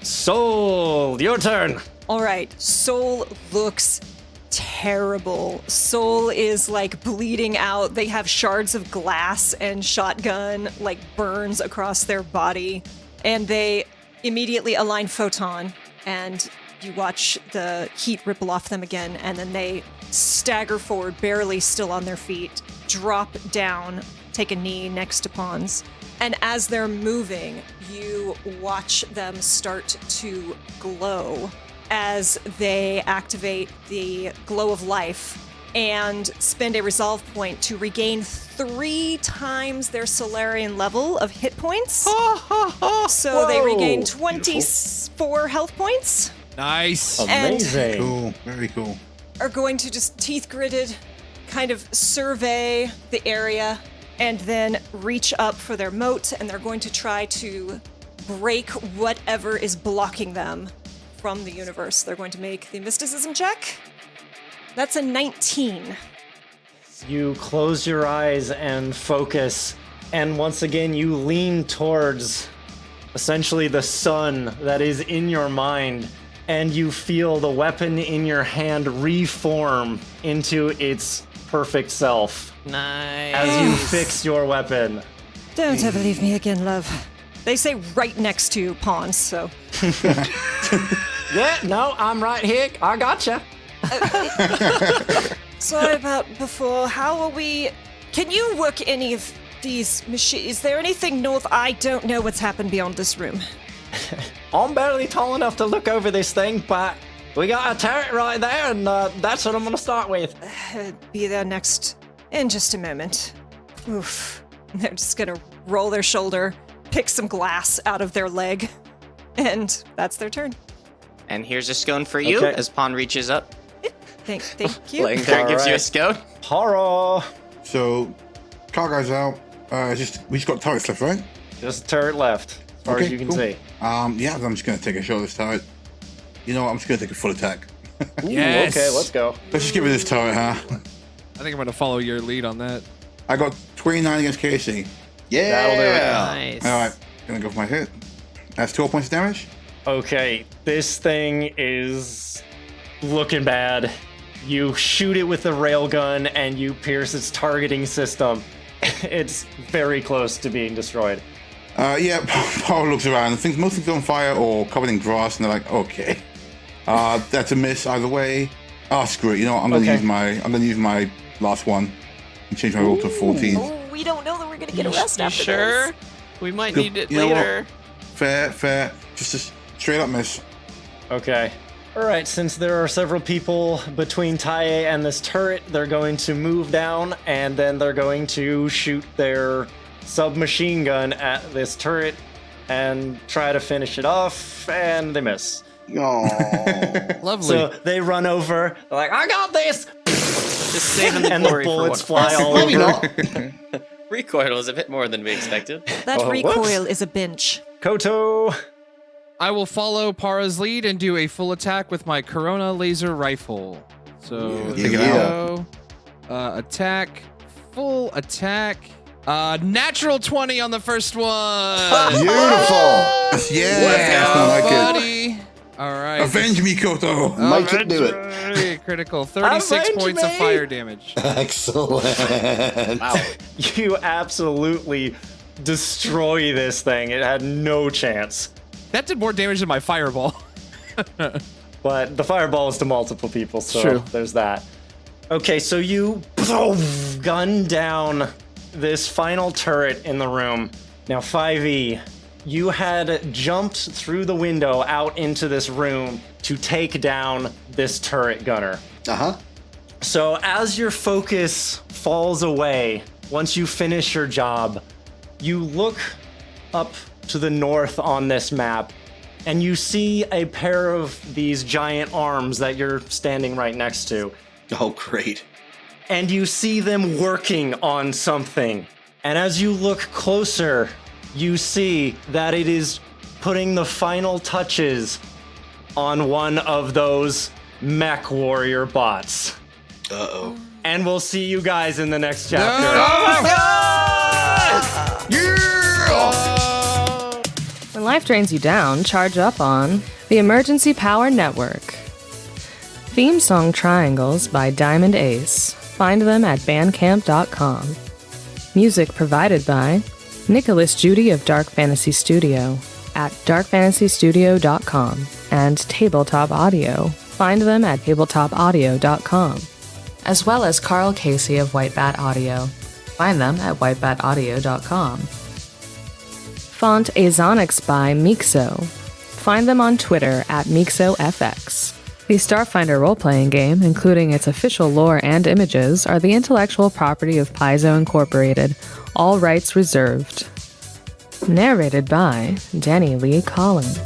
Soul, your turn.
All right, Soul looks terrible. Soul is like bleeding out. They have shards of glass and shotgun like burns across their body, and they immediately align photon, and you watch the heat ripple off them again, and then they stagger forward, barely still on their feet, drop down, take a knee next to Pons. And as they're moving, you watch them start to glow as they activate the glow of life and spend a resolve point to regain 3 times their Solarian level of hit points. So they regain 24 health points.
Nice.
Amazing.
Cool. Very cool.
Are going to just teeth gritted kind of survey the area and then reach up for their moat, and they're going to try to break whatever is blocking them from the universe. They're going to make the mysticism check. That's a 19.
You close your eyes and focus, and once again you lean towards essentially the sun that is in your mind, and you feel the weapon in your hand reform into its perfect self.
Nice.
As you fix your weapon.
Don't ever leave me again, love. They say right next to Pons, so.
Yeah, no, I'm right here. I gotcha.
Sorry about before. How are we? Can you work any of these machines? Is there anything north? I don't know what's happened beyond this room.
I'm barely tall enough to look over this thing, but we got a turret right there, and that's what I'm going to start with.
Be there next in just a moment. Oof. They're just going to roll their shoulder, pick some glass out of their leg, and that's their turn.
And here's a scone for you as Pon reaches up.
Thank you.
There gives you a scone.
Horror.
So, car guy's out. We just got turrets left, right?
Just a turret left, as far as you can see.
Yeah, I'm just gonna take a shot at this turret. You know what? I'm just gonna take a full attack.
Yes.
Okay, let's go.
Let's just give it this turret, huh?
I think I'm going to follow your lead on that.
I got 29 against KC.
Yeah!
That'll do it.
Nice.
All right, gonna go for my hit. That's 12 points of damage.
Okay, this thing is looking bad. You shoot it with the railgun and you pierce its targeting system. It's very close to being destroyed.
Yeah, Paul looks around. Most things on fire or covered in grass, and they're like, okay. That's a miss either way. Screw it. You know what? I'm gonna use my last one and change my roll to 14.
Oh, we don't know that we're going to get a rest after
sure?
this.
We might
Good.
need it
You know
later.
Fair. Just a straight up miss.
Okay. Alright, since there are several people between Tae and this turret, they're going to move down and then they're going to shoot their submachine gun at this turret and try to finish it off, and they miss.
Aww.
Lovely.
So they run over, they're like, I got this!
Just saving the
And the
glory for
bullets
what-
fly all
Maybe
over.
not.
Recoil was a bit more than we expected.
That
Oh,
recoil
whoops.
is a bench.
Koto!
I will follow Para's lead and do a full attack with my Corona laser rifle. So
Yeah,
here
take
we
it
go. Attack. Full attack. Natural 20 on the first one.
Beautiful.
Yeah, I like it.
Buddy. All right.
Avenge me, Koto.
Mike can do it.
it. Critical. 36 points of fire damage.
Excellent.
Wow. You absolutely destroy this thing. It had no chance.
That did more damage than my fireball.
But the fireball is to multiple people, so
True.
There's that. Okay, so you gun down this final turret in the room. Now, 5e, you had jumped through the window out into this room to take down this turret gunner.
Uh-huh.
So as your focus falls away, once you finish your job, you look up to the north on this map, and you see a pair of these giant arms that you're standing right next to.
Oh, great.
And you see them working on something. And as you look closer, you see that it is putting the final touches on one of those mech warrior bots.
Uh-oh.
And we'll see you guys in the next chapter.
Oh my
God! Yeah!
When life drains you down, charge up on the Emergency Power Network. Theme song Triangles by Diamond Ace. Find them at bandcamp.com. Music provided by Nicholas Judy of Dark Fantasy Studio at darkfantasystudio.com and Tabletop Audio. Find them at tabletopaudio.com. As well as Carl Casey of White Bat Audio. Find them at whitebataudio.com. Font Azonics by Mixo. Find them on Twitter at MixoFX. The Starfinder role-playing game, including its official lore and images, are the intellectual property of Paizo Incorporated. All rights reserved. Narrated by Danny Lee Collins.